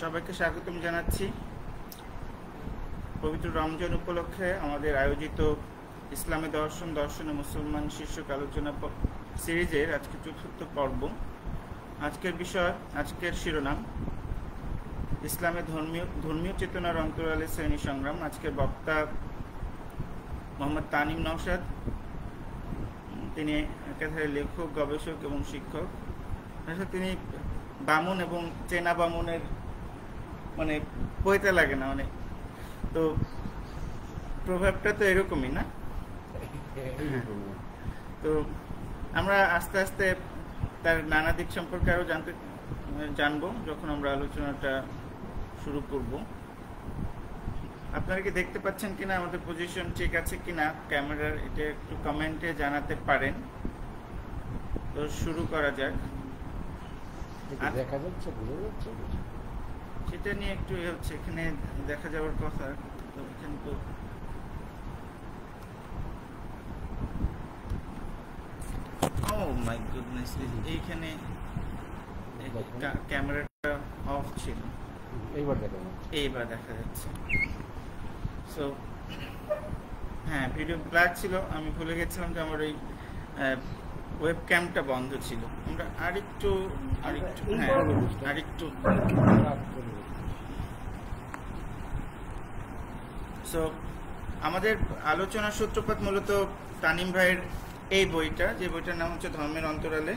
সবাইকে স্বাগতম জানাচ্ছি। পবিত্র রমজান উপলক্ষে আমাদের আয়োজিত ইসলামী দর্শন ও মুসলমান শীর্ষক আলোচনা সিরিজের আজকে চতুর্থ পর্ব। আজকের শিরোনাম ইসলামে ধর্মীয় চেতনার অন্তরালে শ্রেণী সংগ্রাম। আজকের বক্তা মোহাম্মদ তানিম নওশাদ। তিনি একাধারে লেখক, গবেষক এবং শিক্ষক। তিনি বামুন এবং চেনা বামুনের পয়তা লাগে না, তো প্রভাবটা তো এরকমই না। তো আমরা আস্তে আস্তে তার নানা দিক সম্পর্কে আরো জানবো যখন আমরা আলোচনাটা শুরু করব। আপনারা কি দেখতে পাচ্ছেন কিনা, আমাদের পজিশন ঠিক আছে কিনা ক্যামেরার, এটা একটু কমেন্টে জানাতে পারেন। তো শুরু করা যাক। দেখা যাচ্ছে, বোঝা যাচ্ছে, সেটা নিয়ে একটু হচ্ছে, এখানে দেখা যাওয়ার কথা। তো এখানে তো মাই গুডনেস, এইখানে ক্যামেরাটা অফ ছিল, এইবার দেখা যাচ্ছে। সো হ্যাঁ, ভিডিও ব্ল্যাক ছিল, আমি ভুলে গেছিলাম যে আমার ওই ওয়েব ক্যামটা বন্ধ ছিল। আমরা আরেকটু সো আমাদের আলোচনার সূত্রপাত মূলত তানিম ভাইয়ের এই বইটা, যে বইটার নাম হচ্ছে ধর্মের অন্তরালে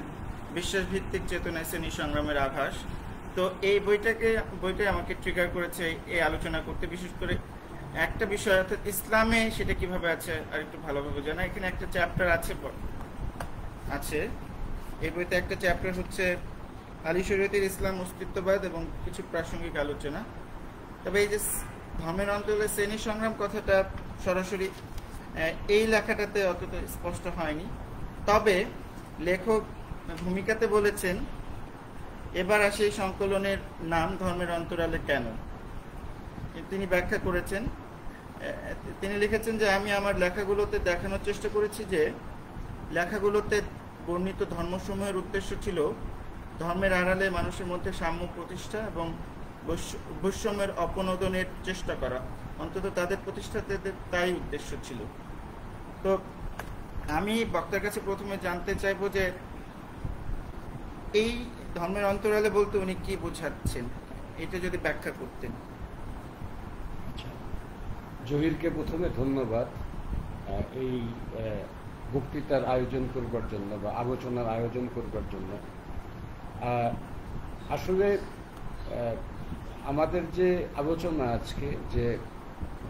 বিশ্বাস ভিত্তিক চেতনায় শ্রেণী সংগ্রামের আভাস। তো এই বইটাই আমাকে ট্রিগার করেছে এই আলোচনা করতে। বিশেষ করে একটা বিষয়, অর্থাৎ ইসলামে সেটা কিভাবে আছে আর একটু ভালোভাবে জানা। এখানে একটা চ্যাপ্টার আছে এই বইতে, একটা চ্যাপ্টার হচ্ছে আলী শরীয়তের ইসলাম অস্তিত্ববাদ এবং কিছু প্রাসঙ্গিক আলোচনা। তবে এই যে ধর্মের অন্তরালে শ্রেণী সংগ্রাম কথাটা সরাসরি এই লেখাটাতে অতটা স্পষ্ট হয়নি। তবে লেখক ভূমিকাতে বলেছেন, এবার আসে এই সংকলনের নাম ধর্মের অন্তরালে কেন। তিনি ব্যাখ্যা করেছেন, তিনি লিখেছেন যে আমি আমার লেখাগুলোতে দেখানোর চেষ্টা করেছি যে লেখাগুলোতে বর্ণিত ধর্মসমূহের উদ্দেশ্য ছিল ধর্মের আড়ালে মানুষের মধ্যে সাম্য প্রতিষ্ঠা এবং বৈষম্যের অপনোদনের চেষ্টা করা। অন্তত তাদের প্রতিষ্ঠাতাদের তাই উদ্দেশ্য ছিল। তো আমি বক্তার কাছে প্রথমে জানতে চাইবো যে এই ধর্মের অন্তরালে বলতে উনি কি বোঝাচ্ছেন, এটা যদি ব্যাখ্যা করতেন। জহিরকে প্রথমে ধন্যবাদ এই বক্তৃতার আয়োজন করবার জন্য বা আলোচনার আয়োজন করবার জন্য। আসলে আমাদের যে আলোচনা আজকে, যে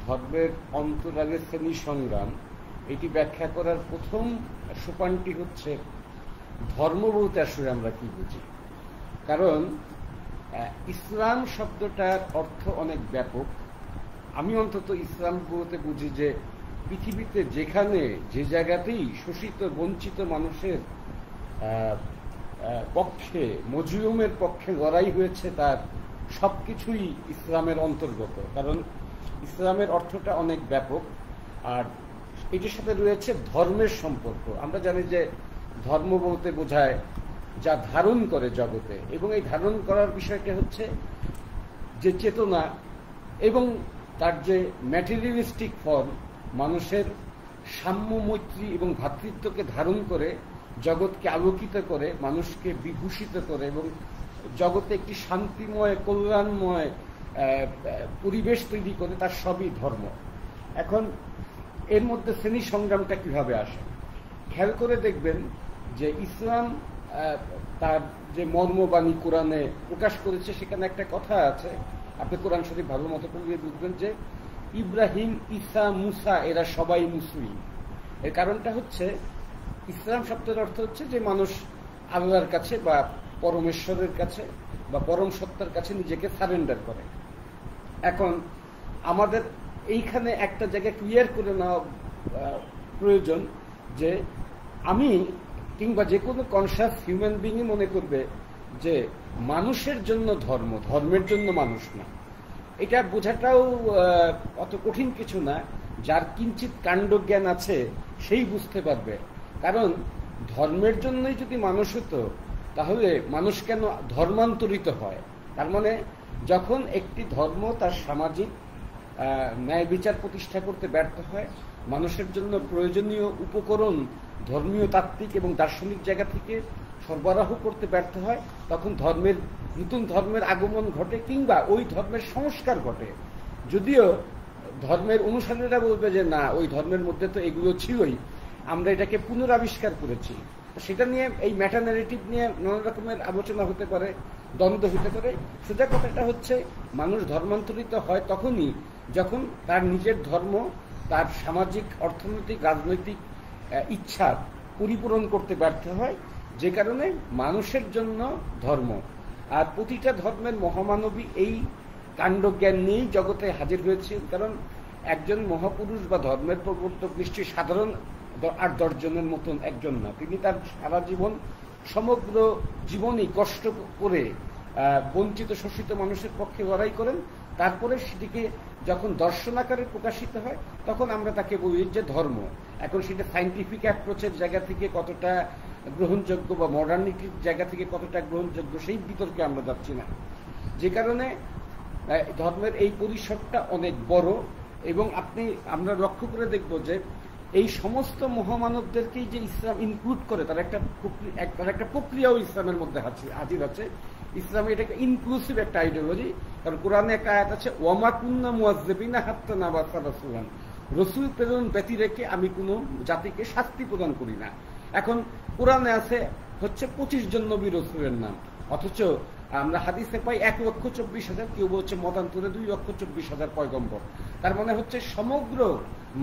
ধর্মের অন্তরালে শ্রেণী সংগ্রাম, এটি ব্যাখ্যা করার প্রথম সোপানটি হচ্ছে ধর্ম বলতে আসলে আমরা কি বুঝি। কারণ ইসলাম শব্দটার অর্থ অনেক ব্যাপক। আমি অন্তত ইসলাম বলতে বুঝি যে পৃথিবীতে যেখানে যে জায়গাতেই শোষিত বঞ্চিত মানুষের পক্ষে, মজলুমের পক্ষে লড়াই হয়েছে, তার সবকিছুই ইসলামের অন্তর্গত। কারণ ইসলামের অর্থটা অনেক ব্যাপক, আর এটির সাথে রয়েছে ধর্মের সম্পর্ক। আমরা জানি যে ধর্ম বলতে বোঝায় যা ধারণ করে জগতে, এবং এই ধারণ করার বিষয়টা হচ্ছে যে চেতনা এবং তার যে ম্যাটেরিয়ালিস্টিক ফর্ম, মানুষের সাম্য, মৈত্রী এবং ভ্রাতৃত্বকে ধারণ করে জগৎকে আলোকিত করে, মানুষকে বিভূষিত করে এবং জগতে একটি শান্তিময়, কল্যাণময় পরিবেশ তৈরি করে, তার সবই ধর্ম। এখন এর মধ্যে শ্রেণী সংগ্রামটা কিভাবে আসে খেয়াল করে দেখবেন যে ইসলাম তার যে মর্মবাণী কোরআনে প্রকাশ করেছে, সেখানে একটা কথা আছে, আপনি কোরআন শরীফ ভালো মতো পড়লে বুঝবেন যে ইব্রাহিম, ঈসা, মুসা এরা সবাই মুসলিম। এর কারণটা হচ্ছে ইসলাম শব্দের অর্থ হচ্ছে যে মানুষ আল্লাহর কাছে বা পরমেশ্বরের কাছে বা পরম সত্তার কাছে নিজেকে সারেন্ডার করে। এখন আমাদের এইখানে একটা জায়গা ক্লিয়ার করে নেওয়া প্রয়োজন যে আমি কিংবা যে কোনো কনসাস হিউম্যান বিংই মনে করবে যে মানুষের জন্য ধর্ম, ধর্মের জন্য মানুষ না। এটা বোঝাটাও অত কঠিন কিছু না। যার কিঞ্চিত কাণ্ডজ্ঞান আছে সেই বুঝতে পারবে। কারণ ধর্মের জন্যই যদি মানুষ হতো, তাহলে মানুষ কেন ধর্মান্তরিত হয়? তার মানে যখন একটি ধর্ম তার সামাজিক ন্যায় বিচার প্রতিষ্ঠা করতে ব্যর্থ হয়, মানুষের জন্য প্রয়োজনীয় উপকরণ ধর্মীয়, তাত্ত্বিক এবং দার্শনিক জায়গা থেকে সরবরাহ করতে ব্যর্থ হয়, তখন নতুন ধর্মের আগমন ঘটে কিংবা ওই ধর্মের সংস্কার ঘটে। যদিও ধর্মের অনুসারীরা বলবে যে না, ওই ধর্মের মধ্যে তো এগুলো ছিলই, আমরা এটাকে পুনরাবিষ্কার করেছি। সেটা নিয়ে, এই মেটা ন্যারেটিভ নিয়ে নানা রকমের আলোচনা হতে পারে, দ্বন্দ্ব হতে পারে। সোজা কথাটা হচ্ছে, মানুষ ধর্মান্তরিত হয় তখনই যখন তার নিজের ধর্ম তার সামাজিক, অর্থনৈতিক, রাজনৈতিক ইচ্ছা পরিপূরণ করতে ব্যর্থ হয়, যে কারণে মানুষের জন্য ধর্ম। আর প্রতিটা ধর্মের মহামানবী এই কাণ্ডজ্ঞান নিয়েই জগতে হাজির হয়েছেন। কারণ একজন মহাপুরুষ বা ধর্মের প্রবর্তক নিশ্চয়ই সাধারণ 8-10 জনের মতন একজন না। তিনি তার সারা জীবন, সমগ্র জীবনই কষ্ট করে বঞ্চিত শোষিত মানুষের পক্ষে লড়াই করেন। তারপরে সেটিকে যখন দর্শন আকারে প্রকাশিত হয়, তখন আমরা তাকে বলি যে ধর্ম। এখন সেটা সায়েন্টিফিক অ্যাপ্রোচের জায়গা থেকে কতটা গ্রহণযোগ্য বা মডার্নিটির জায়গা থেকে কতটা গ্রহণযোগ্য, সেই বিতর্কে আমরা যাচ্ছি না। যে কারণে ধর্মের এই পরিসরটা অনেক বড়। এবং আমরা লক্ষ্য করে দেখব যে এই সমস্ত মহামানবদেরকেই যে ইসলাম ইনক্লুড করে, তার একটা প্রক্রিয়াও ইসলামের মধ্যে হাজির আছে। ইসলামে এটা একটা ইনক্লুসিভ একটা আইডিওলজি। কারণ কোরআনে একটা আয়াত আছে, ওয়ামা কুন্না মুআযযিবিনা হাত্তা নাবাসা রাসূলান, রসুল প্রেরণ ব্যতি রেখে আমি কোনো জাতিকে শাস্তি প্রদান করি না। এখন কোরআনে আছে হচ্ছে 25 জন নবী রসুলের নাম, অথচ আমরা হাদিসে পাই 1,24,000, কেউ বলছে মতান্তরে 2,24,000 পয়গম্বর। তার মানে হচ্ছে সমগ্র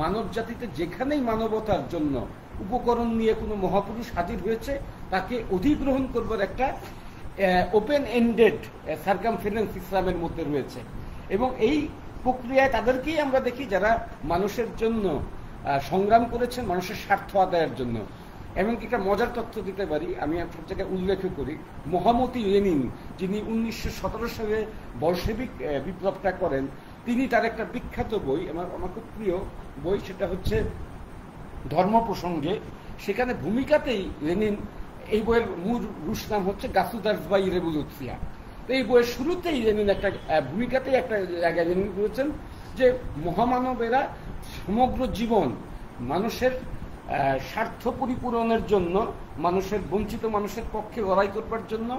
মানব জাতিতে যেখানেই মানবতার জন্য উপকরণ নিয়ে কোনো মহাপুরুষ হাজির হয়েছে, তাকে অধিগ্রহণ করবার একটা ওপেন এন্ডেড সার্কামফারেন্স ইসলামের মধ্যে রয়েছে। এবং এই প্রক্রিয়ায় তাদেরকেই আমরা দেখি যারা মানুষের জন্য সংগ্রাম করেছেন, মানুষের স্বার্থ আদায়ের জন্য। এমনকি একটা মজার তথ্য দিতে পারি, আমি সব জায়গায় উল্লেখ করি, মহামতি লেনিন, যিনি 1917 সালে বলশেভিক বিপ্লবটা করেন, তিনি তার একটা বিখ্যাত বই, আমার খুব প্রিয় বই, সেটা হচ্ছে ধর্ম প্রসঙ্গে। সেখানে ভূমিকাতেই লেনিন, এই বইয়ের মূল রুশ নাম হচ্ছে গাসুদারজবাই রেভলিউশিয়া। তো এই বইয়ের শুরুতেই লেনিন একটা ভূমিকাতেই একটা জায়গায় লেনিন বলেছেন যে মহামানবেরা সমগ্র জীবন মানুষের স্বার্থ পরিপূরণের জন্য, মানুষের বঞ্চিত মানুষের পক্ষে লড়াই করবার জন্য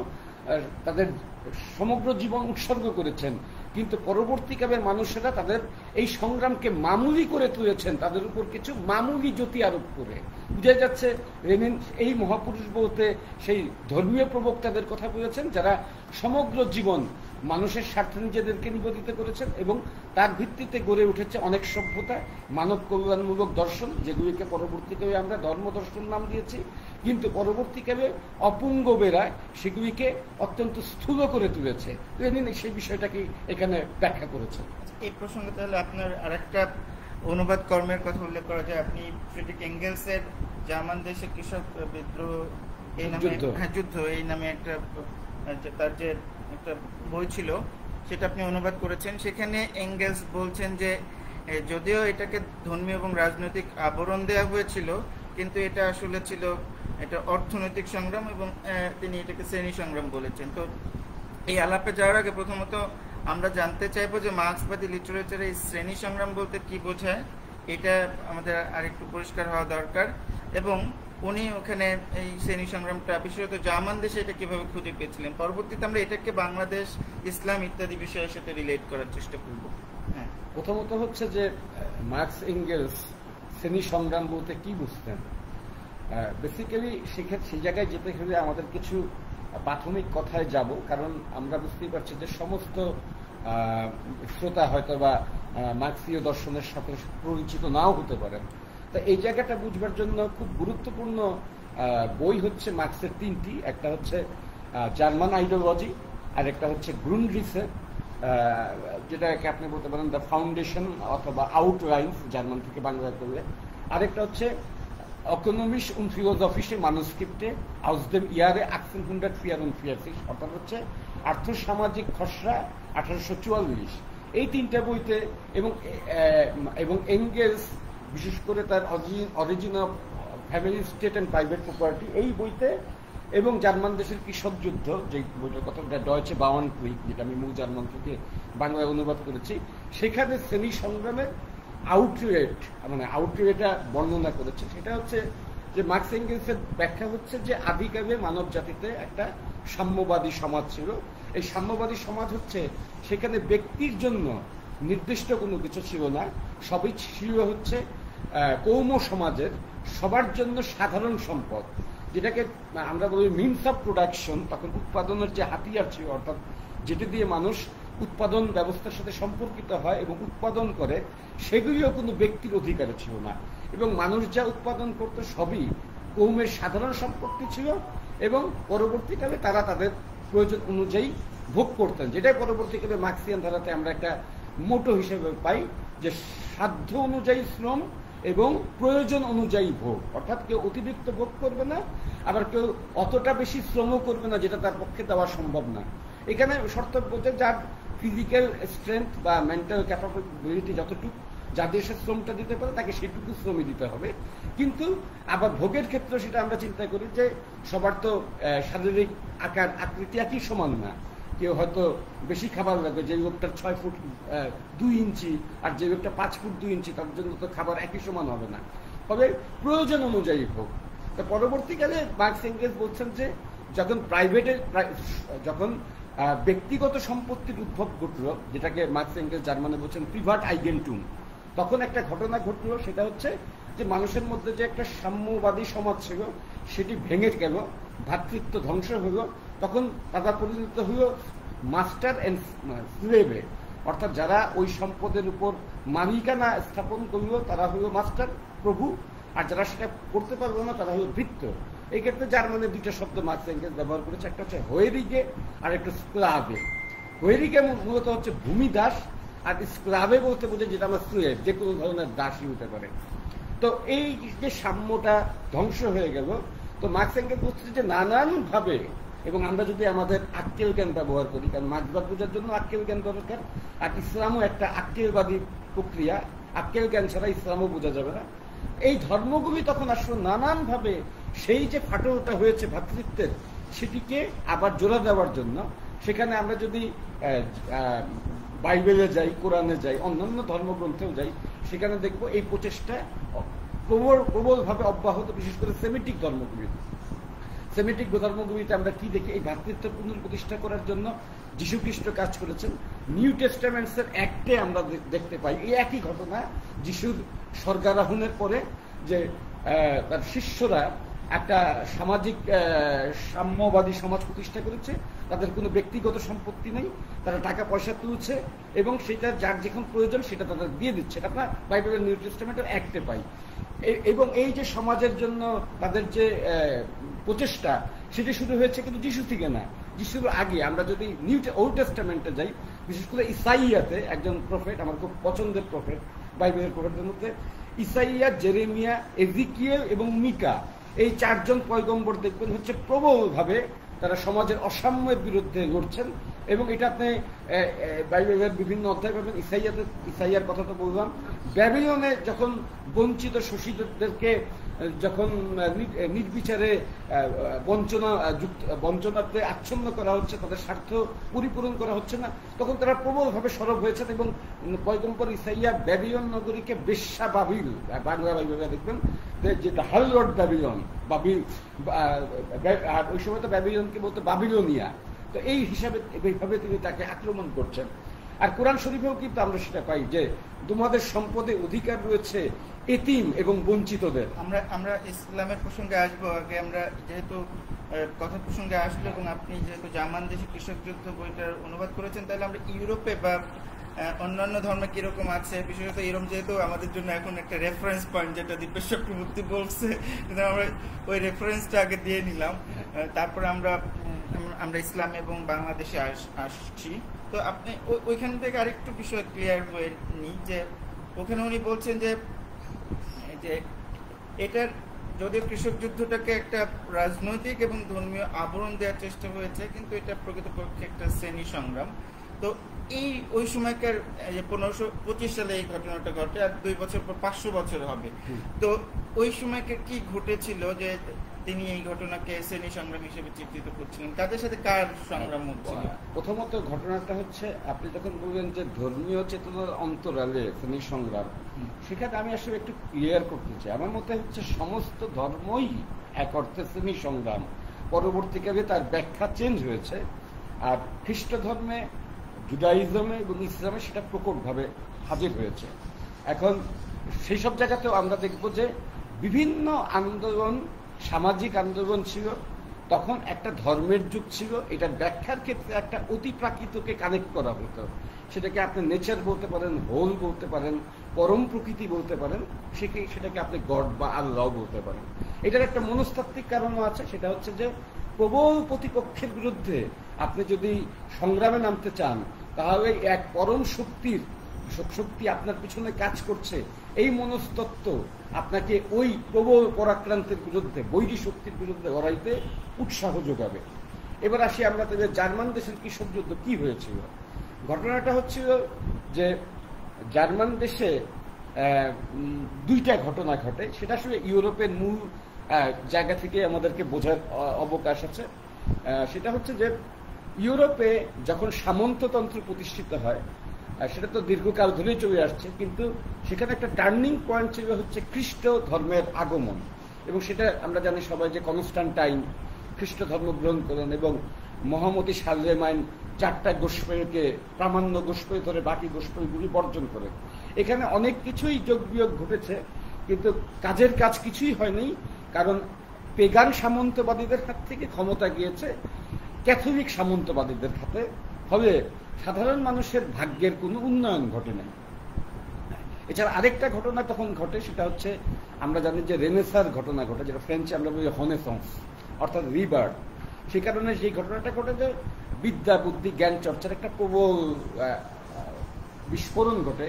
তাদের সমগ্র জীবন উৎসর্গ করেছেন। কিন্তু পরবর্তীকালের মানুষেরা তাদের এই সংগ্রামকে মামুলি করে তুলেছেন, তাদের উপর কিছু মামুলি জ্যোতি আরোপ করে। বুঝা যাচ্ছে লেনিন এই মহাপুরুষ বলতে সেই ধর্মীয় প্রবক্তাদের কথা বলেছেন, যারা সমগ্র জীবন মানুষের স্বার্থে নিজেদেরকে নিবেদিত করেছেন এবং তার ভিত্তিতে গড়ে উঠেছে অনেক সভ্যতা, মানব কল্যাণমূলক দর্শন, যেগুলিকে পরবর্তীকালে আমরা ধর্ম দর্শন নাম দিয়েছি। কিন্তু পরবর্তীকালে অপুঙ্গবেরা সেগুলিকে অত্যন্ত স্থূল করে তুলেছে। লেনিন সেই বিষয়টাকে এখানে ব্যাখ্যা করেছেন। এই প্রসঙ্গে তাহলে আপনার আরেকটা অনুবাদ কর্মের কথা উল্লেখ করা যায়। আপনি ফ্রেডরিক এঙ্গেলসের জার্মান দেশে কৃষক বিদ্রোহ এই নামে, যুদ্ধ এই নামে একটা, তার যে একটা বই ছিল, সেটা আপনি অনুবাদ করেছেন। সেখানে এঙ্গেলস বলছেন যে যদিও এটাকে ধর্মীয় এবং রাজনৈতিক আবরণ দেওয়া হয়েছিল, কিন্তু এটা আসলে ছিল এটা অর্থনৈতিক সংগ্রাম, এবং তিনি এটাকে শ্রেণী সংগ্রাম বলেছেন। তো এই আলাপে যাওয়ার আগে প্রথমত আমরা জানতে চাইবো যে মার্ক্সবাদী লিটারেচারে এই শ্রেণী সংগ্রাম বলতে কি বোঝায়, এটা আমাদের আরেকটু পরিষ্কার হওয়া দরকার। এবং উনি ওখানে এই শ্রেণী সংগ্রামটা বিশেষত জার্মান দেশে এটা কিভাবে খুঁজে পেয়েছিলেন। পরবর্তীতে আমরা এটাকে বাংলাদেশ, ইসলাম ইত্যাদি বিষয়ের সাথে রিলেট করার চেষ্টা করব। হ্যাঁ, প্রথমত হচ্ছে যে মার্কস এঙ্গেলস শ্রেণী সংগ্রাম বলতে কি বুঝতেন। বেসিক্যালি সেই জায়গায় যেতে হলে আমাদের কিছু প্রাথমিক কথায় যাব, কারণ আমরা বুঝতেই পারছি যে সমস্ত শ্রোতা হয়তো বা মার্ক্সীয় দর্শনের সাথে পরিচিত নাও হতে পারেন। তা এই জায়গাটা বুঝবার জন্য খুব গুরুত্বপূর্ণ বই হচ্ছে মার্ক্সের 3টি। একটা হচ্ছে জার্মান আইডিওলজি, আর একটা হচ্ছে গ্রুন্ডরিসে, যেটাকে আপনি বলতে পারেন দ্য ফাউন্ডেশন অথবা আউটলাইন্স জার্মান থেকে বাংলা করলে। আরেকটা হচ্ছে Ökonomische und philosophische Manuskripte aus dem Jahre 1844, অর্থাৎ হচ্ছে আর্থসামাজিক খসড়া 1844। এই 3টা বইতে এবং এঙ্গেলস বিশেষ করে তার origin of family state and private property, এই বইতে এবং জার্মান দেশের কৃষক যুদ্ধ, যে বইটার কথা ডয়েচে বাউয়ানক্রিগ, যেটা আমি মূল জার্মান থেকে বাংলায় অনুবাদ করেছি, সেখানে শ্রেণী সংগ্রামের আউটরেটা বর্ণনা করেছে। সেটা হচ্ছে যে মার্কস এঙ্গেলসের ব্যাখ্যা হচ্ছে যে আদিকালে মানব জাতিতে একটা সাম্যবাদী সমাজ ছিল। এই সাম্যবাদী সমাজ হচ্ছে সেখানে ব্যক্তির জন্য নির্দিষ্ট কোনো কিছু ছিল না, সবই ছিল হচ্ছে কৌম সমাজের সবার জন্য সাধারণ সম্পদ, যেটাকে আমরা বলি মিনস অফ প্রোডাকশন। তখন উৎপাদনের যে হাতিয়ার ছিল, অর্থাৎ যেটা দিয়ে মানুষ উৎপাদন ব্যবস্থার সাথে সম্পর্কিত হয় এবং উৎপাদন করে, সেগুলিও কোনো ব্যক্তির অধিকারে ছিল না। এবং মানুষ যা উৎপাদন করতো সবই কৌমের সাধারণ সম্পত্তি ছিল এবং পরবর্তীকালে তারা তাদের প্রয়োজন অনুযায়ী ভোগ করতেন, যেটাই পরবর্তীকালে মার্ক্সিয়ান ধারাতে আমরা একটা মোটো হিসেবে পাই যে সাধ্য অনুযায়ী শ্রম এবং প্রয়োজন অনুযায়ী ভোগ। অর্থাৎ কেউ অতিরিক্ত ভোগ করবে না, আবার কেউ অতটা বেশি শ্রমও করবে না যেটা তার পক্ষে দেওয়া সম্ভব না। এখানে শর্ত বলতে যার ফিজিক্যাল স্ট্রেংথ বা মেন্টাল ক্যাপাবিলিটি যতটুকু, যাদের সে শ্রমটা দিতে পারে তাকে সেটুকু শ্রমই দিতে হবে। কিন্তু আবার ভোগের ক্ষেত্রে সেটা আমরা চিন্তা করি যে সবার তো শারীরিক আকার আকৃতি একই সমান না। কেউ হয়তো বেশি খাবার লাগবে, যে লোকটার 6 ফুট 2 ইঞ্চি আর যে লোকটা 5 ফুট 2 ইঞ্চি, তার জন্য তো খাবার একই সমান হবে না, তবে প্রয়োজন অনুযায়ী ভোগ। তো পরবর্তীকালে মার্কস এঙ্গেলস বলছেন যে যখন ব্যক্তিগত সম্পত্তির উদ্ভব ঘটলো, যেটাকে মার্কস এঙ্গেলস জার্মানে বলছেন প্রিভাট আইগেনটুম, তখন একটা ঘটনা ঘটলো। সেটা হচ্ছে যে মানুষের মধ্যে যে একটা সাম্যবাদী সমাজ ছিল সেটি ভেঙে গেল, ভ্রাতৃত্ব ধ্বংস হলো। তখন তারা পরিণত হলো মাস্টার অ্যান্ড স্লেভে, অর্থাৎ যারা ওই সম্পদের উপর মালিকানা স্থাপন করলো তারা হলো মাস্টার, প্রভু, আর যারা সেটা করতে পারলো না তারা হলো ভৃত্য। এই ক্ষেত্রে জার্মানের দুইটা শব্দ মার্কস এঙ্গেলস ব্যবহার করেছে, একটা হচ্ছে হোয়েরিগে আর একটা স্ক্লাভে। হোয়েরিগে মূলত হচ্ছে ভূমিদাস, আর স্ক্লাভে বলতে বোঝে যেটা আমরা স্লেভ, যে কোনো ধরনের দাসী হতে পারে। তো এই যে সাম্যটা ধ্বংস হয়ে গেল, তো মার্কস এঙ্গেলস বলছে যে নানানভাবে, এবং আমরা যদি আমাদের আক্কেল জ্ঞান ব্যবহার করি, কারণ মার্ক্সবাদ বোঝার জন্য আক্কেল জ্ঞান দরকার, আর ইসলামও একটা আক্কেলবাদী প্রক্রিয়া, আক্কেল জ্ঞান ছাড়া ইসলামও বোঝা যাবে না। এই ধর্মগুলি তখন আসলে নানানভাবে সেই যে ফাটলটা হয়েছে ভ্রাতৃত্বের, সেটিকে আবার জোড়া দেওয়ার জন্য, সেখানে আমরা যদি বাইবেলে যাই, কোরআনে যাই, অন্যান্য ধর্মগ্রন্থেও যাই, সেখানে দেখব এই প্রচেষ্টা প্রবলভাবে অব্যাহত, বিশেষ করে সেমিটিক ধর্মগুলিতে। সেমিটিক ধর্মগুলিতে আমরা কি দেখি, এই ভ্রাতৃত্ব পুনঃপ্রতিষ্ঠা করার জন্য যীশু খ্রিস্ট কাজ করেছেন। নিউ টেস্টামেন্টসের অ্যাক্টে আমরা দেখতে পাই এই একই ঘটনা। যিশুর স্বর্গারোহণের পরে যে তার শিষ্যরা একটা সামাজিক সাম্যবাদী সমাজ প্রতিষ্ঠা করেছে, তাদের কোনো ব্যক্তিগত সম্পত্তি নেই, তারা টাকা পয়সা তুলছে এবং সেটা যার যখন প্রয়োজন সেটা তাদের দিয়ে দিচ্ছে। এটা আমরা বাইবেলের নিউ টেস্টামেন্টের অ্যাক্টে পাই। এবং এই যে সমাজের জন্য তাদের যে প্রচেষ্টা, সেটি শুরু হয়েছে কিন্তু যিশু থেকে না, যিশুর আগে। আমরা যদি ওল্ড টেস্টামেন্টে যাই, বিশেষ করে ইসাইয়াতে, একজন প্রফেট, আমার খুব পছন্দের প্রফেট বাইবেলের প্রফেটের মধ্যে ইসাইয়া, জেরেমিয়া, এজিকিয়েল এবং মিকা, এই 4 জন পয়গম্বর দেখবেন হচ্ছে প্রবলভাবে তারা সমাজের অসাম্যের বিরুদ্ধে লড়ছেন। এবং এটা আপনি বাইবেলের বিভিন্ন অধ্যায় পাবেন। ইসাইয়ার কথা তো বললাম, ব্যাবিলনে যখন বঞ্চিত শোষিতদেরকে যখন নির্বিচারে বঞ্চনাতে আচ্ছন্ন করা হচ্ছে, তাদের স্বার্থ পরিপূরণ করা হচ্ছে না, তখন তারা প্রবলভাবে সরব হয়েছেন। এবং পয়গম্বর ইসাইয়া ব্যাবিলন নগরীকে বেশ্যা বাবিল, বাংলা বাইবেলে দেখবেন যে দ্য হারলট ব্যাবিলন, আর ওই সময় তো ব্যাবিলনকে বলতো বাবিলোনিয়া। তো এই হিসাবে এইভাবে তিনি তাকে আক্রমণ করছেন। আর কোরআন শরীফেও কিন্তু আমরা সেটা পাই যে তোমাদের সম্পদে অধিকার রয়েছে এতিম এবং বঞ্চিতদের। আমরা ইসলামের প্রসঙ্গে আসবো। আগে আমরা যেহেতু কথা প্রসঙ্গে আসলো এবং আপনি যেহেতু জার্মান দেশে কৃষক যুদ্ধ বইটার অনুবাদ করেছেন, তাহলে আমরা ইউরোপে বা অন্যান্য ধর্মে কিরকম আছে, বিশেষত ইউরোপ যেহেতু আমাদের জন্য এখন একটা রেফারেন্স পয়েন্ট, যেটা দীপেশ চক্রবর্তী বলছে, আমরা ওই রেফারেন্সটা আগে দিয়ে নিলাম। তারপরে আমরা ইসলাম এবং বাংলাদেশে আসছি। তো আপনি ওইখান থেকে আরেকটু বিষয় ক্লিয়ার হয়ে নিই, যে ওখানে উনি বলছেন যে এটার যদিও কৃষক যুদ্ধটাকে একটা রাজনৈতিক এবং ধর্মীয় আবরণ দেওয়ার চেষ্টা হয়েছে, কিন্তু এটা প্রকৃতপক্ষে একটা শ্রেণী সংগ্রাম। তো ওই সময়কার 1525 সালে এই ঘটনাটা ঘটে, আর 2 বছর পর 500 বছর হবে। তো ওই সময়কার কি ঘটেছিল, যে তিনি এই ঘটনাকে শ্রেণী সংগ্রাম হিসেবে চিত্রিত করছিলেন। তাদের সাথে কার সংগ্রাম হচ্ছিল? প্রথমত ঘটনাটা হচ্ছে, আপনি যখন বললেন যে ধর্মীয় চেতনার অন্তরালে শ্রেণী সংগ্রাম, সেখানে আমি আসলে একটু ক্লিয়ার করতে চাই। আমার মতে হচ্ছে সমস্ত ধর্মই এক অর্থে শ্রেণী সংগ্রাম, পরবর্তীকালে তার ব্যাখ্যা চেঞ্জ হয়েছে। আর খ্রিস্ট ধর্মে, জুডাইজমে এবং ইসলামে সেটা প্রকটভাবে হাজির হয়েছে। এখন সেই সব জায়গাতেও আমরা দেখব যে বিভিন্ন আন্দোলন, সামাজিক আন্দোলন ছিল, তখন একটা ধর্মের যুগ ছিল। এটার ব্যাখ্যার ক্ষেত্রে একটা অতি প্রাকৃতকে কানেক্ট করা হতো। সেটাকে আপনি নেচার বলতে পারেন, হোল বলতে পারেন, পরম প্রকৃতি বলতে পারেন, সেটাকে আপনি গড বা আল্লাহ বলতে পারেন। এটার একটা মনস্তাত্ত্বিক কারণও আছে, সেটা হচ্ছে যে প্রবল প্রতিপক্ষের বিরুদ্ধে আপনি যদি সংগ্রামে নামতে চান, তাহলে এক পরম শক্তি আপনার পিছনে কাজ করছে, এই মনস্তত্ত্ব আপনাকে ওই প্রবল পরাক্রান্তের বিরুদ্ধে, বৈরী শক্তির বিরুদ্ধে লড়াইতে উৎসাহ যোগাবে। এবার আসি আমরা তাদের জার্মান দেশের কৃষক যুদ্ধ কি হয়েছিল। ঘটনাটা হচ্ছিল যে জার্মান দেশে দুইটা ঘটনা ঘটে। সেটা আসলে ইউরোপের মূল জায়গা থেকে আমাদেরকে বোঝার অবকাশ আছে। সেটা হচ্ছে যে ইউরোপে যখন সামন্ততন্ত্র প্রতিষ্ঠিত হয়, সেটা তো দীর্ঘকাল ধরেই চলে আসছে, কিন্তু সেখানে একটা টার্নিং পয়েন্ট ছিল হচ্ছে খ্রিস্ট ধর্মের আগমন। এবং সেটা আমরা জানি সবাই যে কনস্টান্টাইন খ্রিস্ট ধর্ম গ্রহণ করেন এবং মহামতি শার্লেমাইন 4টা গোস্পেলকে প্রামাণ্য গোস্পেল ধরে বাকি গোস্পেলগুলি বর্জন করেন। এখানে অনেক কিছুই যোগ বিয়োগ ঘটেছে, কিন্তু কাজের কাজ কিছুই হয়নি, কারণ পেগান সামন্তবাদীদের হাত থেকে ক্ষমতা গিয়েছে ক্যাথলিক সামন্তবাদীদের হাতে। ফলে সাধারণ মানুষের ভাগ্যের কোনো উন্নয়ন ঘটে নাই। এছাড়া আরেকটা ঘটনা তখন ঘটে, সেটা হচ্ছে আমরা জানি যে রেনেসার ঘটনা ঘটে, যেটা ফ্রেঞ্চে আমরা বলি হনেসন্স, অর্থাৎ রিবার্থ। সেই কারণে সেই ঘটনাটা ঘটে যে বিদ্যা, বুদ্ধি, জ্ঞান চর্চার একটা প্রবল বিস্ফোরণ ঘটে।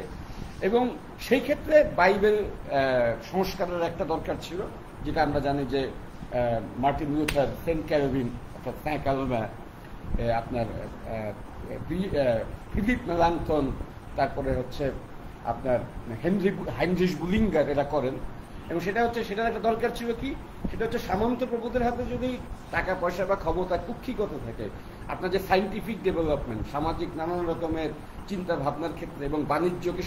এবং সেই ক্ষেত্রে বাইবেল সংস্কারের একটা দরকার ছিল, যেটা আমরা জানি যে মার্টিন লুথার, সেন্ট ক্যালভিন অর্থাৎ স্যাঁ ক্যালভা, আপনার ফিলিপ মেলাংটন, তারপরে হচ্ছে আপনার হাইনরিশ বুলিঙ্গার, এরা করেন। এবং সেটার একটা দরকার ছিল কি, সেটা হচ্ছে সামন্ত প্রভুদের হাতে যদি টাকা পয়সা বা ক্ষমতা কুক্ষিগত থাকে, আপনার যে সাইন্টিফিক ডেভেলপমেন্ট, সামাজিক নানান রকমের চিন্তা ভাবনার ক্ষেত্রে এবং বাণিজ্যকে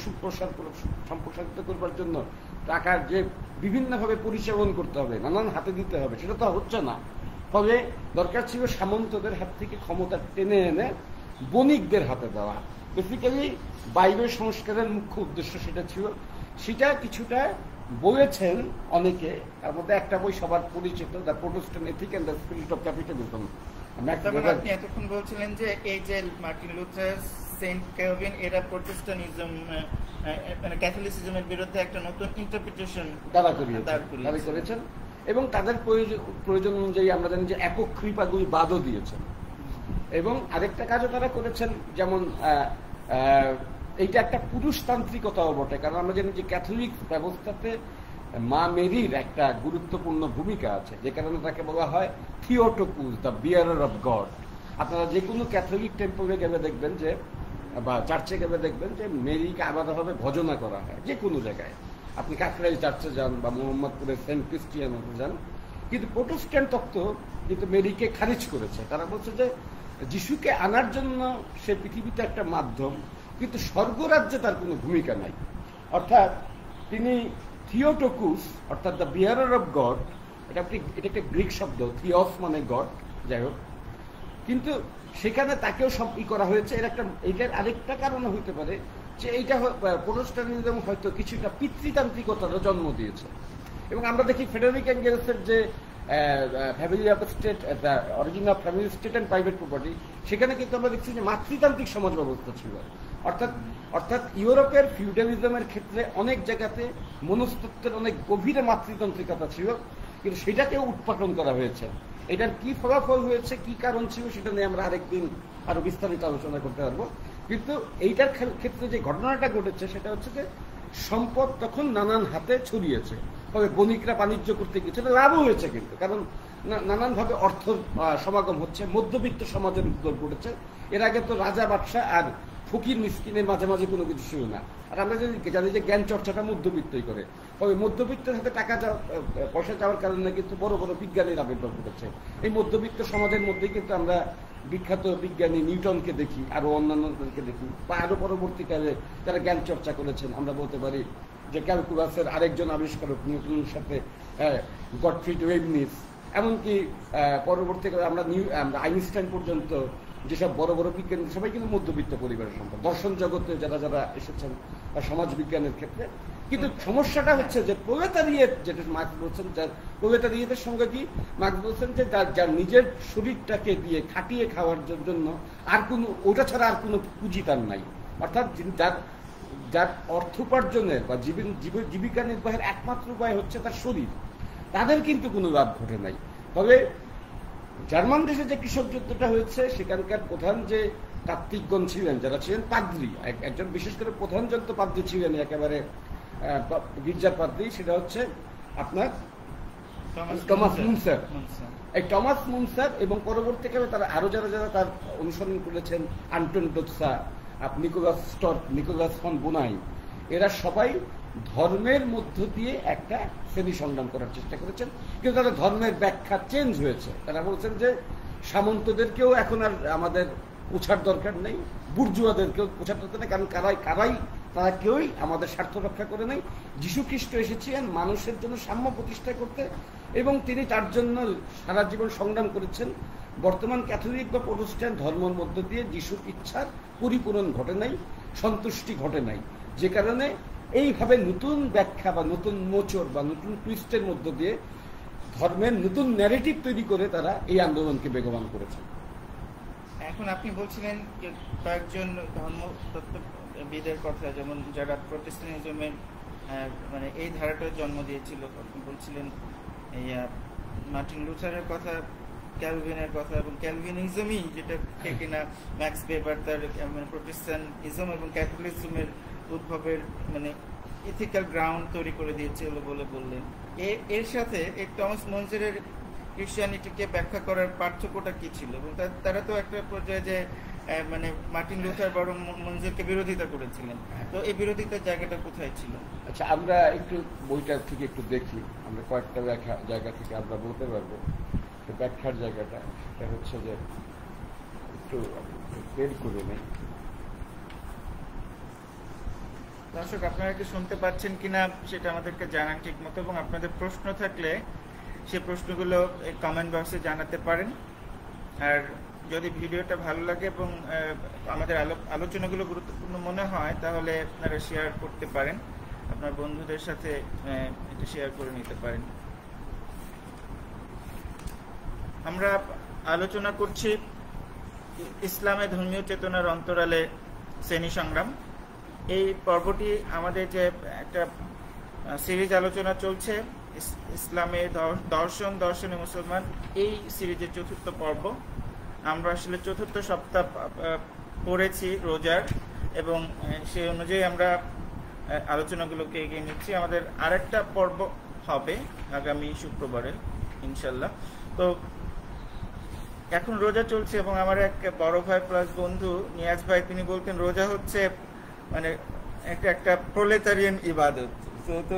সম্প্রসারিত করবার জন্য টাকার যে বিভিন্নভাবে পরিচালন করতে হবে, নানান হাতে দিতে হবে, সেটা তো হচ্ছে না। ফলে দরকার ছিল সামন্তদের হাত থেকে ক্ষমতা টেনে এনে বণিকদের হাতে দেওয়া। বেসিক্যালি বাইবেল সংস্কারের মুখ্য উদ্দেশ্য সেটা ছিল। সেটা কিছুটা বলেছেন অনেকে, তার মধ্যে একটা বই সবার পরিচিত, the Protestant ethic and the spirit of capitalism. আপনি এতক্ষণ বলছিলেন যে এই যে মার্টিন লুথার, সেন্ট ক্যালভিন, এরা প্রোটেস্ট্যান্টিজম মানে ক্যাথলিসিজমের বিরুদ্ধে একটা নতুন ইন্টারপ্রিটেশন দাঁড় করেছেন এবং তাদের প্রয়োজন অনুযায়ী আমরা জানি যে একক কৃপাগুলি বাদও দিয়েছেন। এবং আরেকটা কাজও তারা করেছেন, যেমন এইটা একটা পুরুষতান্ত্রিকতাও বটে, কারণ আমরা জানি যে ক্যাথলিক ব্যবস্থাতে মা মেরির একটা গুরুত্বপূর্ণ ভূমিকা আছে, যে কারণে তাকে বলা হয় থিওটোকুস, দ্য বিয়ারার অফ গড। আপনারা যে কোনো ক্যাথলিক টেম্পলে গেলে দেখবেন যে, বা চার্চে গেলে দেখবেন যে মেরিকে আলাদাভাবে ভজনা করা হয়। যে কোনো জায়গায় আপনি কাকরাইল চার্চে যান বা মোহাম্মদপুরের সেন্ট ক্রিস্টিয়ানোতে যান, কিন্তু প্রোটেস্ট্যান্ট তত্ত্ব কিন্তু মেরিকে খারিজ করেছে। তারা বলছে যে যিশুকে আনার জন্য সে পৃথিবীতে একটা মাধ্যম, কিন্তু স্বর্গরাজ্যে তার কোনো ভূমিকা নাই। অর্থাৎ তিনি থিওটোকুস, অর্থাৎ দ্য বিয়ারার অফ গড, এটা একটা গ্রিক শব্দ, থিওস মানে গড, যাই হোক, কিন্তু সেখানে তাকেও সব করা হয়েছে। এটার আরেকটা কারণ হইতে পারে যে এইটা প্রোটেস্ট্যান্টিজম হয়তো কিছুটা পিতৃতান্ত্রিকতারও জন্ম দিয়েছে। এবং আমরা দেখি ফ্রেডারিক এঙ্গেলসের যে family of state, the origin of family state and private property, সেখানে কিন্তু আমরা দেখছি যে মাতৃতান্ত্রিক সমাজ ব্যবস্থা ছিল। অর্থাৎ ইউরোপের ফিউডালিজমের ক্ষেত্রে অনেক জায়গাতে মনস্তত্ত্বের অনেক গভীরে মাতৃতান্ত্রিকতা ছিল, কিন্তু সেটাকেও উৎপাদন করা হয়েছে। এটার কি ফলাফল হয়েছে, কি কারণ ছিল, সেটা নিয়ে আমরা আরেকদিন আরো বিস্তারিত আলোচনা করতে পারবো। কিন্তু এইটার ক্ষেত্রে যে ঘটনাটা ঘটেছে সেটা হচ্ছে যে সম্পদ তখন নানান হাতে ছড়িয়েছে। তবে বণিকরা বাণিজ্য করতে গিয়েছে, লাভও হয়েছে, কিন্তু কারণ নানানভাবে অর্থ সমাগম হচ্ছে, মধ্যবিত্ত সমাজের উদ্যোগ ঘটেছে। এর আগে তো রাজা বাদশাহ আর ফকির মিসকিনের মাঝে মাঝে কোনো কিছু ছিল না। আর আমরা যদি জানি যে জ্ঞান চর্চাটা মধ্যবিত্তই করে, তবে মধ্যবিত্তের হাতে টাকা পয়সা যাওয়ার কারণে কিন্তু বড় বড় বিজ্ঞানীর আবির্ভাব ঘটেছে। এই মধ্যবিত্ত সমাজের মধ্যেই কিন্তু আমরা বিখ্যাত বিজ্ঞানী নিউটনকে দেখি, আরো অন্যান্যদেরকে দেখি, বা আরো পরবর্তীকালে যারা জ্ঞান চর্চা করেছেন। আমরা বলতে পারি যে ক্যালকুলাসের আরেকজন আবিষ্কারক নিউটনের সাথে গটফ্রিড ওয়েবনিজ, এমনকি পরবর্তীকালে আমরা আইনস্টাইন পর্যন্ত যেসব বড় বড় বিজ্ঞানী সবাই কিন্তু মধ্যবিত্ত পরিবারের সম্পদ। দর্শন জগতে যারা যারা এসেছেন বা সমাজ বিজ্ঞানের ক্ষেত্রে, কিন্তু সমস্যাটা হচ্ছে যে প্রলেতারিয়েট, যেটা মার্কস বলছেন, যার প্রলেতারিয়েটের সঙ্গে কি মার্কস বলছেন যে যার নিজের শরীরটাকে দিয়ে খাটিয়ে খাওয়ার জন্য আর কোনো, ওটা ছাড়া আর কোনো পুঁজি তার নাই। অর্থাৎ যার অর্থ উপার্জনের বা জীবিকা নির্বাহের একমাত্র উপায় হচ্ছে তার শরীর, তাদের কিন্তু কোনো লাভ ঘটে নাই। তবে জার্মান দেশে যে কৃষক যুদ্ধটা হয়েছে, সেখানকার প্রধান যে তাত্ত্বিকগণ ছিলেন, যারা ছিলেন পাদ্রী, একজন বিশেষ করে প্রধান যন্ত্র পাদ্রী ছিলেন একেবারে গির্জার পাদ্রী, সেটা হচ্ছে আপনার টমাস মুনসার। এই টমাস মুনসার এবং পরবর্তীকালে তারা আরো যারা যারা তার অনুসরণ করেছেন, আন্টন ডোৎসা, নিকোলাস স্টর্ক, নিকোলাস ফন বোনাই, এরা সবাই ধর্মের মধ্য দিয়ে একটা শ্রেণী সংগ্রাম করার চেষ্টা করেছেন। কিন্তু তাদের ধর্মের ব্যাখ্যা চেঞ্জ হয়েছে। তারা বলছেন যে সামন্তদেরকেও এখন আর আমাদের পোছার দরকার নেই, বুর্জুয়াদেরকেও পোছার দরকার নেই, কারণ তারা কেউই আমাদের স্বার্থ রক্ষা করে নাই। যীশু খ্রিস্ট এসেছিলেন মানুষের জন্য সাম্য প্রতিষ্ঠা করতে, এবং তিনি তার জন্য সারা জীবন সংগ্রাম করেছেন। বর্তমান ক্যাথলিক বা প্রোটেস্ট্যান্ট ধর্মের মধ্য দিয়ে যিশুর ইচ্ছার পরিপূরণ ঘটে নাই, সন্তুষ্টি ঘটে নাই, যে কারণে এইভাবে নতুন ব্যাখ্যা বা নতুন মোচড় বা নতুন টুইস্টের মধ্য দিয়ে ধর্মের নতুন ন্যারেটিভ তৈরি করে তারা এই আন্দোলনকে বেগবান করেছে। এখন আপনি বলছিলেন কয়েকজন ধর্মতত্ত্ববিদের কথা, যেমন যারা প্রোটেস্ট্যান্টিজমের মানে এই ধারাটার জন্ম দিয়েছিল। আপনি বলছিলেন এই মার্টিন লুথারের কথা, ক্যালভিনের কথা, এবং ক্যালভিনিজমই যেটা কিনা ম্যাক্স ওয়েবার তার মানে প্রোটেস্ট্যান্টিজম এবং ক্যাথলিজমের উদ্ভবের মানে ইথিক্যাল গ্রাউন্ড তৈরি করে দিয়েছিল বলে বললেন। এর সাথে এই টমাস মুনসারের ক্রিশ্চিয়ানিটিকে ব্যাখ্যা করার পার্থক্যটা কি ছিল? এবং তারা তো একটা পর্যায়ে যে মানে মার্টিন লুথার বরং মুনসারকে বিরোধিতা করেছিলেন, তো এই বিরোধিতার জায়গাটা কোথায় ছিল? আচ্ছা, আমরা একটু বইটা থেকে একটু দেখি, আমরা কয়েকটা জায়গা থেকে আমরা বলতে পারবো ব্যাখ্যার জায়গাটা। সেটা হচ্ছে যে একটু বের করে নেই। দর্শক, আপনারা কি শুনতে পাচ্ছেন কিনা সেটা আমাদেরকে জানান ঠিক মতো, এবং আপনাদের প্রশ্ন থাকলে সে প্রশ্নগুলো কমেন্ট বক্সে জানাতে পারেন। আর যদি ভিডিওটা ভালো লাগে এবং আমাদের আলোচনাগুলো গুরুত্বপূর্ণ মনে হয়, তাহলে আপনারা শেয়ার করতে পারেন, আপনার বন্ধুদের সাথে এটা শেয়ার করে নিতে পারেন। আমরা আলোচনা করছি ইসলামে ধর্মীয় চেতনার অন্তরালে শ্রেণী সংগ্রাম। এই পর্বটি আমাদের যে একটা সিরিজ আলোচনা চলছে, ইসলামে দর্শনে মুসলমান, এই সিরিজের চতুর্থ পর্ব। আমরা আসলে চতুর্থ সপ্তাহ পড়েছি রোজার, এবং সেই অনুযায়ী আমরা আলোচনাগুলোকে এগিয়ে নিচ্ছি। আমাদের আরেকটা পর্ব হবে আগামী শুক্রবারে ইনশাল্লাহ। তো এখন রোজা চলছে, এবং আমার এক বড় ভাই প্লাস বন্ধু নিয়াজ ভাই, তিনি বলতেন রোজা হচ্ছে মানে একটা প্রলেতারিয়ান ইবাদত। তো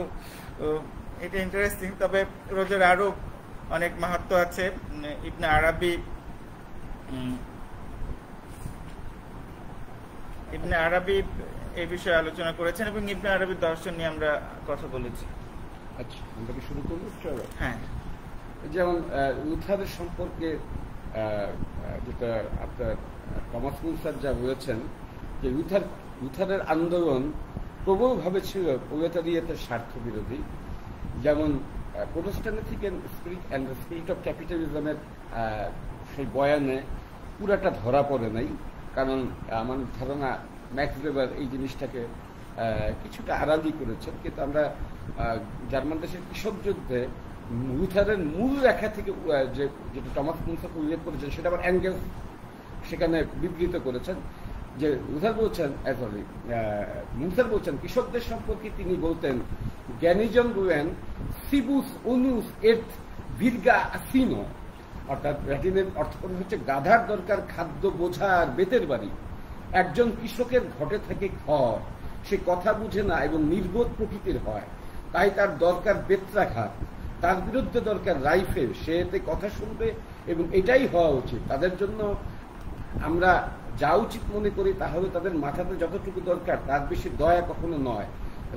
এটা ইন্টারেস্টিং। তবে রোজার আরো অনেক মাহাত্ম্য আছে। ইবনে আরবি এই বিষয়ে আলোচনা করেছেন, এবং ইবনে আরবির দর্শন নিয়ে আমরা কথা বলেছি। আচ্ছা, আমরা কি শুরু করবো? হ্যাঁ, যেমন লুথারের সম্পর্কে যেটা আপনার টমাস মুনসার যা বলেছেন, যে লুথারের আন্দোলন প্রবলভাবে ছিল প্রলেতারিয়েতের স্বার্থ বিরোধী। যেমন প্রোটেস্ট্যান্টিক স্পিরিট অফ ক্যাপিটালিজমের সেই বয়ানে পুরাটা ধরা পড়ে নাই, কারণ আমার ধারণা ম্যাক্স ওয়েবার এই জিনিসটাকে কিছুটা আড়ালি করেছেন। কিন্তু আমরা জার্মান দেশের কৃষক যুদ্ধে লুথারের মূল রেখা থেকে যেটা টমাস মুনসার উল্লেখ করেছেন, সেটা আবার অ্যাঙ্গেলস সেখানে বিবৃত করেছেন। যে মুনসার বলছেন কৃষকদের সম্পর্কে তিনি বলতেন, জ্ঞানীজন বলেন সিবুস উনুস এট ভিরগা আসিনো, অর্থাৎ ল্যাটিনের অর্থ হচ্ছে গাধার দরকার খাদ্য বোঝা আর বেতের বাড়ি। একজন কৃষকের ঘটে থাকে খড়, সে কথা বুঝে না এবং নির্বোধ প্রকৃতির হয়, তাই তার দরকার বেত্রাঘাত, তার বিরুদ্ধে দরকার রাইফেল, সে এতে কথা শুনবে এবং এটাই হওয়া উচিত। তাদের জন্য আমরা যা উচিত মনে করি তাহলে তাদের মাথাতে যতটুকু দরকার তার বেশি দয়া কখনো নয়।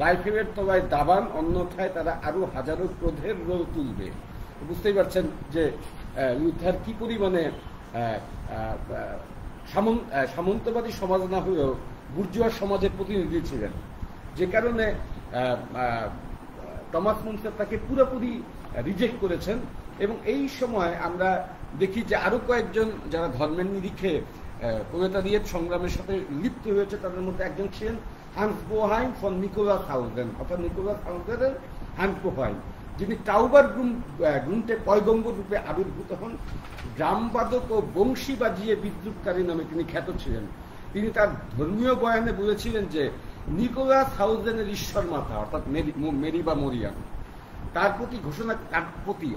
রাইফেলের তলায় দাবান, অন্যথায় তারা আরো হাজারো ক্রোধের রোল তুলবে। বুঝতেই পারছেন যে লুথার কি পরিমাণে সামন্তবাদী সমাজ না হয়েও বুর্জুয়া সমাজের প্রতিনিধি ছিলেন, যে কারণে টমাস মুনসার তাকে পুরোপুরি রিজেক্ট করেছেন। এবং এই সময় আমরা দেখি যে আরো কয়েকজন যারা ধর্মের নিরিখে প্রলেতারিয়েট সংগ্রামের সাথে লিপ্ত হয়েছে, তাদের মধ্যে একজন ছিলেন হান্স বোহাইম ফন নিকোলাস হাউজেন, অর্থাৎ নিকোলাস হাউজেনের হান্স বোহাইম, যিনি টাউবার গ্রুন্টে পয়গম্বর রূপে আবির্ভূত হন। ড্রামবাদক ও বংশী বাজিয়ে বিদ্যুৎকারী নামে তিনি খ্যাত ছিলেন। তিনি তার ধর্মীয় বয়ানে বলেছিলেন যে নিকোলাস হাউজেনের ঈশ্বর মাতা অর্থাৎ মেরি বা মরিয়াম তার প্রতি ঘোষণা, তার প্রতি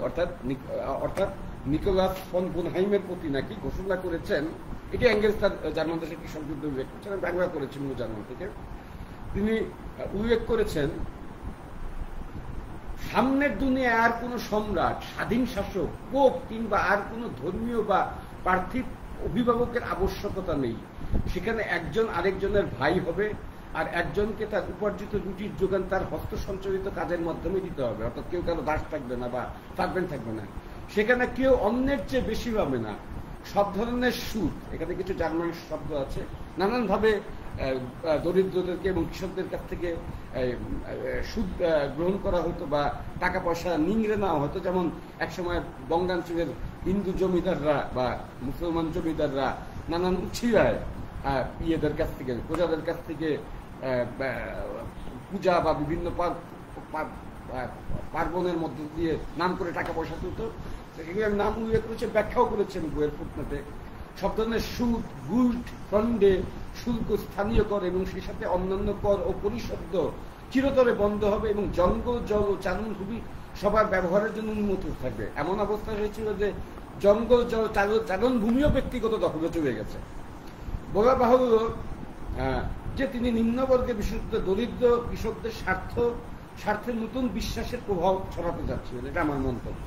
অর্থাৎ নিকোলাস ফন বোনহাইমের প্রতি নাকি ঘোষণা করেছেন, এটি এঙ্গেলস তার জার্মান দেশের একটি সংযুক্ত উল্লেখ করেছেন, বাংলা করেছেন জার্মান থেকে। তিনি উল্লেখ করেছেন সামনের দুনিয়ায় আর কোন সম্রাট, স্বাধীন শাসক, পোপ কিংবা আর কোন ধর্মীয় বা পার্থিব অভিভাবকের আবশ্যকতা নেই। সেখানে একজন আরেকজনের ভাই হবে, আর একজনকে তার উপার্জিত রুটির যোগান তার হস্ত সঞ্চালিত কাজের মাধ্যমে দিতে হবে, অর্থাৎ কেউ কারো দাস থাকবে না বা থাকবে না। সেখানে কেউ অন্যের চেয়ে বেশি পাবে না। সব ধরনের সুদ, এখানে কিছু জার্মান শব্দ আছে, নানানভাবে দরিদ্রদেরকে এবং কৃষকদের কাছ থেকে সুদ গ্রহণ করা হতো বা টাকা পয়সা নিংড়ে নেওয়া হতো। যেমন একসময় বঙ্গাঞ্চলের হিন্দু জমিদাররা বা মুসলমান জমিদাররা নানান উছিলায় ইয়েদের কাছ থেকে, প্রজাদের কাছ থেকে পূজা বা বিভিন্ন পার্বণের মধ্যে দিয়ে নাম করে টাকা পয়সা তুলত। এগুলোর নাম উল্লেখ করেছে, ব্যাখ্যাও করেছেন বইয়ের ফুটনোটে। সব ধরনের সুদ, গুল্ট, ফন্ডে, শুল্ক, স্থানীয় কর এবং সেই সাথে অন্যান্য কর ও পরিশোধ চিরতরে বন্ধ হবে এবং জঙ্গল, জল ও চারণভূমি সবার ব্যবহারের জন্য উন্মুক্ত থাকবে। এমন অবস্থা হয়েছিল যে জঙ্গল, জল, চারণভূমিও ব্যক্তিগত দখলে চলে গেছে। বলা বাহুল্য যে তিনি নিম্নবর্গের বিশেষত দরিদ্র কৃষকদের স্বার্থে নতুন বিশ্বাসের প্রভাব ছড়াতে যাচ্ছিলেন, এটা আমার মন্তব্য।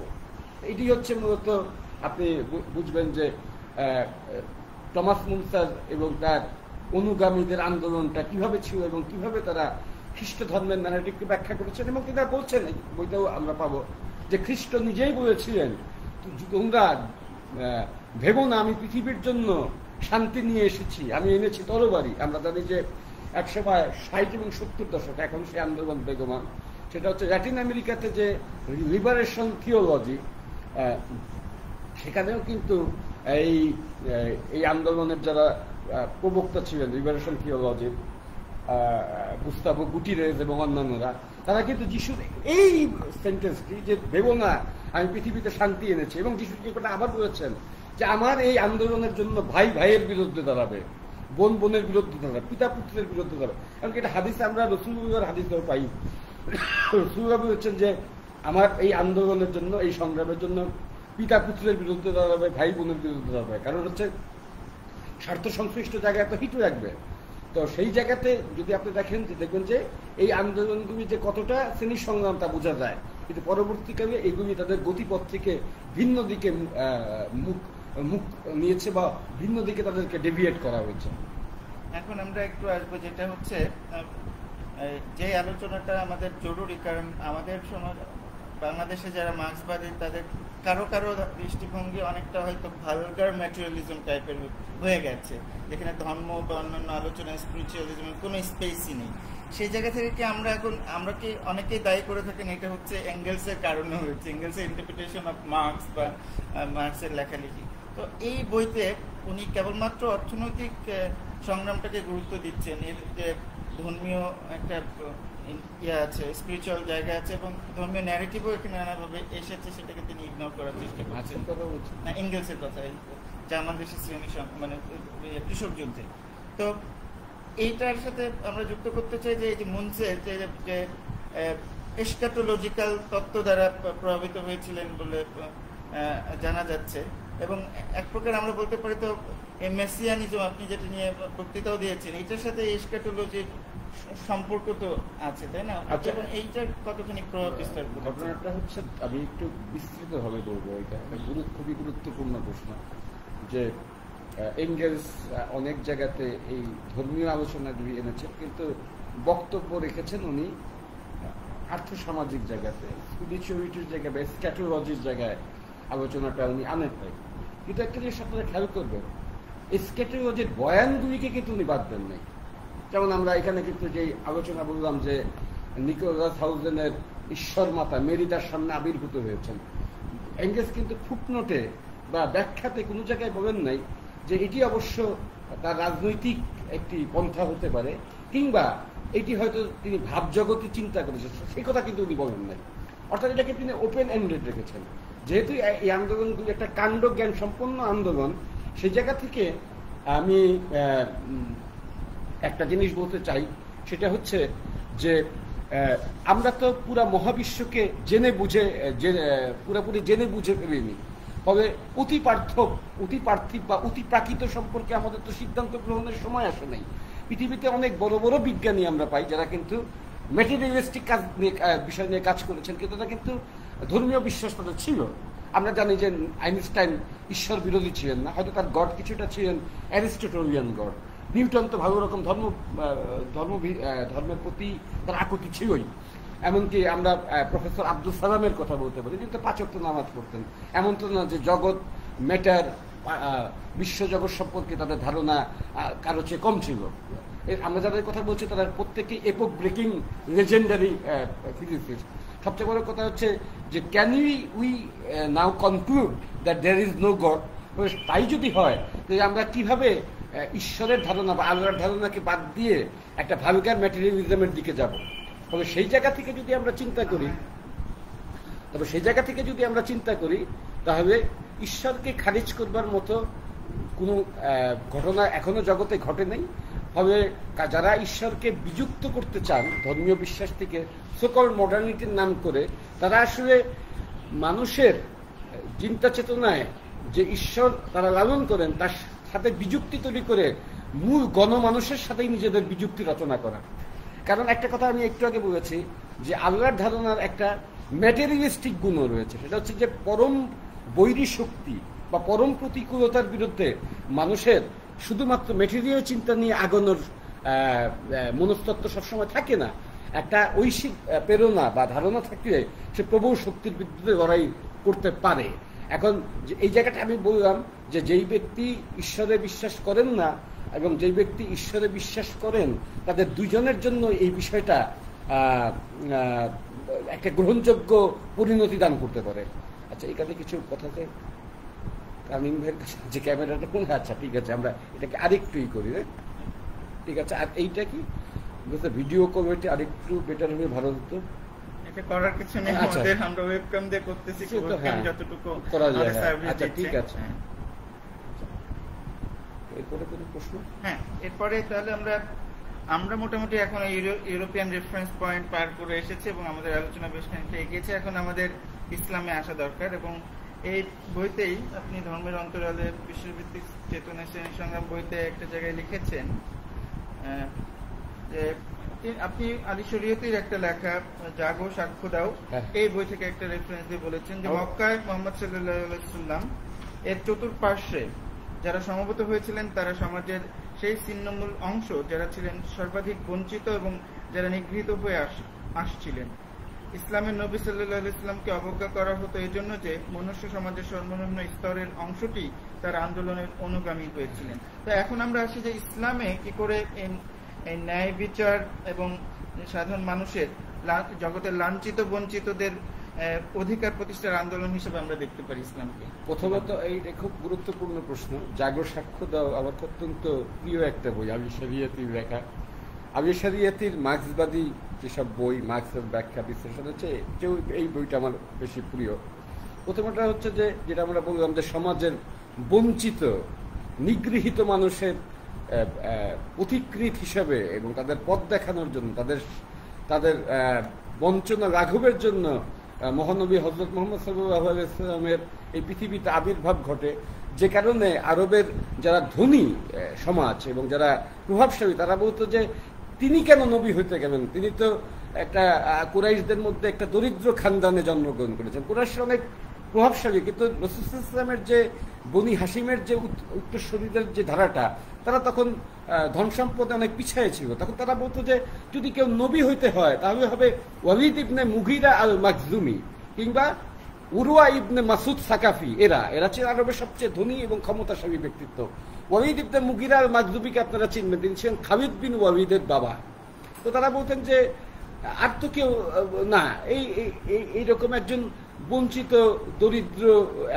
এটি হচ্ছে মূলত আপনি বুঝবেন যে টমাস মুনসার এবং তার অনুগামীদের আন্দোলনটা কিভাবে ছিল এবং কিভাবে তারা খ্রিস্ট ধর্মের ন্যারেটিভকে ব্যাখ্যা করেছেন। এবং তিনি বলছেন, বইটাও আমরা পাবো, যে খ্রিস্ট নিজেই বলেছিলেন তোমরা ভেবো না আমি পৃথিবীর জন্য শান্তি নিয়ে এসেছি, আমি এনেছি তরবারি। আমরা জানি যে একসময় 60 এবং 70 দশক, এখন সে আন্দোলন বেগমান, সেটা হচ্ছে ল্যাটিন আমেরিকাতে যে লিবারেশন থিওলজি, সেখানেও কিন্তু এই আন্দোলনের যারা প্রবক্তা ছিলেন লিবারেশন থিওলজির, গুস্তাভো গুটিরেজ এবং অন্যান্যরা, তারা কিন্তু যিশুর এই সেন্টেন্সটি যে ভেবো না আমি পৃথিবীতে শান্তি এনেছি, এবং যিশু কি কথা আবার বলেছেন যে আমার এই আন্দোলনের জন্য ভাই ভাইয়ের বিরুদ্ধে দাঁড়াবে, বোন বোনের বিরুদ্ধে দাঁড়াবে, পিতা পুত্রের বিরুদ্ধে দাঁড়াবে। এমনকি এটা হাদিসে আমরা রাসূলুল্লাহর হাদিসেও পাই। রাসূলুল্লাহ বলেছেন যে আমার এই আন্দোলনের জন্য, এই সংগ্রামের জন্য পিতা পুত্রের বিরুদ্ধে দাঁড়াবে, ভাই বোনের বিরুদ্ধে দাঁড়াবে। কারণ হচ্ছে স্বার্থ সংশ্লিষ্ট জায়গায় তো হিটু রাখবে। তো সেই জায়গাতে যদি আপনি দেখেন, যে দেখবেন যে এই আন্দোলনগুলি যে কতটা শ্রেণী সংগ্রাম তা বোঝা যায়, কিন্তু পরবর্তীকালে এগুলি তাদের গতিপথ থেকে ভিন্ন দিকে মুখ নিয়েছে বা ভিন্ন দিকে তাদেরকে ডেভিয়েট করা হয়েছে। এখন আমরা একটু আসবো, যেটা হচ্ছে যে আলোচনাটা আমাদের জরুরি, কারণ আমাদের সমাজ, বাংলাদেশে যারা মার্ক্সবাদী তাদের কারো কারো দৃষ্টিভঙ্গি অনেকটা হয়তো ভালগার ম্যাটেরিয়ালিজম টাইপের হয়ে গেছে, যেখানে ধর্ম বা অন্যান্য আলোচনা, স্পিরিচুয়ালিজমের কোনো স্পেসই নেই। সেই জায়গা থেকে কি আমরা কি অনেকেই দায়ী করে থাকেন এটা হচ্ছে এঙ্গেলসের কারণে হয়েছে, এঙ্গেলসের ইন্টারপ্রিটেশন অফ মার্ক্স বা মার্ক্সের লেখালেখি। তো এই বইতে উনি কেবলমাত্র অর্থনৈতিক সংগ্রামটাকে গুরুত্ব দিচ্ছেন, এর যে ধর্মীয় একটা ইয়ে আছে, স্পিরিচুয়াল জায়গা আছে এবং ধর্মীয় ন্যারেটিভও এখানে নানাভাবে এসেছে, সেটাকে তিনি ইগনোর করার চেষ্টা করছেন। না, এঙ্গেলসের কথা, জার্মান দেশের শ্রেণী মানে কৃষক যুদ্ধে। তো এইটার সাথে আমরা যুক্ত করতে চাই যে এই যে মুনসের যে এসকাটোলজিক্যাল তত্ত্ব দ্বারা প্রভাবিত হয়েছিলেন বলে জানা যাচ্ছে, এবং এক প্রকার আমরা বলতে পারি তো এই মেসিয়ানিজম আপনি যেটা নিয়ে বক্তৃতাও দিয়েছেন, এটার সাথে এসকাটোলজির সম্পর্ক তো আছে, তাই না? আচ্ছা, এবং এইটার কতখানি প্রভাব বিস্তার করেছে? ঘটনাটা হচ্ছে, আমি একটু বিস্তৃতভাবে বলবো, এটা একটা খুবই গুরুত্বপূর্ণ প্রশ্ন। যে এঙ্গেলস অনেক জায়গাতে এই ধর্মীয় আলোচনাগুলি এনেছেন, কিন্তু বক্তব্য রেখেছেন উনি আর্থসামাজিক জায়গাতে, স্পিরিচুয়ালিটির জায়গায় বা স্ক্যাটোলজির জায়গায় আলোচনাটা উনি আনেন নাই। কিন্তু একটা জিনিস আপনারা খেয়াল করবেন, স্ক্যাটোলজির বয়ানগুলিকে কিন্তু উনি বাদ দেন নাই। যেমন আমরা এখানে কিন্তু যে আলোচনা বললাম যে নিকোলাস হাউজেনের ঈশ্বর মাতা মেরি তার সামনে আবির্ভূত হয়েছেন, এঙ্গেলস কিন্তু ফুটনোটে বা ব্যাখ্যাতে কোনো জায়গায় বলেন নাই যে এটি অবশ্য তার রাজনৈতিক একটি পন্থা হতে পারে, কিংবা এটি হয়তো তিনি ভাবজগতে চিন্তা করেছেন, সেই কথা কিন্তু উনি বলেন নাই। অর্থাৎ এটাকে তিনি ওপেন এন্ডেড রেখেছেন। যেহেতু এই আন্দোলনগুলি একটা কাণ্ডজ্ঞান সম্পন্ন আন্দোলন, সেই জায়গা থেকে আমি একটা জিনিস বলতে চাই, সেটা হচ্ছে যে আমরা তো পুরা মহাবিশ্বকে পুরোপুরি জেনে বুঝে ফেলিনি। তবে অতি পার্থিব বা অতি প্রাকৃত সম্পর্কে আমাদের তো সিদ্ধান্ত গ্রহণের সময় আসে নাই। পৃথিবীতে অনেক বড় বড় বিজ্ঞানী আমরা পাই যারা কিন্তু ম্যাটেরিয়ালিস্টিক বিষয় নিয়ে কাজ করেছেন, কিন্তু তারা কিন্তু ধর্মীয় বিশ্বাস তাদের ছিল। আমরা জানি যে আইনস্টাইন ঈশ্বর বিরোধী ছিলেন না, হয়তো তার গড কিছুটা ছিলেন অ্যারিস্টটলিয়ান গড। নিউটন তো ভালো রকম ধর্মের প্রতি তার আকুতি ছিলই। এমনকি আমরা প্রফেসর আব্দুল সালামের কথা বলতে পারি, কিন্তু 5 ওয়াক্ত নামাজ পড়তেন। এমন তো না যে জগৎ, ম্যাটার, বিশ্বজগৎ সম্পর্কে তাদের ধারণা কারো চেয়ে কম ছিল। আমরা যাদের কথা বলছি তারা প্রত্যেকেই এপক ব্রেকিং লেজেন্ডারি ফিজিসিস্ট। সবচেয়ে বড় কথা হচ্ছে যে can we now conclude that there is no God. তাই যদি হয় তাহলে আমরা কিভাবে ঈশ্বরের ধারণা বা আল্লাহর ধারণাকে বাদ দিয়ে একটা ভালগার ম্যাটেরিয়ালিজমের দিকে যাব? তবে সেই জায়গা থেকে যদি আমরা চিন্তা করি তাহলে ঈশ্বরকে খারিজ করবার মতো কোনো ঘটনা এখনো জগতে ঘটে নেই। তবে যারা ঈশ্বরকে বিযুক্ত করতে চান ধর্মীয় বিশ্বাস থেকে সোকল মডার্নিটির নাম করে, তারা আসলে মানুষের চিন্তা চেতনায় যে ঈশ্বর তারা লালন করেন তার সাথে বিযুক্তি তৈরি করে মূল গণমানুষের সাথেই নিজেদের বিযুক্তি রচনা করা। কারণ একটা কথা আমি একটু আগে বলেছি যে আল্লাহর ধারণার একটা ম্যাটেরিয়ালিস্টিক গুণও রয়েছে, সেটা হচ্ছে যে পরম বৈরী শক্তি বা পরম প্রতিকূলতার বিরুদ্ধে মানুষের শুধুমাত্র মেটেরিয়াল চিন্তা নিয়ে আগানোর মনস্তত্ত্ব সবসময় থাকে না। একটা ঐশিক প্রেরণা বা ধারণা থাকলে সে প্রবল শক্তির বিরুদ্ধে লড়াই করতে পারে। এখন এই জায়গাটা আমি বললাম যে যেই ব্যক্তি ঈশ্বরে বিশ্বাস করেন না এবং যেই ব্যক্তি ঈশ্বরে বিশ্বাস করেন, তাদের দুজনের জন্য এই বিষয়টা একটা গ্রহণযোগ্য পরিণতি দান করতে পারে। আচ্ছা, এখানে কিছু কথাতে তামিম ভাইয়ের কাছে যে ক্যামেরাটা কোন, আচ্ছা ঠিক আছে, আমরা এটাকে আরেকটুই করি। ঠিক আছে। আর এইটা কি ভিডিও কমিটি আরেকটু বেটার হলে ভালো হতো। এটা করার কিছু নেই, আমাদের আমরা ওয়েবক্যাম দিয়ে করতেছি, ওয়েবক্যাম যতটুকু করা যায়। আচ্ছা ঠিক আছে। এরপরে কোনো প্রশ্ন? হ্যাঁ, এরপরে তাহলে আমরা মোটামুটি এখন ইউরোপিয়ান রেফারেন্স পয়েন্ট পার করে এসেছি এবং আমাদের আলোচনা বেশ খানিকটা এগিয়েছে। এখন আমাদের ইসলামে আসা দরকার। এবং এই বইতেই আপনি ধর্মের অন্তরালে বিশ্বভিত্তিক চেতনা শ্রেণী সংগ্রাম বইতে একটা জায়গায় লিখেছেন যে আপনি আলী শরীয়তির একটা লেখা জাগো সাক্ষ্য দাও, এই বই থেকে একটা রেফারেন্স দিয়ে বলেছেন যে মক্কায় মুহাম্মদ সাল্লাল্লাহু আলাইহি ওয়াসাল্লাম এর চতুর্পার্শ্বে যারা সমবেত হয়েছিলেন তারা সমাজের সেই ছিন্নমূল অংশ যারা ছিলেন সর্বাধিক বঞ্চিত এবং যারা নিগৃহীত হয়ে আসছিলেন। ইসলামের নবী সাল্লাল্লাহু আলাইহি ওয়াসাল্লামকে অবজ্ঞা করা হতো এজন্য যে মনুষ্য সমাজের সর্বনিম্ন স্তরের অংশটি তার আন্দোলনের অনুগামী হয়েছিলেন। তো এখন আমরা আসি যে ইসলামে কি করে এই ন্যায় বিচার এবং সাধারণ মানুষের জগতের লাঞ্ছিত বঞ্চিতদের অধিকার প্রতিষ্ঠার আন্দোলন হিসেবে আমরা দেখতে পারি ইসলামকে। প্রথমত এইটা খুব গুরুত্বপূর্ণ প্রশ্ন। জাগো সাক্ষ্য দাও আমার অত্যন্ত প্রিয় একটা বই, আলী শরীয়তির লেখা। আলী শরীয়তির মার্ক্সবাদী যেসব বই, মার্ক্সের ব্যাখ্যা বিশ্লেষণ হচ্ছে, এই বইটা আমার বেশি প্রিয়। প্রথমটা হচ্ছে যে যেটা আমরা বললাম যে সমাজের বঞ্চিত নিগৃহীত মানুষের পথিকৃত হিসাবে এবং তাদের পথ দেখানোর জন্য, তাদের বঞ্চনা লাঘবের জন্য মহানবী হযরত মুহাম্মদ সাল্লাল্লাহু আলাইহি ওয়াসাল্লামের এই পৃথিবীতে আবির্ভাব ঘটে। যে কারণে আরবের যারা ধনী সমাজ এবং যারা প্রভাবশালী তারা বলতো যে তিনি কেন নবী হইতে গেলেন, তিনি তো একটা কুরাইশদের মধ্যে একটা দরিদ্র খানদানে জন্মগ্রহণ করেছেন। কুরাইশ অনেক প্রভাবশালী, কিন্তু রাসূল সাল্লাল্লাহু আলাইহি ওয়াসাল্লামের যে বনি হাসিমের যে উত্তরসূরিদের যে ধারাটা, তারা তখন ধন সম্পদে অনেক পিছিয়ে ছিল। তখন তারা বলতো যে যদি কেউ নবী হইতে হয় তাহলে হবে ওয়ালিদ ইবনে মুগিরা আল মাখজুমি কিংবা উরওয়া ইবনে মাসুদ সাকাফি। এরা ছিল আরবের সবচেয়ে ধনী এবং ক্ষমতাশালী ব্যক্তিত্ব। ওয়ালিদ ইবনে মুগিরা আল মাখজুমিকে আপনারা চিনবেন, তিনি ছিলেন খালিদ বিন ওয়ালিদের বাবা। তো তারা বলতেন যে আর তো কেউ না, এইরকম একজন বঞ্চিত দরিদ্র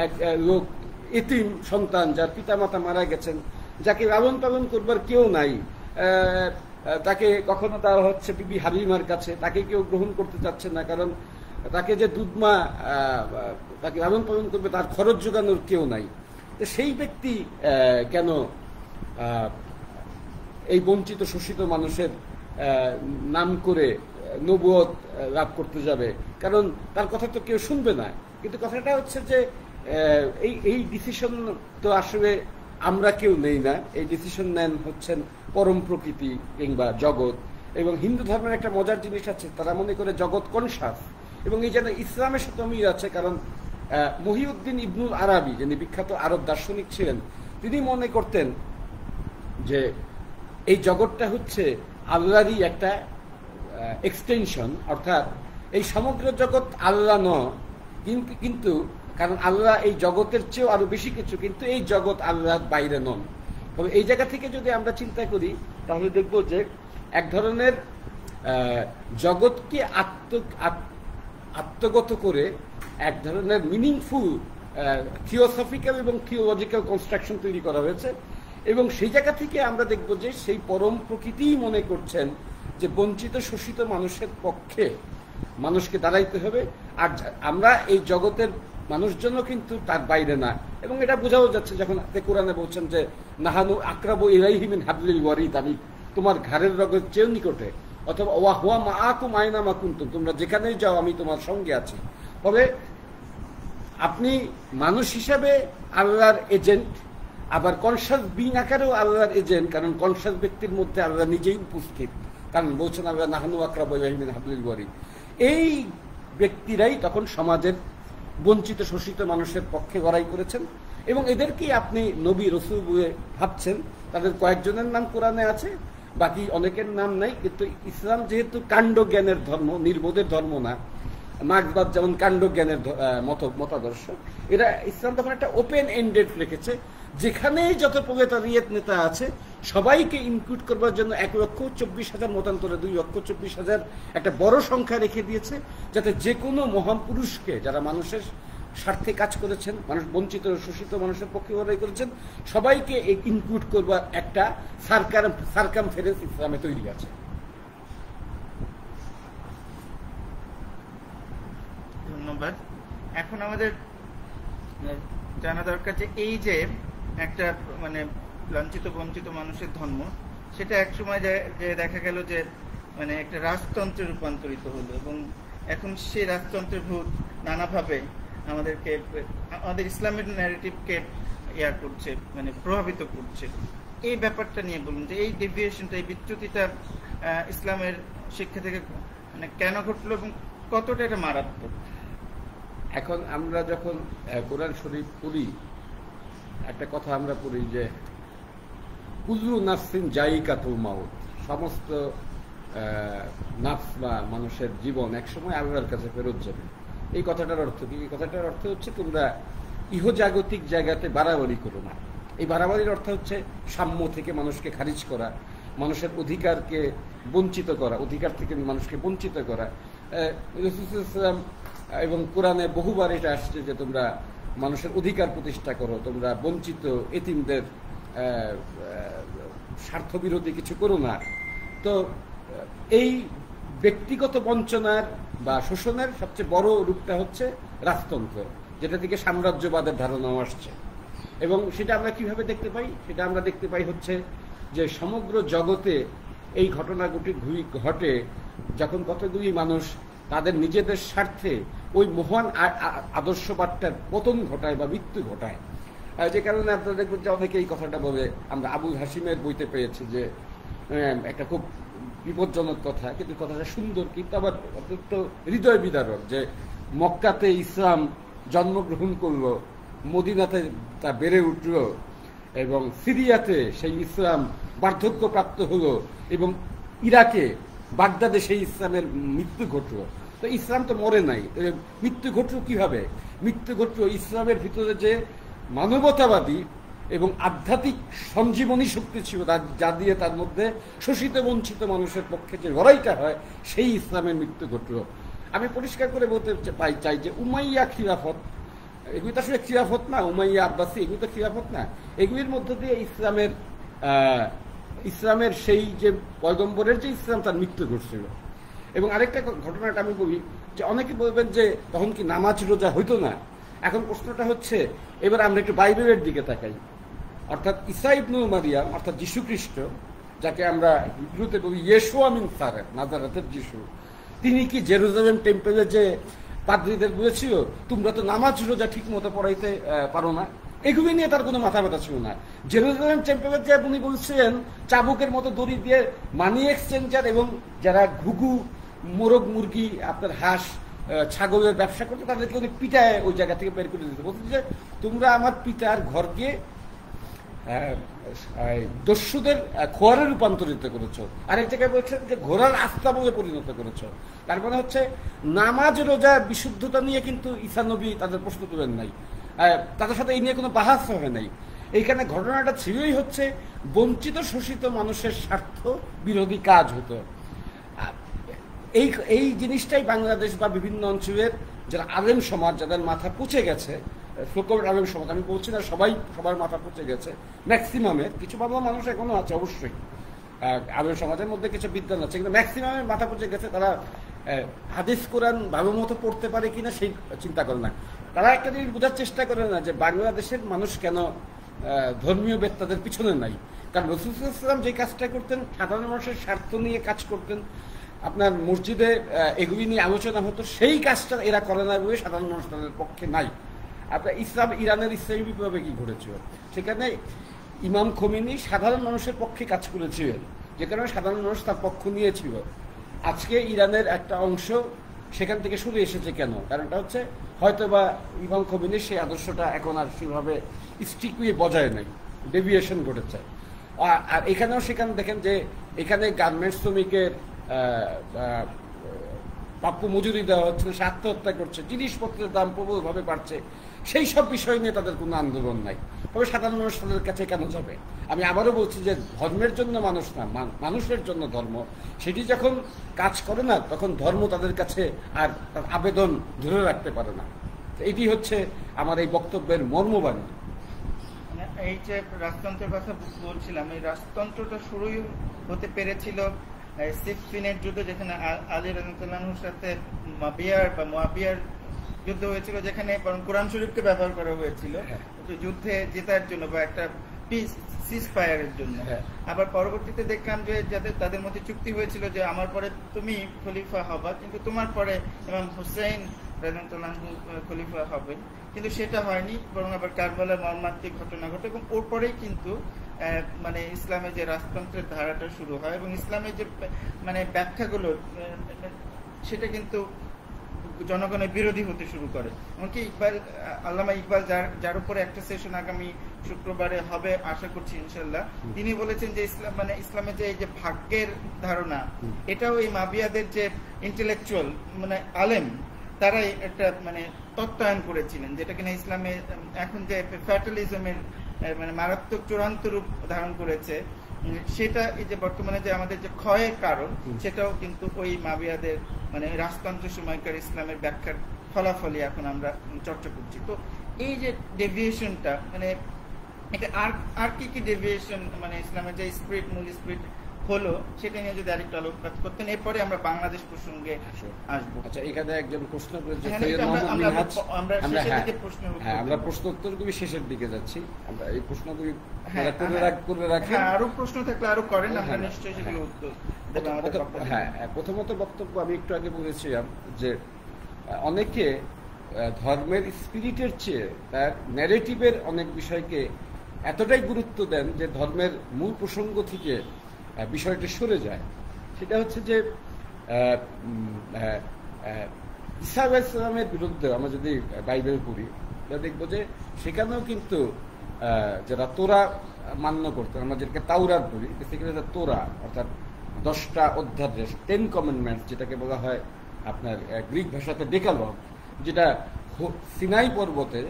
এক লোক, এতিম সন্তান, যার পিতামাতা মারা গেছেন, যাকে লালন পালন করবার কেউ নাই, তাকে কখনো তার হচ্ছে বিবি হালিমার কাছে, তাকে কেউ গ্রহণ করতে চাচ্ছে না, কারণ তাকে যে দুধমা তাকে লালন পালন করবে তার খরচ যোগানোর কেউ নাই। তো সেই ব্যক্তি কেন এই বঞ্চিত শোষিত মানুষের নাম করে নবুয়ত লাভ করতে যাবে? কারণ তার কথা তো কেউ শুনবে না। কিন্তু কথাটা হচ্ছে যে এই ডিসিশন তো আসলে আমরা কেউ নেই না, এই ডিসিশন নেন হচ্ছেন পরম প্রকৃতি কিংবা জগৎ। এবং হিন্দু ধর্মের একটা মজার জিনিস আছে, তারা মনে করে জগৎ কনসাস, এবং এই যেন ইসলামের সাথে মিল আছে। কারণ মহিউদ্দিন ইবনুল আরাবি, যিনি বিখ্যাত আরব দার্শনিক ছিলেন, তিনি মনে করতেন যে এই জগৎটা হচ্ছে আল্লাহরই একটা এক্সটেনশন, অর্থাৎ এই সমগ্র জগৎ আল্লাহ নয়, কিন্তু কারণ আল্লাহ এই জগতের চেয়েও আরো বেশি কিছু, কিন্তু এই জগৎ আল্লাহর বাইরে নন। তবে এই জায়গা থেকে যদি আমরা চিন্তা করি তাহলে দেখব যে এক ধরনের জগৎকে আত্মগত করে এক ধরনের মিনিংফুল থিওসফিক্যাল এবং থিওলজিক্যাল কনস্ট্রাকশন তৈরি করা হয়েছে। এবং সেই জায়গা থেকে আমরা দেখব যে সেই পরম প্রকৃতিই মনে করছেন যে বঞ্চিত শোষিত মানুষের পক্ষে মানুষকে দাঁড়াইতে হবে, আর আমরা এই জগতের মানুষজনও কিন্তু তার বাইরে না। এবং এটা বোঝাও যাচ্ছে যখন কোরআনে বলছেন যে নাহানু আকরাবু ইলাইহি মিন হাবলিল ওয়ারিদ, আমি তোমার ঘাড়ের রগের চেয়েও নিকটে, অথবা ওয়া হুয়া মাআকুম আইনা মা কুনতুম, তোমরা যেখানেই যাও আমি তোমার সঙ্গে আছি। ফলে আপনি মানুষ হিসাবে আল্লাহর এজেন্ট, আবার কনসাস বিং আকারেও আল্লাহর এজেন্ট, কারণ কনসাস ব্যক্তির মধ্যে আল্লাহ নিজেই উপস্থিত। কারণ বলছেন আল্লাহ নাহানু আকরাবু ইলাইহি মিন হাবলিল ওয়ারিদ। এই ব্যক্তিরাই তখন সমাজের বঞ্চিত শোষিত মানুষের পক্ষে লড়াই করেছেন, এবং এদেরকেই আপনি নবী রসুল বলে ভাবছেন। তাদের কয়েকজনের নাম কোরআনে আছে, বাকি অনেকের নাম নাই। কিন্তু ইসলাম যেহেতু কাণ্ড জ্ঞানের ধর্ম, নির্বোধের ধর্ম না, মার্ক্সবাদ যেমন কাণ্ড জ্ঞানের মতাদর্শ, এরা ইসলাম তখন একটা ওপেন এন্ডেড রেখেছে, যেখানেই যত প্রলেতারিয়েত নেতা আছে সবাইকে ইনক্লুড করবার জন্য 1,24,000 মতান্তরে 2,24,000 একটা বড় সংখ্যা রেখে দিয়েছে, যাতে যে কোনো মহান পুরুষকে, যারা মানুষের স্বার্থে কাজ করেছেন, মানুষ বঞ্চিত শোষিত মানুষের পক্ষে লড়াই করেছেন, সবাইকে ইনক্লুড করবার একটা সার্কামফারেন্স ইসলামে তৈরি আছে। ধন্যবাদ। এখন আমাদের জানা দরকার যে এই যে একটা মানে লাঞ্ছিত বঞ্চিত মানুষের ধর্ম, সেটা একসময় যে দেখা গেল যে মানে একটা রাজতন্ত্রে রূপান্তরিত হলো, এবং এখন সেই রাজতন্ত্রের ভূত নানাভাবে আমাদের ইসলামের ন্যারেটিভকে করছে, মানে প্রভাবিত করছে। এই ব্যাপারটা নিয়ে বলুন যে এই ডেভিয়েশনটা, এই বিচ্যুতিটা ইসলামের শিক্ষা থেকে মানে কেন ঘটলো এবং কতটা এটা মারাত্মক? এখন আমরা যখন কোরআন শরীফ পড়ি, একটা কথা আমরা পড়ি যে কুল্লু নাফসিন জায়িকাতুল মাউত, সমস্ত নাফস বা মানুষের জীবন একসময় আল্লাহর কাছে ফেরত যাবে। এই কথাটার অর্থ কি? এই কথাটার অর্থ হচ্ছে তোমরা ইহজাগতিক জায়গাতে বাড়াবাড়ি করো না। এই বাড়াবাড়ির অর্থ হচ্ছে সাম্য থেকে মানুষকে খারিজ করা, মানুষের অধিকারকে বঞ্চিত করা, অধিকার থেকে মানুষকে বঞ্চিত করা। রাসূল সাল্লাল্লাহু আলাইহি ওয়াসাল্লাম এবং কোরআনে বহুবার এটা আসছে যে তোমরা মানুষের অধিকার প্রতিষ্ঠা করো, তোমরা বঞ্চিত এতিমদের স্বার্থবিরোধী কিছু করো না। তো এই ব্যক্তিগত বঞ্চনার বা শোষণের সবচেয়ে বড় রূপটা হচ্ছে রাজতন্ত্র, যেটা থেকে সাম্রাজ্যবাদের ধারণাও আসছে। এবং সেটা আমরা কিভাবে দেখতে পাই? সেটা আমরা দেখতে পাই হচ্ছে যে সমগ্র জগতে এই ঘটনাগুলি ঘটে যখন কতগুলি মানুষ তাদের নিজেদের স্বার্থে ওই মহান আদর্শবাদটার পতন ঘটায় বা মৃত্যু ঘটায়। যে কারণে আপনারা দেখবেন যে অনেকে এই কথাটা বলে, আমরা আবুল হাসিমের বইতে পেয়েছি যে একটা খুব বিপজ্জনক কথা, কিন্তু কথাটা সুন্দর, কিন্তু আবার অত্যন্ত হৃদয় বিদারক, যে মক্কাতে ইসলাম জন্মগ্রহণ করলো, মদিনাতে তা বেড়ে উঠলো, এবং সিরিয়াতে সেই ইসলাম বার্ধক্যপ্রাপ্ত হলো, এবং ইরাকে বাগদাদে সেই ইসলামের মৃত্যু ঘটলো। তো ইসলাম তো মরে নাই, মৃত্যু ঘটলো কিভাবে? মৃত্যু ঘটলো ইসলামের ভিতরে যে মানবতাবাদী এবং আধ্যাত্মিক সঞ্জীবনী শক্তি ছিল, যা দিয়ে তার মধ্যে শোষিত বঞ্চিত মানুষের পক্ষে যে লড়াইটা হয়, সেই ইসলামের মৃত্যু ঘটল। আমি পরিষ্কার করে বলতে চাই যে উমাইয়া খিলাফত, এগুলি তো আসলে খিলাফত না, উমাইয়া আব্বাসী, এগুলি তো খিলাফত না। এগুলির মধ্য দিয়ে ইসলামের সেই যে পয়গম্বরের যে ইসলাম, তার মৃত্যু ঘটছিল। এবং আরেকটা ঘটনাটা আমি বলি, যে অনেকে বলবেন যে তখন কি নামাজ রোজা হইতো না। এখন প্রশ্নটা হচ্ছে, এবার আমরা একটু বাইবেলের দিকে তাকাই, অর্থাৎ ঈসা ইবনে মারিয়াম, অর্থাৎ যীশু খ্রিস্ট, যাকে আমরা হিব্রুতে বলি ইয়েশোয়া মিন নাজারেথ, নাজারেথের যীশু, তিনি কি জেরুজালেম টেম্পলে যে পাদ্রীদের বলেছিল তোমরা তো নামাজ রোজা ঠিক মতো পড়াইতে পারো না, এগুলি নিয়ে তার কোনো মাথা ব্যথা ছিল না। জেরুজালেম টেম্পলে যে উনি বলছিলেন চাবুকের মতো দড়ি দিয়ে মানি এক্সচেঞ্জার এবং যারা ঘুঘু, মোরগ মুরগি, আপনার হাঁস, ছাগলের ব্যবসা করতো, তাদেরকে উনি পিটায় ওই জায়গা থেকে বের করে দিতে বলছে যে তোমরা আমার পিতার ঘরকে দস্যুদের খোয়ারে রূপান্তরিত করেছ। আরেক জায়গায় বলছেন যে ঘোড়ার আস্তাবলে পরিণত করেছ। তার মানে হচ্ছে নামাজ রোজা বিশুদ্ধতা নিয়ে কিন্তু ঈসা নবী তাদের প্রশ্ন তুলেন নাই, তাদের সাথে এই নিয়ে কোনো বাহাস হয় নাই। এইখানে ঘটনাটা ছিলই হচ্ছে বঞ্চিত শোষিত মানুষের স্বার্থ বিরোধী কাজ হতো। এই জিনিসটাই বাংলাদেশ বা বিভিন্ন অঞ্চলের যারা আলেম সমাজ, যাদের মাথা পচে গেছে, আলেম সমাজ, আমি বলছি না সবার মাথা পচে গেছে, ম্যাক্সিমামের, কিছু ভালো মানুষ এখনো আছে অবশ্যই আলেম সমাজের মধ্যে, কিছু বিদ্যান আছে, কিন্তু ম্যাক্সিমামের মাথা পচে গেছে। তারা হাদিস কোরআন ভালো মতো পড়তে পারে কিনা সেই চিন্তা করে না। তারা একটা জিনিস বোঝার চেষ্টা করে না যে বাংলাদেশের মানুষ কেন ধর্মীয় বেত্তাদের পিছনে নাই। কারণ রাসূল সাল্লাল্লাহু আলাইহি ওয়াসাল্লাম যে কাজটা করতেন, সাধারণ মানুষের স্বার্থ নিয়ে কাজ করতেন, আপনার মসজিদে এগুলি নিয়ে আলোচনা হতো, সেই কাজটা এরা করে না বলে সাধারণ মানুষ তাদের পক্ষে নাই। আপনার ইরানের ইসলামী বিপ্লবে কি ঘটেছিল, সেখানে ইমাম খোমেনি সাধারণ মানুষের পক্ষে কাজ করেছিলেন, যে কারণে সাধারণ মানুষ তার পক্ষ নিয়েছিল। আজকে ইরানের একটা অংশ সেখান থেকে সরে এসেছে কেন? কারণটা হচ্ছে হয়তোবা ইমাম খোমেনির সেই আদর্শটা এখন আর সেভাবে স্ট্রিক্টলি বজায় নেই, ডেভিয়েশন ঘটেছে। আর এখানেও সেখানে দেখেন যে এখানে গার্মেন্টস শ্রমিকের প্রাপ্য মজুরি দেওয়া হচ্ছে, সে আত্মহত্যা করছে, জিনিসপত্রের দাম প্রবলভাবে বাড়ছে, সেই সব বিষয় নিয়ে তাদের কোনো আন্দোলন নাই। তবে সাধারণ মানুষ তাদের কাছে কেন যাবে? আমি আবারও বলছি যে ধর্মের জন্য মানুষ না, মানুষের জন্য ধর্ম, সেটি যখন কাজ করে না, তখন ধর্ম তাদের কাছে আর তার আবেদন ধরে রাখতে পারে না। এটি হচ্ছে আমার এই বক্তব্যের মর্মবাণী। এই যে রাজতন্ত্রের কথা বলছিলাম, এই রাজতন্ত্রটা শুরুই হতে পেরেছিল সিফফিনের যুদ্ধ, যেখানে আলী রাদিয়াল্লাহু আনহুর সাথে মুয়াবিয়ার যুদ্ধ হয়েছিল, যেখানে কোরআন শরীফকে ব্যবহার করা হয়েছিল যুদ্ধে জেতার জন্য বা একটা পিস সিজফায়ারের জন্য। আবার পরবর্তীতে দেখলাম যে তাদের মধ্যে চুক্তি হয়েছিল যে আমার পরে তুমি খলিফা হবা, কিন্তু তোমার পরে ইমাম হুসাইন রাদিয়াল্লাহু আনহু খলিফা হবেন, কিন্তু সেটা হয়নি, বরং আবার কারবালার মর্মান্তিক ঘটনা ঘটে এবং ওর পরেই কিন্তু মানে ইসলামের যে রাজতন্ত্রের ধারাটা শুরু হয় এবং ইসলামের যে মানে ব্যাখ্যাগুলো সেটা কিন্তু জনগণের বিরোধী হতে শুরু করে। এমনকি আল্লামা ইকবাল, যার উপরে একটা সেশন আগামী শুক্রবারে হবে আশা করছি ইনশাল্লাহ, তিনি বলেছেন যে ইসলাম মানে ইসলামের যে এই যে ভাগ্যের ধারণা, এটাও এই মাবিয়াদের যে ইন্টেলেকচুয়াল মানে আলেম, তারাই একটা মানে তত্ত্বায়ন করেছিলেন, যেটা কিনা ইসলামে এখন যে ফ্যাটালিজমের মানে মারাত্মক চূড়ান্ত রূপ ধারণ করেছে, সেটা এই যে বর্তমানে যে আমাদের যে ক্ষয়ের কারণ, সেটাও কিন্তু ওই মাবিয়াদের মানে রাজতন্ত্র সময়কার ইসলামের ব্যাখ্যার ফলাফলই এখন আমরা চর্চা করছি। তো এই যে ডেভিয়েশনটা মানে এটা আর কি ডেভিয়েশন মানে ইসলামের যে স্পিরিট, মূল স্পিরিট হলো, সেটা নিয়ে যদি আরেকটু আলোকপাত করতেন, এরপরে আমরা বাংলাদেশ প্রসঙ্গে আসবো। আচ্ছা, এখানে একজন প্রশ্ন করেছে, আমরা প্রশ্ন উত্তরগুলি শেষের দিকে যাচ্ছি, আমরা এই প্রশ্নগুলি করে রাখেন, আরো প্রশ্ন থাকলে আরো করেন, আমরা নিশ্চয়ই সেগুলো উত্তর দেব। হ্যাঁ, প্রথমত বক্তব্য আমি একটু আগে বলেছিলাম যে অনেকে ধর্মের স্পিরিটের চেয়ে তার ন্যারেটিভের অনেক বিষয়কে এতটাই গুরুত্ব দেন যে ধর্মের মূল প্রসঙ্গ থেকে বিষয়টি সরে যায়। সেটা হচ্ছে যে ঈসা আলাইহিস সালামের বিরুদ্ধে আমরা যদি বাইবেল পড়ি আমরা দেখবো যে সেখানেও কিন্তু যারা তোরা মান্য করতেন, আমরা যেটাকে তাওরাত বলি, বেসিক্যালি তোরা অর্থাৎ 10টা অধ্যাদেশ, 10 কমেন্ডমেন্টস যেটাকে বলা হয় আপনার গ্রিক ভাষাতে ডেকালগ, যেটা সিনাই পর্বতে,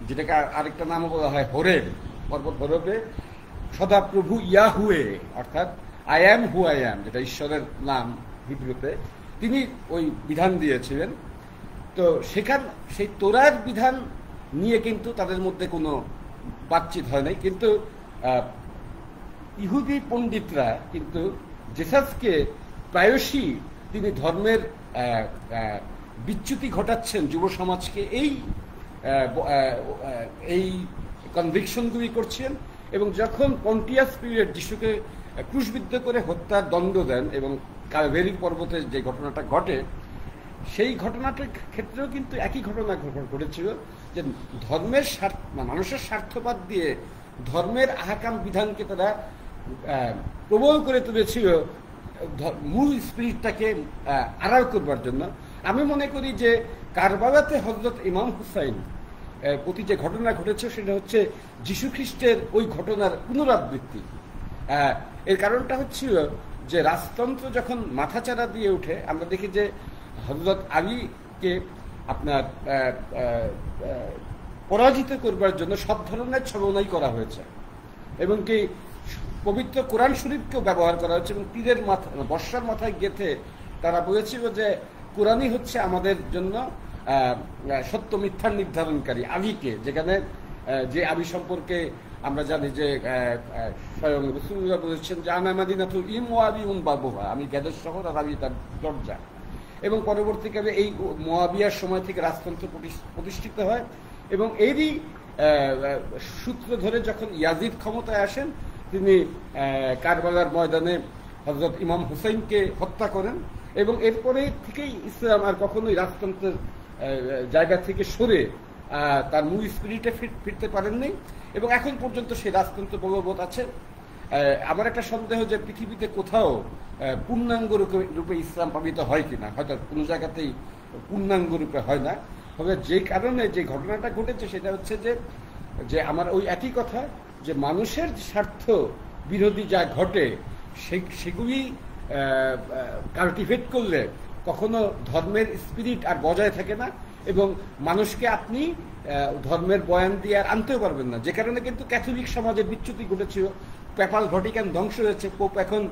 যেটাকে আরেকটা নামও বলা হয় হোরেব পর্বত, হোরেবে সদাপ্রভু ইয়াহুয়ে অর্থাৎ I am who I am, যেটা ঈশ্বরের নাম হিব্রুতে, তিনি ওই বিধান দিয়েছিলেন। তো সেই তোরার বিধান নিয়ে কিন্তু তাদের মধ্যে কোনো বাতচিত হয় নাই, কিন্তু ইহুদি পণ্ডিতরা কিন্তু জেসাসকে প্রায়শই তিনি ধর্মের বিচ্যুতি ঘটাচ্ছেন যুব সমাজকে এই কনভিকশনগুলি করছেন। এবং যখন পন্টিয়াস পিরিয়ড যিশুকে ক্রুশবিদ্ধ করে হত্যার দণ্ড দেন এবং ক্যালভেরি পর্বতে যে ঘটনাটা ঘটে, সেই ঘটনাটার ক্ষেত্রেও কিন্তু একই ঘটনা ঘটেছিল যে ধর্মের মানুষের স্বার্থবাদ দিয়ে ধর্মের আহকাম বিধানকে তারা প্রবল করে তুলেছিল মূল স্পিরিটটাকে আড়াল করবার জন্য। আমি মনে করি যে কারবালাতে হযরত ইমাম হুসাইন প্রতি যে ঘটনা ঘটেছে সেটা হচ্ছে যীশু খ্রিস্টের ওই ঘটনার পুনরাবৃত্তি। এর কারণটা হচ্ছিল যে রাজতন্ত্র যখন মাথাচাড়া দিয়ে উঠে, আমরা দেখি যে হযরত আলীকে আপনার পরাজিত করবার জন্য সব ধরনের ছলনাই করা হয়েছে, এবং কি পবিত্র কোরআন শরীফকেও ব্যবহার করা হয়েছে, এবং তীরের মাথা বর্ষার মাথায় গেঁথে তারা বলেছিল যে কোরআনই হচ্ছে আমাদের জন্য সত্য মিথ্যার নির্ধারণকারী। আলীকে, যেখানে যে আলী সম্পর্কে আমরা জানি যে স্বয়ং রাসূলুল্লাহ বলেছেন যে আনা মাদিনাতুল ইলম ওয়া আবিউন বাবুহা, আমি জ্ঞানের শহর আর আলী তার দরজা। এবং পরবর্তীকালে এই মুয়াবিয়ার সময় থেকে রাজতন্ত্র প্রতিষ্ঠিত হয়, এবং এরই সূত্র ধরে যখন ইয়াজিদ ক্ষমতায় আসেন তিনি কারবালার ময়দানে হযরত ইমাম হুসাইনকে হত্যা করেন, এবং এরপরে থেকেই ইসলাম আর কখনোই রাজতন্ত্রের জায়গা থেকে সরে তার মূল স্পিরিটে ফিরতে পারেননি, এবং এখন পর্যন্ত সেই রাজতন্ত্র বলবৎ আছে। আমার একটা সন্দেহ যে পৃথিবীতে কোথাও পূর্ণাঙ্গ রূপে ইসলাম পালিত হয় কিনা, হয়তো কোনো জায়গাতেই পূর্ণাঙ্গ রূপে হয় না। তবে যে কারণে যে ঘটনাটা ঘটেছে সেটা হচ্ছে যে আমার ওই একই কথা যে মানুষের স্বার্থ বিরোধী যা ঘটে সেগুলি কাল্টিভেট করলে কখনো ধর্মের স্পিরিট আর বজায় থাকে না, এবং মানুষকে আপনি ধর্মের বয়ান দিয়ে আর আনতেও পারবেন না। যে কারণে কিন্তু ক্যাথলিক সমাজে বিচ্যুতি ঘটেছিল, পেপাল ভ্যাটিকান ধ্বংস হয়েছে, পোপ এখন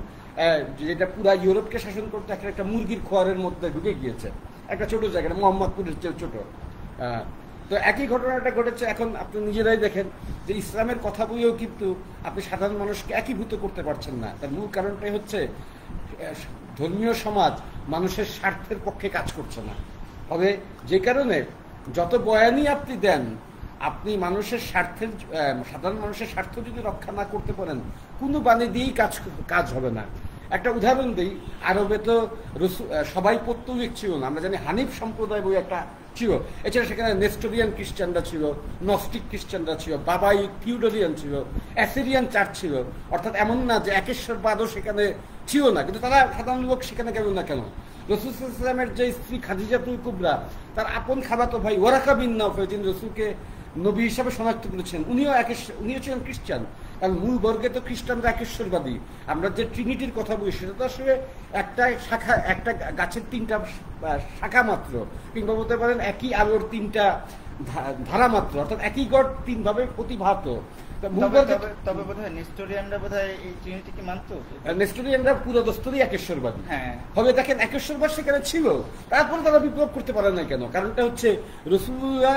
যেটা পুরা ইউরোপকে শাসন করতে একটা মুরগির খোয়ারের মধ্যে ঢুকে গিয়েছে, একটা ছোট জায়গায়, মোহাম্মদপুরের চেয়ে ছোট। তো একই ঘটনাটা ঘটেছে। এখন আপনি নিজেরাই দেখেন যে ইসলামের কথা বলেও কিন্তু আপনি সাধারণ মানুষকে একীভূত করতে পারছেন না। তার মূল কারণটাই হচ্ছে ধর্মীয় সমাজ মানুষের স্বার্থের পক্ষে কাজ করছে না। তবে যে কারণে যত বয়ানই আপনি দেন, আপনি মানুষের স্বার্থের সাধারণ মানুষের স্বার্থ যদি রক্ষা না করতে পারেন, কোনো বাণী দিয়েই কাজ হবে না। একটা উদাহরণ দিই, আরবে তো সবাই পৌত্তলিক ছিল না, আমরা জানি হানিফ সম্প্রদায় বই একটা ছিল, এছাড়া সেখানে নেস্টোরিয়ান খ্রিস্টানরা ছিল, নস্টিক খ্রিস্টানরা ছিল, বাবাই থিওডোরিয়ান ছিল, অ্যাসিরিয়ান চার্চ ছিল। অর্থাৎ এমন না যে একেশ্বরবাদও সেখানে ছিল না, কিন্তু তারা সাধারণ লোক সেখানে গেল না কেন? রাসূল সাল্লাল্লাহু আলাইহি ওয়াসাল্লামের যে স্ত্রী খাদিজাতুল কুবরা, তার আপন খালাতো ভাই ওয়ারাকা বিন নওফল, যিনি রাসূলকে নবী হিসাবে শনাক্ত করেছেন, উনিও ছিলেন খ্রিস্টান। কারণ মূল বর্গে তো খ্রিস্টানরা একেশ্বরবাদী। আমরা যে ট্রিনিটির কথা বলি সেটা তো আসলে একটা শাখা, একটা গাছের 3টা শাখা মাত্র, কিংবা বলতে পারেন একই আলোর 3টা ধারা মাত্র, অর্থাৎ একই গড় 3 ভাবে প্রতিভাত। তবে বোধহয় নেস্টোরিয়ানরা বোধহয় এই ট্রিনিটিকে মানতো। নেস্টোরিয়ানরা পুরো দস্তরই একেশ্বরবাদী। হ্যাঁ, হবে দেখেন একেশ্বরবাদ সেখানে ছিল, তারপরে তারা বিপ্লব করতে পারে না কেন? কারণটা হচ্ছে রাসূলুল্লাহ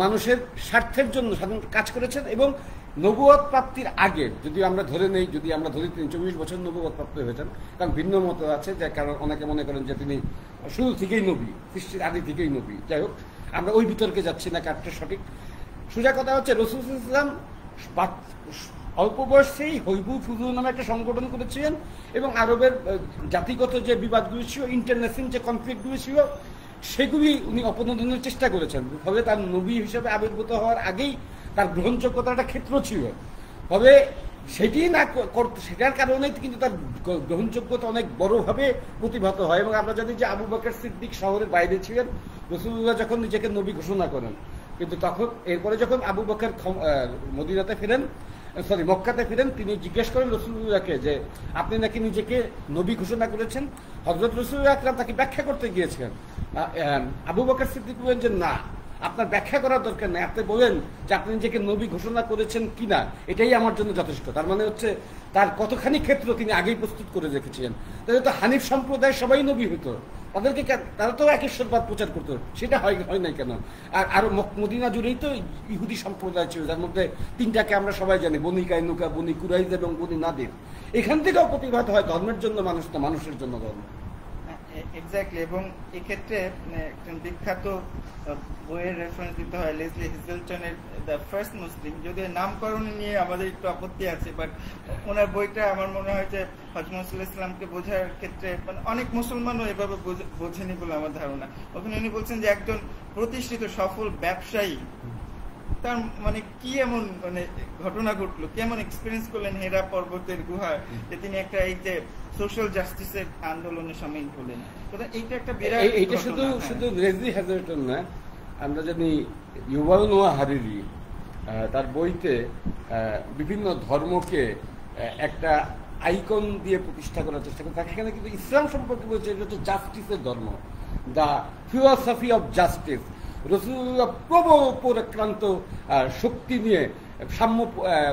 মানুষের স্বার্থের জন্য কাজ করেছেন, এবং নবুয়ত প্রাপ্তির আগে যদি আমরা ধরে 40 বছর নবুয়ত প্রাপ্ত হয়েছেন। কারণ ভিন্ন মত আছে, যে কারণ অনেকে মনে করেন যে তিনি শুরু থেকেই নবী, সৃষ্টির আদি থেকেই নবী। যাই হোক, আমরা ওই বিতর্কে যাচ্ছি না কারটা সঠিক। সোজা কথা হচ্ছে রাসূল সাল্লাল্লাহু আলাইহি ওয়াসাল্লাম অল্প বয়সেই হৈবু ফুজুল নামে একটা সংগঠন করেছিলেন, এবং আরবের জাতিগত যে বিবাদগুলি ছিল, ইন্টারন্যাশনাল যে কনফ্লিক্টগুলি ছিল, সেগুলি উনি অপনোদনের চেষ্টা করেছেন। ফলে তার নবী হিসেবে আবির্ভূত হওয়ার আগেই তার গ্রহণযোগ্যতার একটা ক্ষেত্র ছিল। তবে সেটি না করতে, সেটার কারণে কিন্তু তার গ্রহণযোগ্যতা অনেক বড়ভাবে প্রতিভাত হয়। এবং আমরা জানি যে আবু বকর সিদ্দিক শহরের বাইরে ছিলেন রাসূলুল্লাহ যখন নিজেকে নবী ঘোষণা করেন, কিন্তু তখন এরপরে যখন আবু বকর মদিনাতে ফিরেন, সরি মক্কাতে ফিরেন, তিনি জিজ্ঞেস করেন রাসূলুল্লাহকে যে আপনি নাকি নিজেকে নবী ঘোষণা করেছেন। হযরত রাসূলুল্লাহ আকরাম তাকে ব্যাখ্যা করতে গিয়েছিলেন। আবু বকর সিদ্দিক বলেন যে না, আপনার ব্যাখ্যা করার দরকার নেই, আপনি বলেন যে আপনি নিজেকে নবী ঘোষণা করেছেন কিনা, এটাই আমার জন্য যথেষ্ট। তার মানে হচ্ছে তার কতখানি ক্ষেত্র তিনি আগেই প্রস্তুত করে রেখেছিলেন। তাহলে তো হানিফ সম্প্রদায় সবাই নবী হতো, তাদেরকে তারা তো একেশ্বরবাদ প্রচার করতো, সেটা হয় নাই কেন? আর আরো মদিনা জুড়েই তো ইহুদি সম্প্রদায় ছিল, যার মধ্যে তিনটাকে আমরা সবাই জানি, বনি কাইনুকা, বনি কুরাইজ এবং বনি নাদির। এখান থেকেও প্রতিভাত হয় ধর্মের জন্য মানুষ না, মানুষের জন্য ধর্ম। এক্স্যাক্টলি। এবং এক্ষেত্রে একজন বিখ্যাত বইয়ের রেফারেন্স দিতে হয় লেসলি হেজেলটনের দ্য ফার্স্ট মুসলিম। যদিও নামকরণ নিয়ে আমাদের একটু আপত্তি আছে, বাট ওনার বইটা আমার মনে হয় যে হযরত মুহাম্মদ সাল্লাল্লাহু আলাইহি ওয়াসাল্লামকে বোঝার ক্ষেত্রে মানে অনেক মুসলমানও এভাবে বোঝেনি বলে আমার ধারণা। ওখানে উনি বলছেন যে একজন প্রতিষ্ঠিত সফল ব্যবসায়ী, তার মানে কি এমন মানে ঘটনা ঘটলো, কেমন এক্সপিরিয়েন্স করলেন হেরা পর্বতের গুহায়, যে তিনি একটা এই যে সোশ্যাল জাস্টিসের আন্দোলনে সামিল হলেন। এইটা একটা বিরাট, এইটা শুধু লেসলি হেজেলটন না, আমরা জানি ইউভাল নোয়া হারিরি তার বইতে বিভিন্ন ধর্মকে একটা আইকন দিয়ে প্রতিষ্ঠা করার চেষ্টা করে। সেখানে কিন্তু ইসলাম সম্পর্কে বলছে এটা হচ্ছে জাস্টিসের ধর্ম, দ্য ফিলসফি অফ জাস্টিস। রাসূলুল্লাহ প্রবল পরাক্রান্ত শক্তি নিয়ে সাম্য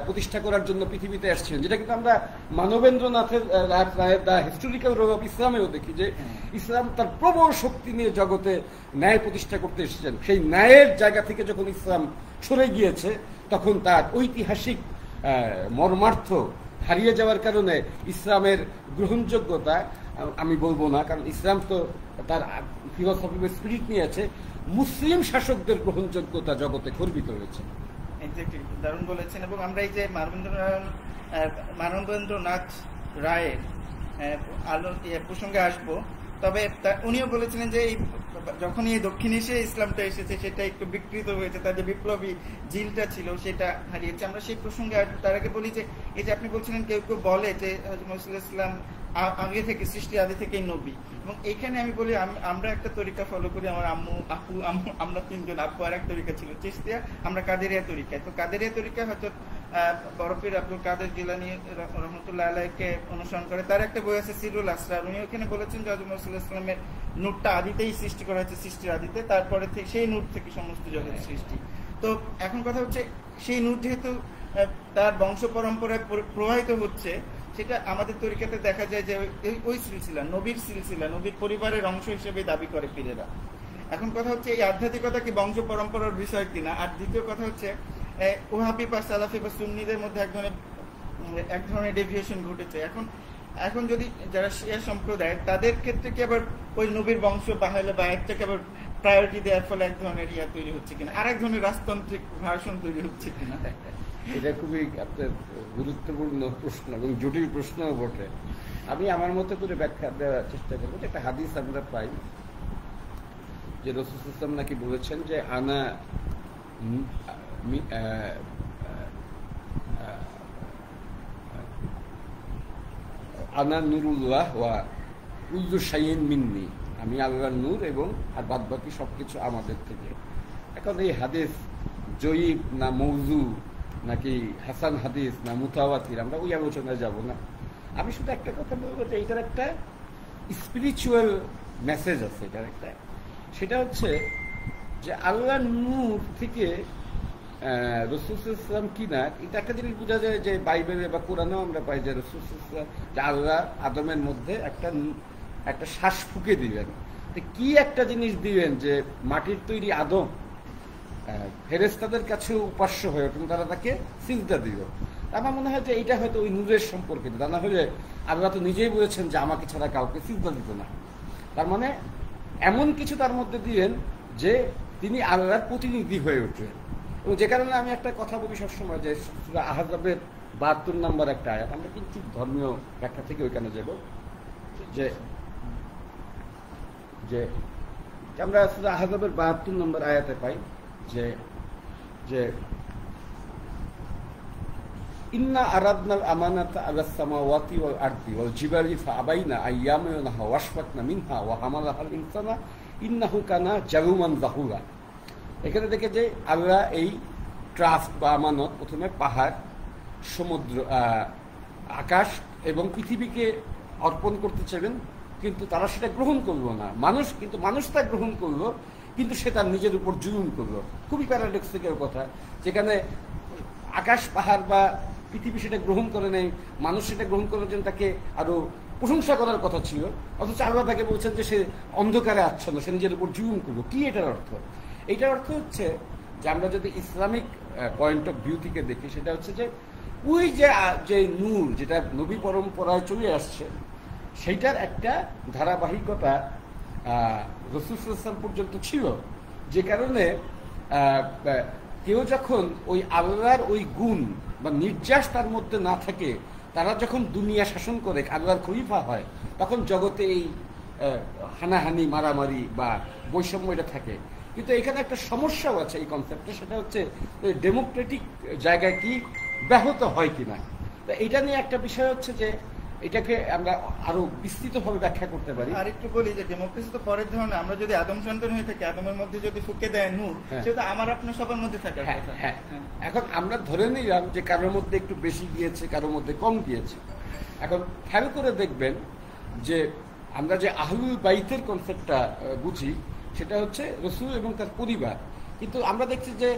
প্রতিষ্ঠা করার জন্য পৃথিবীতে আসছিলেন, যেটা কিন্তু আমরা মানবেন্দ্রনাথের দ্য হিস্টোরিক্যাল রোল অফ ইসলামেও দেখি যে ইসলাম তার প্রবল শক্তি নিয়ে জগতে ন্যায় প্রতিষ্ঠা করতে এসেছেন। সেই ন্যায়ের জায়গা থেকে যখন ইসলাম সরে গিয়েছে, তখন তার ঐতিহাসিক মর্মার্থ হারিয়ে যাওয়ার কারণে ইসলামের গ্রহণযোগ্যতা আমি বলবো না, কারণ ইসলাম তো তার ফিলসফি বা স্পিরিট নিয়ে আছে, মুসলিম শাসকদের গ্রহণযোগ্যতা জগতে খর্বিত হয়েছে। এক্স্যাক্টলি, দারুণ বলেছেন। এবং আমরা এই যে মানবেন্দ্রনাথ রায়ের প্রসঙ্গে আসবো, তবে উনিও বলেছিলেন যে যখন এই দক্ষিণ এশিয়ায় ইসলামটা এসেছে সেটা একটু বিকৃত হয়েছে, তার যে বিপ্লবী জিলটা ছিল সেটা হারিয়েছে। আমরা সেই প্রসঙ্গে আসবো। তার আগে বলি যে এই যে আপনি বলছিলেন কেউ কেউ বলে যে হযরত মুহাম্মদ ইসলাম আগে থেকে সৃষ্টি, আগে থেকেই নবী। এবং এখানে আমি বলি আমরা একটা তরিকা ফলো করি, আমার আম্মু আপু আমরা তিনজন, আপু আর এক তরিকা ছিল চিশতিয়া, আমরা কাদেরিয়া তরিকায়। তো কাদেরিয়া তরিকা হয়তো বরফির আব্দুল কাদের জিলানী রহমতুল্লাহ আলাইকে অনুসরণ করে। তার একটা বই আছে সিরুল আসরার, উনি ওখানে বলেছেন যে হযরত মুহাম্মদ সাল্লাল্লাহু আলাইহি ওয়াসাল্লামের নূরটা আদিতেই সৃষ্টি করা হয়েছে, সৃষ্টির আদিতে, তারপরে থেকে সেই নূর থেকে সমস্ত জগৎ সৃষ্টি। তো এখন কথা হচ্ছে সেই নূর যেহেতু তার বংশ পরম্পরায় প্রবাহিত হচ্ছে, সেটা আমাদের তরিকাতে দেখা যায় যে ওই সিলসিলা, নবীর সিলসিলা, নবীর পরিবারের অংশ হিসেবে দাবি করে পীরেরা। এখন কথা হচ্ছে এই আধ্যাত্মিকতা কি বংশ পরম্পরার বিষয় কিনা। আর দ্বিতীয় কথা হচ্ছে ওহাবি বা সালাফি বা সুন্নিদের মধ্যে এক ধরনের ডেভিয়েশন ঘটেছে। এখন যদি যারা শিয়া সম্প্রদায়, তাদের ক্ষেত্রে কি আবার ওই নবীর বংশ বাহালে বা একটাকে আবার প্রায়োরিটি দেওয়ার ফলে এক ধরনের ইয়া তৈরি হচ্ছে কিনা, আর এক ধরনের রাজতান্ত্রিক ভাষণ তৈরি হচ্ছে কিনা। এটা খুবই আপনার গুরুত্বপূর্ণ প্রশ্ন এবং জটিল প্রশ্নও বটে। আমি আমার মতো করে ব্যাখ্যা দেওয়ার চেষ্টা করবো। একটা হাদিস আমরা পাই যে রাসূল সাল্লাল্লাহু আলাইহি ওয়াসাল্লাম নাকি বলেছেন যে আনা নুরুল্লাহ ওয়া কুল্লু শাইইন মিন্নি, আমি আল্লাহর নূর এবং আর বাদ বাকি সবকিছু আমাদের থেকে। এখন এই হাদিস জয়ীব না মওযু নাকি হাসান হাদিস না মুতাওয়াতির, আমরা ওই আলোচনায় যাব না। আমি শুধু একটা কথা বলবো যে এটার একটা স্পিরিচুয়াল মেসেজ আছে এটার একটা, সেটা হচ্ছে যে আল্লাহর নূর থেকে রাসূল সাল্লাল্লাহু আলাইহি ওয়াসাল্লাম কিনা, এটা একটা জিনিস বোঝা যায় যে বাইবেলে বা কোরআনেও আমরা পাই যে রাসূল সাল্লাল্লাহু আলাইহি ওয়াসাল্লাম যে আল্লাহ আদমের মধ্যে একটা শ্বাস ফুঁকে দিবেন। কি একটা জিনিস দিবেন যে মাটির তৈরি আদম ফেরেশতাদের কাছে উপাস্য হয়ে ওঠেন, তারা তাকে সিজদা দিল। আমার মনে হয় যে এইটা হয়তো ওই নূরের সম্পর্কে, তা না হলে আল্লাহ তো নিজেই বলেছেন যে আমাকে ছাড়া কাউকে সিজদা দিত না। তার মানে এমন কিছু তার মধ্যে দিলেন যে তিনি আল্লাহর প্রতিনিধি হয়ে উঠলেন। এবং যে কারণে আমি একটা কথা বলি সবসময় যে সূরা আহজাবের ৭২ নম্বর একটা আয়াত, আমরা কিন্তু ধর্মীয় ব্যাখ্যা থেকে ওইখানে যাব, যে আমরা সূরা আহজাবের 72 নম্বর আয়াতে পাই যে যে ইন্না আরাদনাল আমানাতা আলাস সামাওয়াতি ওয়াল আরদি ওয়াল জিবালি ফাআবাইনা আইয়ামানাহা ওয়াশফাকনা মিনহা ওয়া হামালাহাল ইনসানা ইন্নাহু কানা জালুমান জাহুরা। এখানে দেখে যে আল্লাহ এই ট্রাস্ট বা আমানত প্রথমে পাহাড়, সমুদ্র, আকাশ এবং পৃথিবীকে অর্পণ করতে চাইবেন, কিন্তু তারা সেটা গ্রহণ করলো না। মানুষ তা গ্রহণ করলো, কিন্তু সে তার নিজের উপর জুলুম করলো। খুবই প্যারাডক্সিক্যাল কথা, যেখানে আকাশ, পাহাড় বা পৃথিবী সেটা গ্রহণ করে নেই, মানুষ সেটা গ্রহণ করার জন্য তাকে আরো প্রশংসা করার কথা ছিল, অথচ আল্লাহ তাকে বলছেন যে সে অন্ধকারে আচ্ছন্ন, সে নিজের উপর জুলুম করলো। কি এটার অর্থ? এটার অর্থ হচ্ছে যে আমরা যদি ইসলামিক পয়েন্ট অফ ভিউ থেকে দেখি, সেটা হচ্ছে যে ওই যে নূর যেটা নবী পরম্পরায় চলে আসছে, সেইটার একটা ধারাবাহিকতা রাসূল সাল্লাল্লাহু আলাইহি ওয়াসাল্লাম পর্যন্ত ছিল, যে কারণে কেউ যখন ওই আল্লাহর ওই গুণ বা নির্যাস তার মধ্যে না থাকে, তারা যখন দুনিয়া শাসন করে, আল্লাহর খলিফা হয়, তখন জগতে এই হানাহানি, মারামারি বা বৈষম্য এটা থাকে। কিন্তু এখানে একটা সমস্যাও আছে এই কনসেপ্টে, সেটা হচ্ছে ডেমোক্রেটিক জায়গায় কি ব্যাহত হয় কিনা। তো এটা নিয়ে একটা বিষয় হচ্ছে যে এটাকে আমরা আরো বিস্তৃতভাবে ব্যাখ্যা করতে পারি। আর একটু বলি যে ডেমোক্রেসি তো পরের ধরনের। আমরা যদি আদম সন্তান হয়ে থাকি, আদমের মধ্যে যদি ফুঁকে দেয় নূর, সেটা আমার আপনার সবার মধ্যে থাকার কথা। হ্যাঁ, এখন আমরা ধরে নিলাম যে কারোর মধ্যে একটু বেশি গিয়েছে, কারোর মধ্যে কম গিয়েছে। এখন খেয়াল করে দেখবেন যে আমরা যে আহলুল বাইতের কনসেপ্টটা বুঝি, সেটা হচ্ছে রাসূল এবং তার পরিবার। কিন্তু আমরা দেখছি যে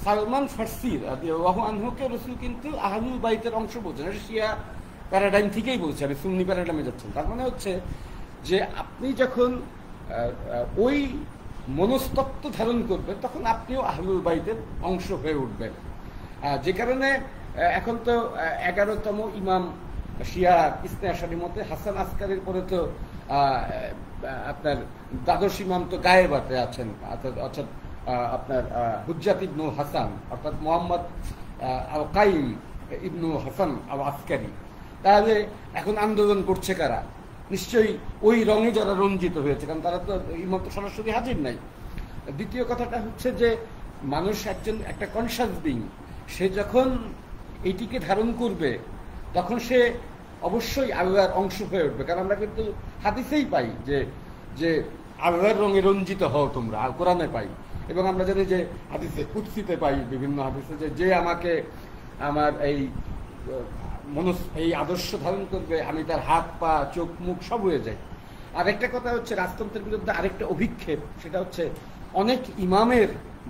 সালমান ফার্সি রাদিয়াল্লাহু আনহুকে রাসূল কিন্তু আহলুল বাইতের অংশ বলছেন। এটা শিয়া প্যারাডাইম থেকেই বলছে, আমি সুন্নি প্যারাডাইমে যাচ্ছেন। তার মানে হচ্ছে যে আপনি যখন ওই মনস্তত্ত্ব ধারণ করবেন, তখন আপনিও আহলুল বাইতের অংশ হয়ে উঠবেন। যে কারণে এখন তো 11তম ইমাম শিয়া ইসনে আশারির মতে হাসান আসকারির পরে তো আপনার দ্বাদশ ইমাম তো গায়েবাতে আছেন, অর্থাৎ আপনার হুজ্জাত ইবনু হাসান, অর্থাৎ মোহাম্মদ আল কাইম ইবনু হাসান আল আসকারি। তাহলে এখন আন্দোলন করছে কারা? নিশ্চয়ই ওই রঙে যারা রঞ্জিত হয়েছে, কারণ তারা তো ইমাম তো সরাসরি হাজির নাই। দ্বিতীয় কথাটা হচ্ছে যে মানুষ একটা কনসাস বিং, সে যখন এইটিকে ধারণ করবে, তখন সে অবশ্যই আল্লাহর অংশ হয়ে উঠবে। কারণ আমরা কিন্তু হাদিসেই পাই যে আল্লাহর রঙে রঞ্জিত হও তোমরা, কোরআনে পাই, এবং আমরা জানি যে হাদিসে কুদসিতে পাই, বিভিন্ন হাদিসে যে আমাকে আমার এই আদর্শ ধারণ করবে, আমি তার হাত, পা, চোখ, মুখ সব হয়ে যাই। আর একটা কথা হচ্ছে রাজতন্ত্রের বিরুদ্ধে আরেকটা অভিক্ষেপ, সেটা হচ্ছে অনেক ইমামের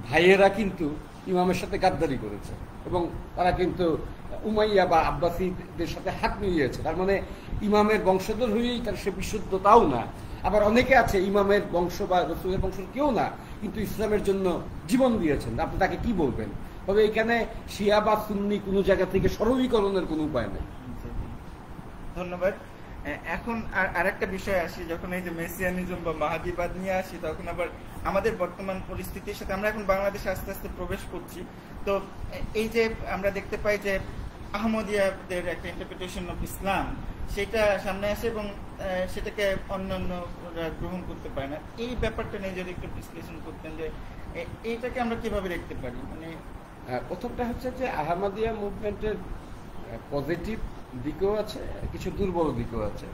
ভাইয়েরা কিন্তু ইমামের সাথে গাদ্দারি করেছে, এবং তারা কিন্তু উমাইয়া বা আব্বাসীদের সাথে হাত মিলিয়েছে। তার মানে ইমামের বংশধর হয়েই তার সে বিশুদ্ধ তাও না। আবার অনেকে আছে ইমামের বংশ বা রাসূলের বংশ কেউ না, কিন্তু ইসলামের জন্য জীবন দিয়েছেন। আপনি তাকে কি বলবেন? তবে এখানে শিয়া বা সুন্নি কোনো জায়গা থেকে সরলীকরণের কোনো উপায় নেই। ধন্যবাদ। এখন আরেকটা বিষয় আসি, যখন এই যে মেসিয়ানিজম বা মাহাদিবাদ নিয়ে আসি, তখন আবার আমাদের বর্তমান পরিস্থিতির সাথে আমরা এখন বাংলাদেশে আস্তে আস্তে প্রবেশ করছি। তো এই যে আমরা দেখতে পাই যে আহমদিয়াদের একটা ইন্টারপ্রিটেশন অফ ইসলাম, সেটা সামনে আসে এবং সেটাকে অন্যান্যরা গ্রহণ করতে পারে না। এই ব্যাপারটা নিয়ে যদি একটু বিশ্লেষণ করতেন যে এইটাকে আমরা কিভাবে দেখতে পারি। মানে প্রথমটা হচ্ছে যে আহমদিয়া মুভমেন্টের পজিটিভ দিকও আছে, কিছু দুর্বল দিকও আছে।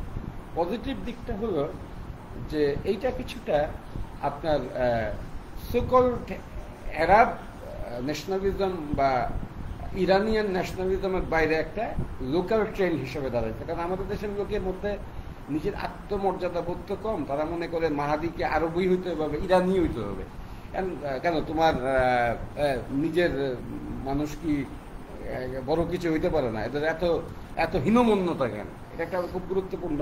পজিটিভ দিকটা হলো যে এইটা কিছুটা আপনার সো-কল্ড আরব ন্যাশনালিজম বা ইরানিয়ান ন্যাশনালিজমের বাইরে একটা লোকাল ট্রেন্ড হিসেবে দাঁড়াচ্ছে। কারণ আমাদের দেশের লোকের মধ্যে নিজের আত্মমর্যাদা বোধ তো কম, তারা মনে করে মাহাদিকে আরবই হইতে হবে, ইরানি হইতে হবে। কেন তোমার নিজের মানুষ কি বড় কিছু হইতে পারে না? এদের এত হীনমন্যতা কেন? এটা একটা খুব গুরুত্বপূর্ণ।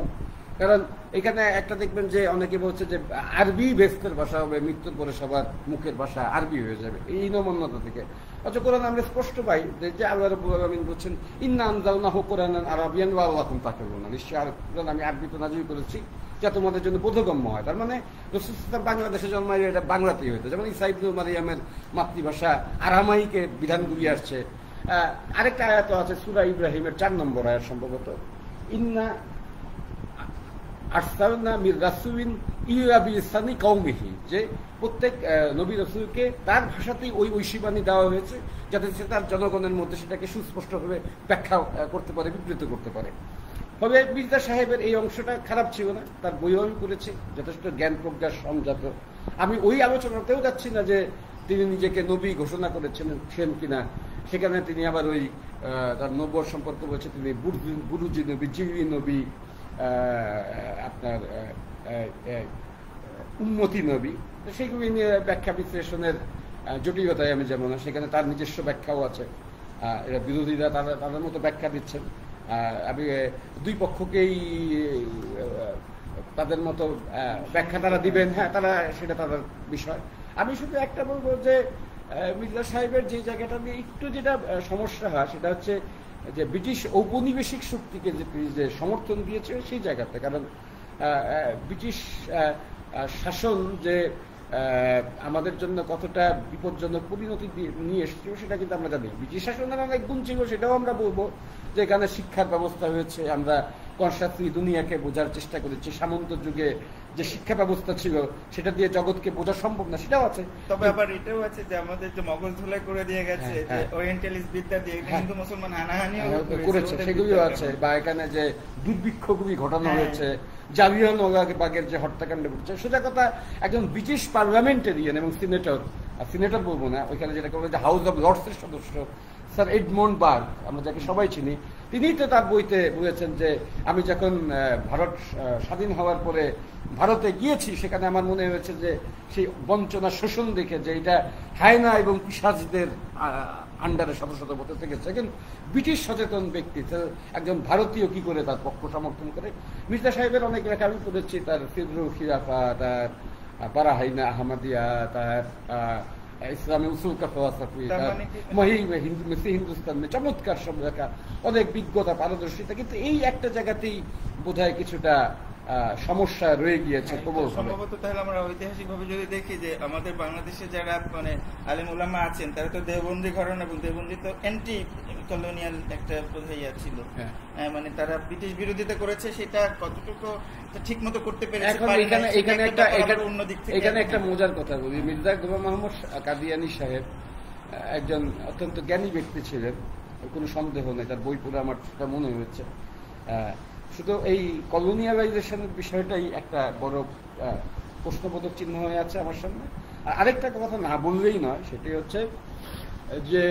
কারণ এখানে একটা দেখবেন যে অনেকে বলছে যে আরবি বেস্তের ভাষা হবে, মৃত্যুর পরে সবার মুখের ভাষা আরবি হয়ে যাবে, এই হীনমন্যতা থেকে। অথচ কোরআন আমরা স্পষ্ট পাই যে আল্লাহ রাব্বুল আলামিন বলছেন ইন্না আনজালনাহু কুরআনান আরাবিয়ান ওয়া লাকুম তাকিলুন, নিশ্চয়ই আর কোরআন আমি আরবিতে নাযিল করেছি যা তোমাদের জন্য বোধগম্য হয়। তার মানে রাসূল সাল্লাল্লাহু বাংলাদেশে জন্মাইলে এটা বাংলাতেই হইতো। যেমন ঈসা ইবনে মারইয়ামের মাতৃভাষা আরামাইকে বিধানগুলি আসছে। আরেকটা আয়াত আছে সূরা ইব্রাহিমের 4 নম্বর আয়াত সম্ভবত, ইন্না আরসালনা মির রাসূলিন ইউরাবি ইসানি কওমিহি, যে প্রত্যেক নবী রাসূলকে তার ভাষাতেই ওই ঐশীবাণী দেওয়া হয়েছে, যাতে সে তার জনগণের মধ্যে সেটাকে সুস্পষ্টভাবে ব্যাখ্যা করতে পারে, বিবৃত করতে পারে। তবে মির্জা সাহেবের এই অংশটা খারাপ ছিল না, তার বইও আমি পড়েছি, যথেষ্ট জ্ঞান প্রজ্ঞা সংজাত। আমি ওই আলোচনাতেও যাচ্ছি না যে তিনি নিজেকে নবী ঘোষণা করেছেন কিনা, সেখানে তিনি আবার ওই তার নবুয়ত সম্পর্কে বলছে তিনি বুরুজি নবী, জিবরি নবী, আপনার উম্মতি নবী, সেইগুলি নিয়ে ব্যাখ্যা বিশ্লেষণের জটিলতায় আমি যেমন, সেখানে তার নিজস্ব ব্যাখ্যাও আছে। এরা বিরোধীরা তাদের মতো ব্যাখ্যা দিচ্ছেন। আমি দুই পক্ষকেই তাদের মতো ব্যাখ্যা তারা দিবেন, হ্যাঁ, তারা সেটা তাদের বিষয়। আমি শুধু একটা বলবো যে মির্জা সাহেবের যে জায়গাটা নিয়ে একটু যেটা সমস্যা হয় সেটা হচ্ছে যে ব্রিটিশ ঔপনিবেশিক শক্তিকে যে সমর্থন দিয়েছে সেই জায়গাতে। কারণ ব্রিটিশ শাসন যে আমাদের জন্য কতটা বিপজ্জনক পরিণতি নিয়ে এসেছিল সেটা কিন্তু আমরা জানি। ব্রিটিশ শাসনের অনেক গুণ ছিল, সেটাও আমরা বলবো, যে এখানে শিক্ষার ব্যবস্থা হয়েছে, আমরা কনসাসলি দুনিয়াকে বোঝার চেষ্টা করেছি, সামন্ত যুগে যে শিক্ষা ব্যবস্থা ছিল সেটা দিয়ে জগৎকে বোঝা সম্ভব না, সেটাও আছে। তবে আবার এটাও আছে যে আমাদের যে মগজ ধুলাই করে দিয়ে গেছে, যে ওরিয়েন্টালিস্ট বিদ্যা দিয়ে হিন্দু মুসলমান হানাহানিও করেছে, সেগুলিও আছে। বা এখানে যে দুর্ভিক্ষগুলি ঘটানো হয়েছে, জালিয়ানওয়ালাবাগের যে হত্যাকাণ্ড ঘটেছে, সোজা কথা একজন ব্রিটিশ পার্লামেন্টেরিয়ান এবং সিনেটর বলবো না, ওইখানে যেটা করবো যে হাউস অব লর্ডসের সদস্য স্যার এডমন্ড বার্গ, আমরা যাকে সবাই চিনি, তিনি তো তার বইতে বলেছেন যে আমি যখন ভারত স্বাধীন হওয়ার পরে ভারতে গিয়েছি, সেখানে আমার মনে হয়েছে যে সেই বঞ্চনা শোষণ দেখে যে এটা হায়না এবং পিশাচদের আন্ডারে শত শত বছর থেকেছে। কিন্তু ব্রিটিশ সচেতন ব্যক্তি একজন ভারতীয় কি করে তার পক্ষ সমর্থন করে। মির্জা সাহেবের অনেক লেখা আমি পড়েছি, তার ফিদরুল খিলাফা, তার বারাহাইনা আহমদিয়া, তার ইসলামী উসুল কা ফলসফি, হিন্দুস্তান চমৎকার সব লেখা, অনেক বিজ্ঞতা, পারদর্শিতা। কিন্তু এই একটা জায়গাতেই বোধহয় কিছুটা সমস্যা রয়ে গিয়েছে। সম্ভবত তাহলে আমরা ঐতিহাসিক ভাবে যদি দেখি যে আমাদের বাংলাদেশে যারা মানে আলেম উলামা আছেন, তারা তো দেওবন্দি ঘরানা, এবং দেওবন্দি তো অ্যান্টি কলোনিয়াল একটা বোঝাইয়া ছিল, মানে তারা ব্রিটিশ বিরোধিতা করেছে, সেটা কতটুকু ঠিক মতো করতে পেরেছে। এখানে একটা মজার কথা বলি, মির্জা গোলাম মোহাম্মদ কাদিয়ানী সাহেব একজন অত্যন্ত জ্ঞানী ব্যক্তি ছিলেন, কোনো সন্দেহ নেই, তার বই পড়ে আমার মনে হয়েছে। শুধু এই কলোনিয়ালাইজেশনের বিষয়টাই একটা বড় প্রশ্নবোধক চিহ্ন হয়ে আছে আমার সামনে। আর আরেকটা কথা না বললেই নয়, সেটি হচ্ছে যে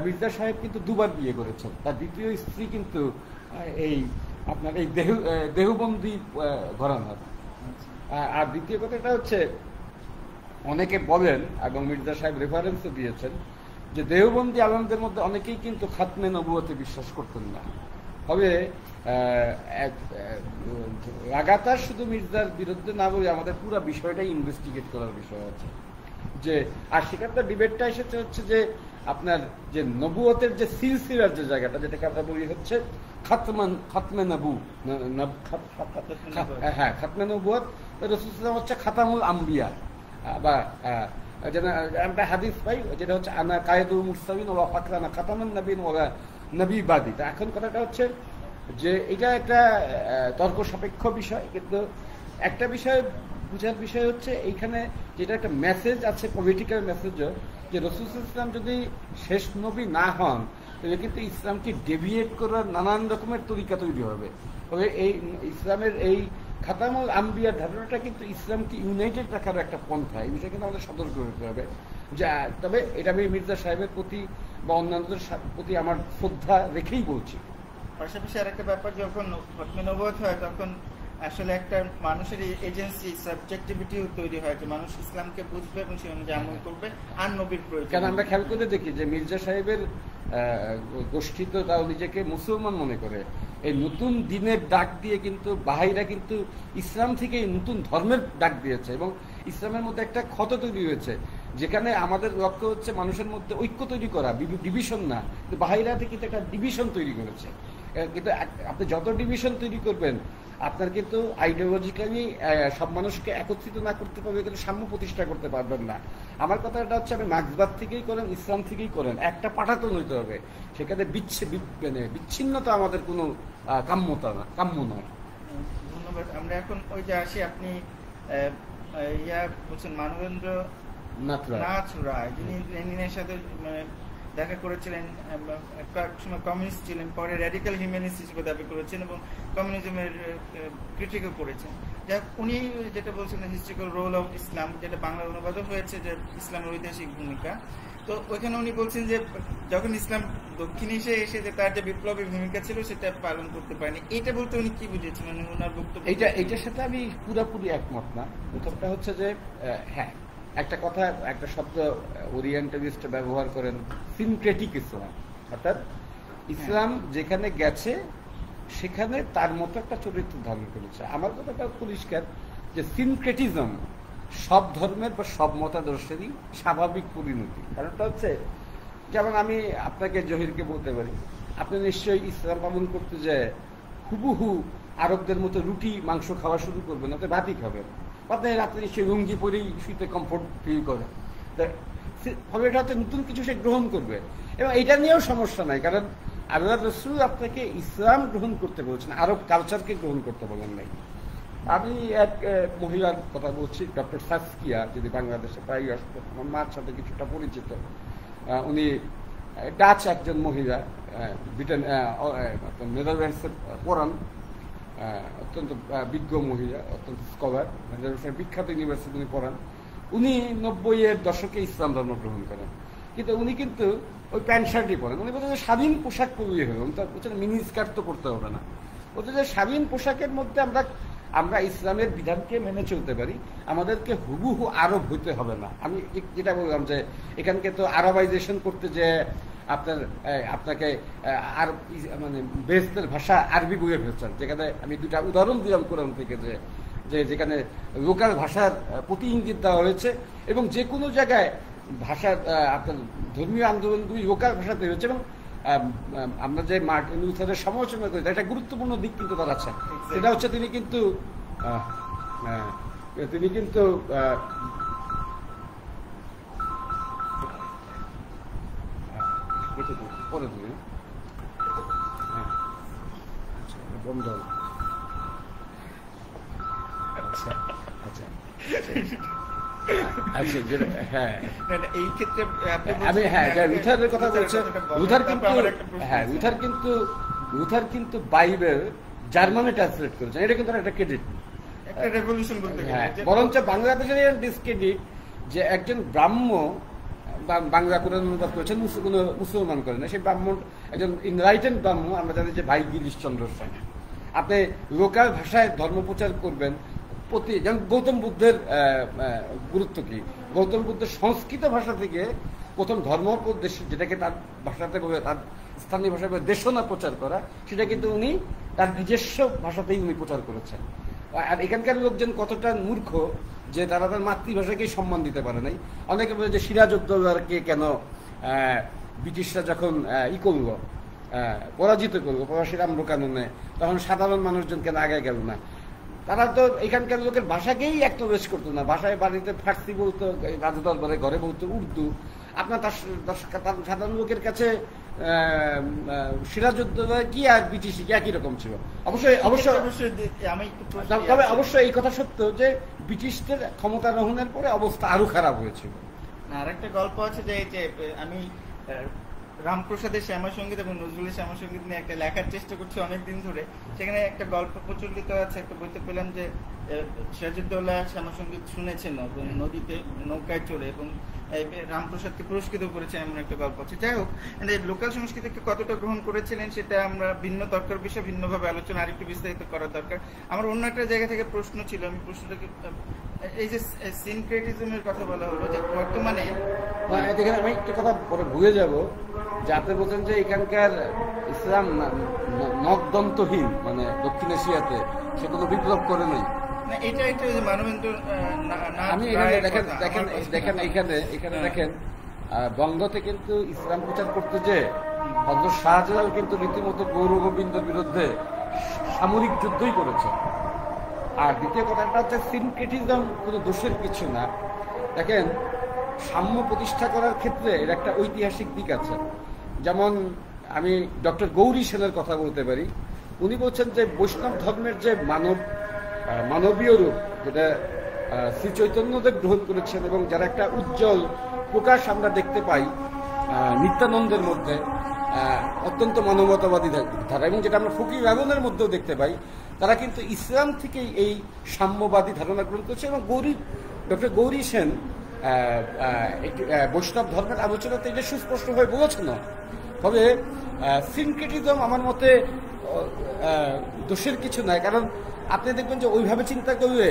মির্জা সাহেব কিন্তু দুবার বিয়ে করেছেন। তার দ্বিতীয় স্ত্রী কিন্তু এই আপনার এই দেহবন্দি ঘরানার। আর দ্বিতীয় কথাটা হচ্ছে, অনেকে বলেন এবং মির্জা সাহেব রেফারেন্সও দিয়েছেন যে দেহবন্দি আলমদের মধ্যে অনেকেই কিন্তু খাতমে নবুয়তে বিশ্বাস করতেন না। তবে লাগাতার শুধু মির্জার বিরুদ্ধে না বলে আমাদের পুরো বিষয়টাই ইনভেস্টিগেট করার বিষয় আছে। যে আর সেখানটা ডিবেটটা এসেছে হচ্ছে যে আপনার যে নবুয়তের যে সিলসিলার যে জায়গাটা, যেটাকে আমরা বলি হচ্ছে খাতমে নবু, হ্যাঁ খাতমে নবুয়ত, রাসূল হচ্ছে খাতামুল আম্বিয়া, বা যেটা আমরা হাদিস পাই যেটা হচ্ছে আনা কায়েদুল মুরসালিন ওয়া ফাকরানা খাতামুন নবীন ওয়া নবী বাদী। তা এখন কথাটা হচ্ছে যে এটা একটা তর্ক সাপেক্ষ বিষয়, কিন্তু একটা বিষয় বুঝার বিষয় হচ্ছে এইখানে যেটা একটা মেসেজ আছে, পলিটিক্যাল মেসেজও, যে রাসূল ইসলাম যদি শেষ নবী না হন তাহলে কিন্তু ইসলামকে ডেভিয়েট করার নানান রকমের তরিকা তৈরি হবে। তবে এই ইসলামের এই খাতামুল আম্বিয়ার ধারণাটা কিন্তু ইসলামকে ইউনাইটেড রাখার একটা পন্থা, এই বিষয়ে কিন্তু আমাদের সতর্ক হতে হবে। যা তবে এটা আমি মির্জা সাহেবের প্রতি বা অন্যান্যদের প্রতি আমার শ্রদ্ধা রেখেই বলছি। পাশাপাশি আরেকটা ব্যাপার, যখন খতমে নবুয়ত হয় তখন আসলে একটা মানুষের এজেন্সি সাবজেক্টিভিটিও তৈরি হয়, যে মানুষ ইসলামকে বুঝবে এবং সে অনুযায়ী আমল করবে, আর নবীর প্রয়োজন। কারণ আমরা খেয়াল করে দেখি যে মির্জা সাহেবের গোষ্ঠী তো তাও নিজেকে মুসলমান মনে করে, এই নতুন দিনের ডাক দিয়ে কিন্তু বাহাইরা কিন্তু ইসলাম থেকে নতুন ধর্মের ডাক দিয়েছে, এবং ইসলামের মধ্যে একটা ক্ষত তৈরি হয়েছে, যেখানে আমাদের লক্ষ্য হচ্ছে মানুষের মধ্যে ঐক্য তৈরি করা, ডিভিশন না। কিন্তু বাহাইরা কিন্তু একটা ডিভিশন তৈরি করেছে। কিন্তু আপনি যত ডিভিশন তৈরি করবেন, আপনার কিন্তু আইডিওলজিক্যালি সব মানুষকে একত্রিত না করতে পারবে, কিন্তু সাম্য প্রতিষ্ঠা করতে পারবেন না। আমার কথাটা হচ্ছে, আপনি মার্ক্সবাদ থেকেই করেন, ইসলাম থেকেই করেন, একটা পাঠাতন হইতে হবে, সেখানে বিচ্ছিন্নতা আমাদের কোনো কাম্য নয়। ধন্যবাদ। আমরা এখন ওই যে আসি, আপনি ইয়া বলছেন মানবেন্দ্র নাথ রায়, যিনি লেনিনের সাথে দেখা করেছিলেন, এক সময় কমিউনিস্ট ছিলেন, পরে র্যাডিক্যাল হিউম্যানিস্ট হিসেবে দাবি করেছেন এবং কমিউনিজমের ক্রিটিকও করেছেন। যাক, উনি যেটা বলছেন হিস্ট্রিক্যাল রোল অফ ইসলাম, যেটা বাংলা অনুবাদও হয়েছে, যে ইসলামের ঐতিহাসিক ভূমিকা, তো ওইখানে উনি বলছেন যে যখন ইসলাম দক্ষিণ এশিয়ায় এসে যে তার যে বিপ্লবী ভূমিকা ছিল সেটা পালন করতে পারেনি। এটা বলতে উনি কি বুঝেছেন, মানে ওনার বক্তব্য? এইটার সাথে আমি পুরোপুরি একমত না। প্রথমটা হচ্ছে যে হ্যাঁ, একটা কথা, একটা শব্দ ওরিয়েন্টালিস্ট ব্যবহার করেন, সিনক্রেটিক ইসলাম, অর্থাৎ ইসলাম যেখানে গেছে সেখানে তার মতো একটা চরিত্র ধারণ করেছে। আমার কথাটা পরিষ্কার যে সিনক্রেটিজম সব ধর্মের বা সব মতাদর্শেরই স্বাভাবিক পরিণতি। কারণটা হচ্ছে, যেমন আমি আপনাকে জহিরকে বলতে পারি, আপনি নিশ্চয়ই ইসলাম পালন করতে যায় হুবহু আরবদের মতো রুটি মাংস খাওয়া শুরু করবেন, আপনি ভাতই খাবেন, আপনি রাত্রে নিশ্চয়ই লুঙ্গি পরেই শুইতে কমফোর্ট ফিল করেন। ফলে এটা হচ্ছে নতুন কিছু সে গ্রহণ করবে, এবং এটা নিয়েও সমস্যা নাই, কারণ আল্লাহ রসুল আপনাকে ইসলাম গ্রহণ করতে বলছেন, আরব কালচারকে গ্রহণ করতে বলেন নাই। আমি এক মহিলার কথা বলছি, ডক্টর সাসকিয়া, যদি বাংলাদেশে প্রায় আসতো, আমার মার সাথে কিছুটা পরিচিত। উনি ডাচ একজন মহিলা, ব্রিটেন নেদারল্যান্ডসের পড়ান, অত্যন্ত বিজ্ঞ মহিলা, অত্যন্ত স্কলার, নেদারল্যান্ডসের বিখ্যাত ইউনিভার্সিটি উনি পড়ান। উনি 90-এর দশকে ইসলাম ধর্ম গ্রহণ করেন, কিন্তু উনি কিন্তু ওই প্যান্ট শার্টই পরেন। উনি বলছেন স্বাধীন পোশাক পরলেই হলো, তার বলছেন মিনি স্কার্ট তো করতে হবে না। বলছে যে স্বাধীন পোশাকের মধ্যে আমরা ইসলামের বিধানকে মেনে চলতে পারি, আমাদেরকে হুবহু আরব হইতে হবে না। আমি যেটা বললাম যে এখানকে তো আরবাইজেশন করতে যে আপনাকে আর মানে বেহেশতের ভাষা আরবি বইয়ে ফেলছেন, যেখানে আমি দুটা উদাহরণ দিলাম কোরআন থেকে, যে যেখানে লোকাল ভাষার প্রতি ইঙ্গিত দেওয়া হয়েছে, এবং যে কোনো জায়গায় ভাষার আপনার ধর্মীয় আন্দোলনগুলি লোকাল ভাষাতে হয়েছে, এবং আমরা যে মার্টিন লুথারের সমালোচনা করি, একটা গুরুত্বপূর্ণ দিক কিন্তু তার আছে। সেটা হচ্ছে তিনি কিন্তু পরে দিন বন্ধ। আচ্ছা আচ্ছা হ্যাঁ, এই ক্ষেত্রে আমি লুথারের কথা বলছি। লুথার কিন্তু বাইবেল জার্মানে ট্রান্সলেট করেছেন, এটা কিন্তু একটা ক্রেডিট, বরঞ্চ বাংলাদেশের ডিসক্রেডিট যে একজন ব্রাহ্ম বাংলা কোরআন অনুবাদ করেছেন, কোনো মুসলমান করেন না, সেই ব্রাহ্মণ একজন ইনলাইটেন্ড ব্রাহ্ম, আমরা জানি যে ভাই গিরিশচন্দ্র সেন। আপনি লোকাল ভাষায় ধর্ম প্রচার করবেন, যেমন গৌতম বুদ্ধের গুরুত্ব কি, গৌতম বুদ্ধের সংস্কৃত ভাষা থেকে প্রথম ধর্মোপদেশ, যেটাকে তার ভাষাতে বলে, তার স্থানীয় ভাষায় দেশনা প্রচার করা, সেটা কিন্তু উনি তার নিজস্ব ভাষাতেই উনি প্রচার করেছেন। আর এখানকার লোকজন কতটা মূর্খ যে তারা তার মাতৃভাষাকেই সম্মান দিতে পারে নাই। অনেকে বলে যে সিরাজউদ্দৌলাকে কেন ব্রিটিশরা যখন করলো, পরাজিত করলো প্রবাসী রামরো কাননে, তখন সাধারণ মানুষজন কেন আগে গেল না। তারা তো এখানকার লোকের ভাষাকেই একটু করতো না, ভাষায় বাড়িতে ফার্সি বলতো, রাজদরবারে ঘরে বলতো উর্দু। আপনার তার সাধারণ লোকের কাছে সিরাজউদ্দৌলা কি আর ব্রিটিশ কি একই রকম ছিল। তবে অবশ্যই এই কথা সত্য যে ব্রিটিশদের ক্ষমতারোহণের পরে অবস্থা আরো খারাপ হয়েছিল। আর একটা গল্প আছে যে আমি রামপ্রসাদের শ্যামাসঙ্গীত এবং নজরুলের শ্যামাসঙ্গীত নিয়ে একটা লেখার চেষ্টা করছি অনেকদিন ধরে। সেখানে একটা গল্প প্রচলিত আছে, একটা বইতে পেলাম যে সিরাজউদ্দৌলা শ্যামাসঙ্গীত শুনেছেন নদীতে নৌকায় চড়ে, এবং রামপ্রসাদকে পুরস্কৃত করেছেন, এমন একটা গল্প আছে। যাই হোক, লোকাল সংস্কৃতিকে কতটা গ্রহণ করেছিলেন সেটা আমরা ভিন্ন তর্কের বিষয়, ভিন্নভাবে আলোচনা আরেকটু বিস্তারিত করা দরকার। আমার অন্য একটা জায়গা থেকে প্রশ্ন ছিল, আমি প্রশ্নটাকে, এই যে সিনক্রেটিজমের কথা বলা হলো, যে বর্তমানে আমি একটা কথা পরে ভুলে যাব, যে আপনি বলছেন যে এখানকার ইসলাম নখদন্তহীন, মানে দক্ষিণ এশিয়াতে সে কোনো বিপ্লব করে নাই। আমি এখানে দেখেন বঙ্গতে কিন্তু ইসলাম প্রচার করতে যে হযরত শাহজালাল কিন্তু রীতিমতো গৌরগোবিন্দের বিরুদ্ধে সামরিক যুদ্ধই করেছে। আর দ্বিতীয় কথাটা হচ্ছে সিনক্রেটিজম কোনো দোষের কিছু না। দেখেন, সাম্য প্রতিষ্ঠা করার ক্ষেত্রে এর একটা ঐতিহাসিক দিক আছে। যেমন আমি ডক্টর গৌরী সেনের কথা বলতে পারি। উনি বলছেন যে বৈষ্ণব ধর্মের যে মানবীয় রূপ, যেটা শ্রী চৈতন্যদেব গ্রহণ করেছেন এবং যারা একটা উজ্জ্বল প্রকাশ আমরা দেখতে পাই নিত্যানন্দের মধ্যে, অত্যন্ত মানবতাবাদী ধারা, এবং যেটা আমরা ফকির লালনের মধ্যেও দেখতে পাই, তারা কিন্তু ইসলাম থেকেই এই সাম্যবাদী ধারণা গ্রহণ করেছে। এবং ডক্টর গৌরী সেন একটি বৈষ্ণব ধর্মের আলোচনাতে এটা সুস্পষ্টভাবে বলেছেন না। তবে সিনক্রেটিজম আমার মতে দোষের কিছু নাই, কারণ আপনি দেখবেন যে ওইভাবে চিন্তা করলে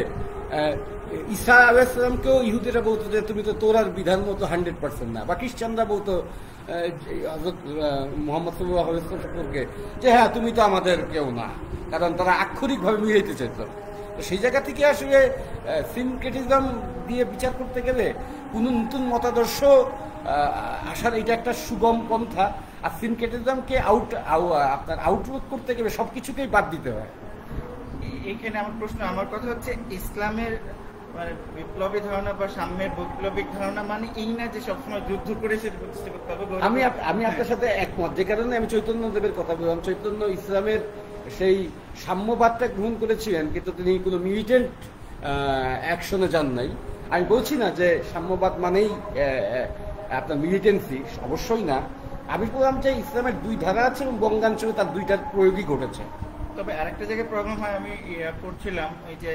ঈসা আলাইহিসসালামকেও ইহুদিরা বলতো যে তুমি তো তোরার বিধান মতো 100% না, বা খ্রিস্টানরা বলতো হযরত মুহাম্মদ সাল্লাল্লাহু আলাইহি ওয়াসাল্লাম সম্পর্কে যে হ্যাঁ তুমি তো আমাদের কেউ না, কারণ তারা আক্ষরিকভাবে মিলাইতে চাইত। তো সেই জায়গা থেকে আসলে সিনক্রেটিজম দিয়ে বিচার করতে গেলে কোনো নতুন মতাদর্শ আসার এটা একটা সুগম পন্থা। আর সিনক্রেটিজমকে আপনার আউটলুক করতে গেলে সবকিছুকেই বাদ দিতে হয়। এইখানে আমার প্রশ্ন, আমার কথা হচ্ছে ইসলামের মানে বিপ্লবী ধারণা বা সাম্যের বৈপ্লবিক ধারণা মানে এই না যে সবসময় যুদ্ধ করে সেটা প্রতিষ্ঠা করতে হবে। আমি আপনার সাথে একমত, যে কারণে আমি চৈতন্যদেবের কথা বললাম। চৈতন্য ইসলামের সেই সাম্যবাদটা গ্রহণ করেছিলেন, কিন্তু তিনি কোনো মিলিটেন্ট অ্যাকশনে যান নাই। আমি বলছি না যে সাম্যবাদ মানেই আপনার মিলিটেন্সি, অবশ্যই না। আমি বললাম যে ইসলামের দুই ধারা আছে এবং বঙ্গাঞ্চলে তার দুইটার প্রয়োগই ঘটেছে। তবে আরেকটা জায়গায় প্রবলেম হয়, আমি পড়ছিলাম ওই যে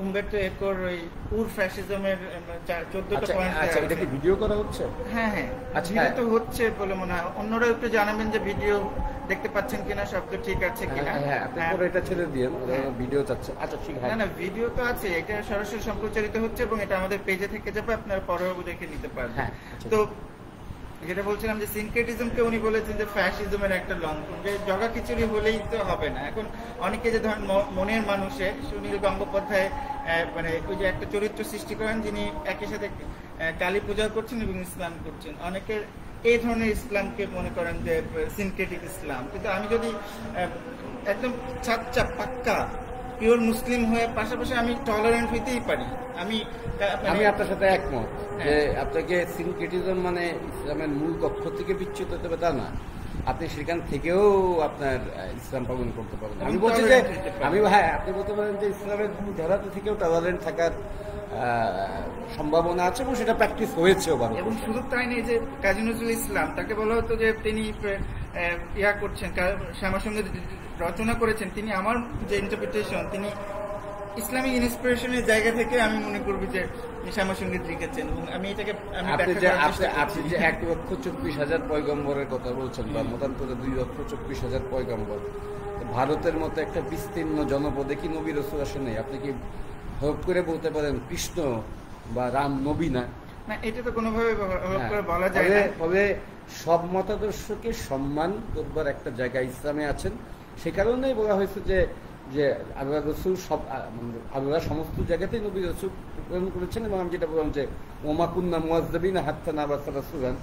উম্বেরতো একর ওই উর ফ্যাসিজমের 14টা পয়েন্ট। আচ্ছা, এটা কি ভিডিও করা হচ্ছে? হ্যাঁ হ্যাঁ, ভিডিও তো হচ্ছে বলে মনে হয়। অন্যরা একটু জানাবেন যে ভিডিও দেখতে পাচ্ছেন কিনা, শব্দ ঠিক আছে কিনা। হ্যাঁ, আপনি পরে এটা ছেড়ে দিন, ভিডিও চাচ্ছে। আচ্ছা ঠিক আছে। না ভিডিও তো আছে, এটা সরাসরি সম্প্রচারিত হচ্ছে এবং এটা আমাদের পেজে থেকে যাবে, আপনারা পরেও দেখে নিতে পারবেন। হ্যাঁ, তো যেটা বলছিলাম যে সিনক্রেটিজমকে উনি বলেছেন যে ফ্যাসিজমের একটা লঙ্ঘন, যে জগা খিচুড়ি হলেই তো হবে না। এখন অনেকে যে ধরেন মনের মানুষে সুনীল গঙ্গোপাধ্যায় মানে ওই যে একটা চরিত্র সৃষ্টি করেন যিনি একই সাথে কালী পূজা করছেন এবং ইসলাম করছেন, অনেকের এই ধরনের ইসলামকে মনে করেন যে সিনক্রেটিক ইসলাম। কিন্তু আমি যদি একদম চাপচাপ পাক্কা পিওর মুসলিম হয়ে পাশাপাশি আমি টলারেন্ট হইতেই পারি। আমি আপনার সাথে একমত যে আপনাকে সিনক্রেটিজম মানে ইসলামের মূল কক্ষ থেকে বিচ্যুত হতে হবে তা না, আপনি সেখান থেকেও আপনার ইসলাম পালন করতে পারেন। আমি বলছি যে আপনি বলতে পারেন যে ইসলামের মূল ধারাতে থেকেও টলারেন্ট থাকার সম্ভাবনা আছে এবং সেটা প্র্যাকটিস হয়েছেও। এবং শুধু তাই নেই যে কাজী নজরুল ইসলাম, তাকে বলা হতো যে তিনি করছেন শ্যামাসংগীত রচনা করেছেন, তিনি আমার যে ইন্টারপ্রিটেশন, তিনি ইসলামিক ইন্সপিরেশনের জায়গা থেকে আমি মনে করবো যে শ্যামাসংগীত লিখেছেন। এবং আমি এটাকে আপনি যে 1,24,000 পয়গম্বরের কথা বলছেন বা মতান্তরে 2,24,000 পয়গম্বর, ভারতের মতো একটা বিস্তীর্ণ জনপদে কি নবী রাসূল আসেন নাই? আপনি কি হপ করে বলতে পারেন কৃষ্ণ বা রাম নবী না? না, এটা তো কোনোভাবে বলা যায় না। তবে সব মতাদর্শকে সম্মান করবার একটা জায়গা ইসলামে আছেন। সে কারণেই বলা হয়েছে যে আল্লাহ রসুল আল্লাহ সমস্ত জায়গাতেই নবী রাসূল প্রেরণ করেছেন। এবং আমি যেটা বললাম যে ওমা কুন্না মুআযযাবিনা হাত্তা নাবআসা রাসূলান,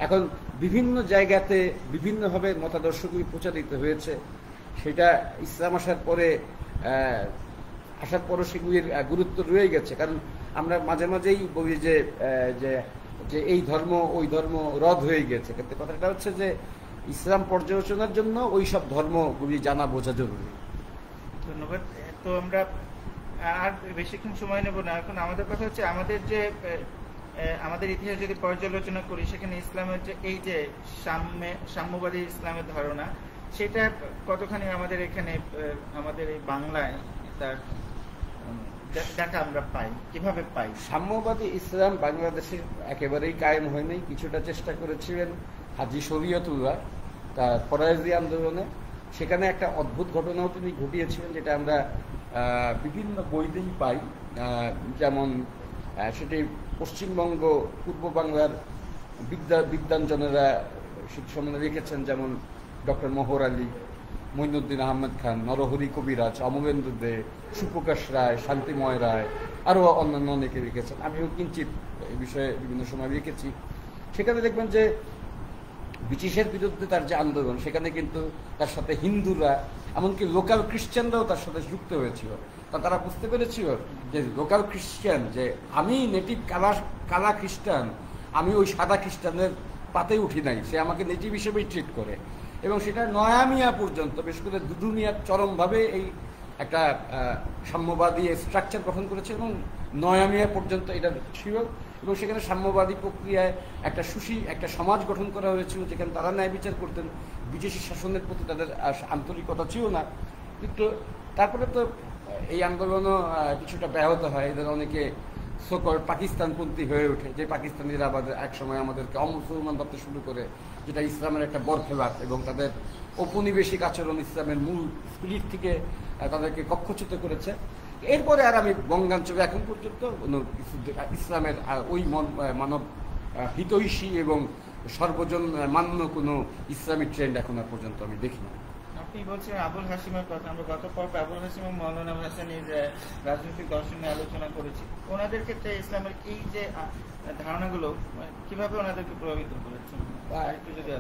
এখন বিভিন্ন জায়গাতে বিভিন্নভাবে মতাদর্শগুলি প্রচারিত হয়েছে। সেটা ইসলাম আসার পরও সেগুলির গুরুত্ব রয়ে গেছে। কারণ আমরা মাঝে মাঝেই বলি যে এই ধর্ম ওই ধর্ম রদ হয়ে গেছে, কিন্তু কথাটা হচ্ছে যে ইসলাম পর্যালোচনার জন্য ওই সব ধর্মগুলি জানা বোঝা জরুরি। ধন্যবাদ। তো আমরা আর বেশিক্ষণ সময় নেব না। এখন আমাদের কথা হচ্ছে আমাদের ইতিহাস যদি পর্যালোচনা করি, সেখানে ইসলামের যে এই যে সাম্যবাদী ইসলামের ধারণা, সেটা কতখানি আমাদের এখানে আমাদের এই বাংলায় তার দেখা আমরা পাই, কিভাবে পাই? সাম্যবাদী ইসলাম বাংলাদেশে একেবারেই কায়েম হয়নি। কিছুটা চেষ্টা করেছিলেন হাজী শরীয়তুল্লাহ তার ফরায়েজি আন্দোলনে। সেখানে একটা অদ্ভুত ঘটনাও তিনি ঘটিয়েছিলেন, যেটা আমরা বিভিন্ন বইতেই পাই। যেমন সেটি পশ্চিমবঙ্গ পূর্ব বাংলার বিদ্বানজনেরা সম্বন্ধে লিখেছেন, যেমন ডক্টর মোহর আলী, মঈনুদ্দিন আহমেদ খান, নরহরি কবিরাজ, অমলেন্দু দে, সুপ্রকাশ রায়, শান্তিময় রায়, আরও অন্যান্য অনেকে লিখেছেন। আমিও কিঞ্চিত এই বিষয়ে বিভিন্ন সময় লিখেছি। সেখানে দেখবেন যে ব্রিটিশের বিরুদ্ধে তার যে আন্দোলন, সেখানে কিন্তু তার সাথে হিন্দুরা, এমনকি লোকাল খ্রিস্টানরাও তার সাথে যুক্ত হয়েছিল। তারা বুঝতে পেরেছিল যে লোকাল খ্রিস্টান, যে আমি নেটিভ কালা খ্রিস্টান, আমি ওই সাদা খ্রিস্টানের পাতে উঠি নাই, সে আমাকে নেটিভ হিসেবেই ট্রিট করে। এবং সেটা নয়া মিয়া পর্যন্ত, বিশেষ করে দুদু মিয়া চরমভাবে এই একটা সাম্যবাদী স্ট্রাকচার গঠন করেছে এবং নয়ামিয়া পর্যন্ত এটা ছিল, এবং সেখানে সাম্যবাদী প্রক্রিয়ায় একটা সমাজ গঠন করা হয়েছিল যেখানে তারা ন্যায় বিচার করতেন, বিদেশি শাসনের প্রতি তাদের আন্তরিকতা ছিল না। কিন্তু তারপরে তো এই আন্দোলনও কিছুটা ব্যাহত হয়, এদের অনেকে সকল পাকিস্তানপন্থী হয়ে ওঠে, যে পাকিস্তানিরা আবার এক সময় আমাদেরকে অমুসলমান ভাবতে শুরু করে, যেটা ইসলামের একটা বরখেলাপ, এবং তাদের ঔপনিবেশিক আচরণ ইসলামের মূল স্পিরিট থেকে তাদেরকে কক্ষচ্যুত করেছে। এরপরে আর আমি বঙ্গাঞ্চলে এখন পর্যন্ত ইসলামের ওই মানব হিতৈষী এবং সর্বজন মান্য কোনো ইসলামিক ট্রেন্ড এখন আর পর্যন্ত আমি দেখি না। আপনি বলছেন আবুল হাসিমের কথা, আমরা গত পর্বে আবুল হাসিম এবং মৌলানা হাসানের রাজনৈতিক দর্শন নিয়ে আলোচনা করেছি। ওনাদের ক্ষেত্রে ইসলামের এই যে ধারণাগুলো কিভাবে ওনাদেরকে প্রভাবিত করেছে?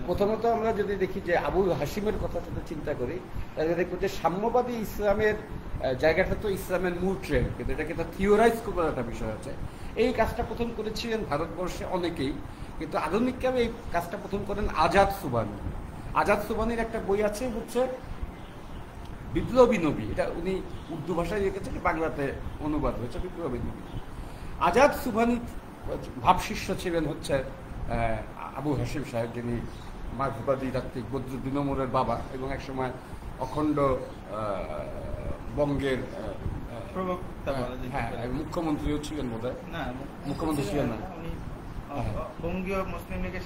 প্রথমত আমরা যদি দেখি যে আবুল হাসিমের কথা যদি চিন্তা করি, তাহলে দেখবো যে সাম্যবাদী ইসলামের জায়গাটা তো ইসলামের মূল ট্রেন্ড, কিন্তু এটাকে তো থিওরাইজ করার একটা বিষয় আছে। এই কাজটা প্রথম করেছিলেন ভারতবর্ষে অনেকেই, কিন্তু আধুনিককালে এই কাজটা প্রথম করেন আজাদ সুবানি। আজাদ সুবানির একটা বই আছে হচ্ছে বিপ্লবী নবী, এটা উনি উর্দু ভাষায় লিখেছেন, বাংলাতে অনুবাদ হয়েছে বিপ্লবী নবী। আজাদ সুবানি ভাবশিষ্য ছিলেন হচ্ছে আবু হাসিম সাহেব, যিনি মার্কসবাদী তাত্ত্বিক বদরুদ্দিন ওমরের বাবা, এবং একসময় অখণ্ড বঙ্গের মুখ্যমন্ত্রীও ছিলেন বোধহয়। মুখ্যমন্ত্রী ছিলেন না, বঙ্গীয় মুসলিম লীগের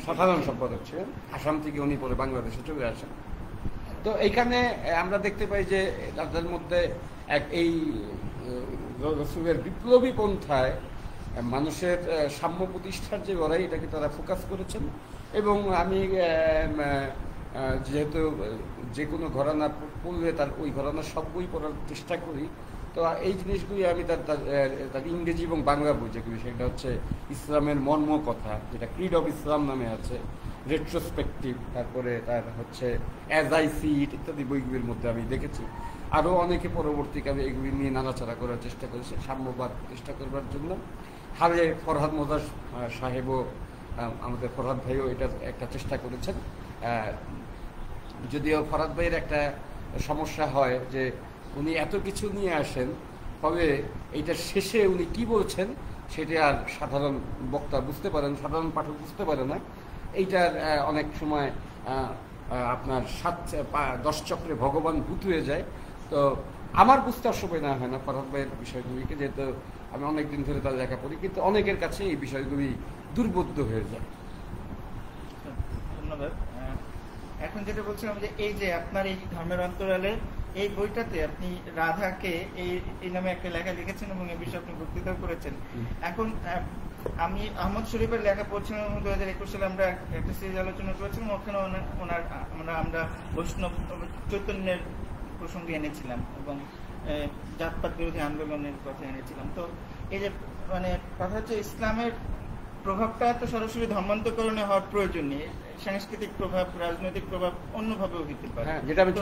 সাধারণ সম্পাদক ছিলেন। আসাম থেকে উনি পরে বাংলাদেশে চলে আসেন। তো এইখানে আমরা দেখতে পাই যে তাদের মধ্যে এই রসুলের বিপ্লবী পন্থায় মানুষের সাম্য প্রতিষ্ঠার যে লড়াই, এটাকে তারা ফোকাস করেছেন। এবং আমি যেহেতু যে কোনো ঘরানা পড়লে তার ওই ঘরানার সব বই পড়ার চেষ্টা করি, তো এই জিনিসগুলি আমি তার ইংরেজি এবং বাংলা বই যেগুলি, সেটা হচ্ছে ইসলামের মর্ম কথা, যেটা ক্রিড অফ ইসলাম নামে আছে, রেট্রোস্পেকটিভ, তারপরে তার হচ্ছে অ্যাজ আই সি ইট ইত্যাদি বইগুলির মধ্যে আমি দেখেছি। আরও অনেকে পরবর্তীকালে এগুলি নিয়ে নাড়াচাড়া করার চেষ্টা করেছে সাম্যবাদ প্রতিষ্ঠা করবার জন্য। হালে ফরহাদ মোজার সাহেবও, আমাদের ফরহাদ ভাইও এটা একটা চেষ্টা করেছেন। যদিও ফরহাদ ভাইয়ের একটা সমস্যা হয় যে উনি এত কিছু নিয়ে আসেন, ফলে এইটার শেষে উনি কি বলছেন সেটা আর সাধারণ বক্তা বুঝতে পারেন, সাধারণ পাঠক বুঝতে পারে না। এইটার অনেক সময় আপনার 7-10 চক্রে ভগবান ভূত হয়ে যায়। তো আমার বুঝতে অসুবিধা হয় না ফরহাদ ভাইয়ের বিষয়গুলিকে, যেহেতু আমি অনেকদিন ধরে তার লেখা পড়ি, কিন্তু অনেকের কাছে এই বিষয়গুলি দুর্বোধ্য হয়ে যায়। ধন্যবাদ। এখন যেটা বলছিলাম যে এই যে আপনার এই ধর্মের অন্তরালে এই বইটাতে আপনি রাধাকে এই নামে একটা লেখা লিখেছেন এবং এই বিষয়ে আপনি বক্তৃতাও করেছেন। এখন আমি আহমদ শরীফের লেখা পড়ছিলাম 2021 সালে, আমরা একটা সিরিজ আলোচনা করেছিলাম, ওখানে আমরা বৈষ্ণব চৈতন্যের প্রসঙ্গে এনেছিলাম এবং জাতপাত বিরোধী আন্দোলনের কথা এনেছিলাম। তো এই যে মানে কথা হচ্ছে ইসলামের প্রভাবটা তো সরাসরি ধর্মান্তকরণে হওয়ার প্রয়োজন নেই, সাংস্কৃতিক প্রভাব, রাজনৈতিক প্রভাব অন্যভাবেও হতে পারে, যেটা আমি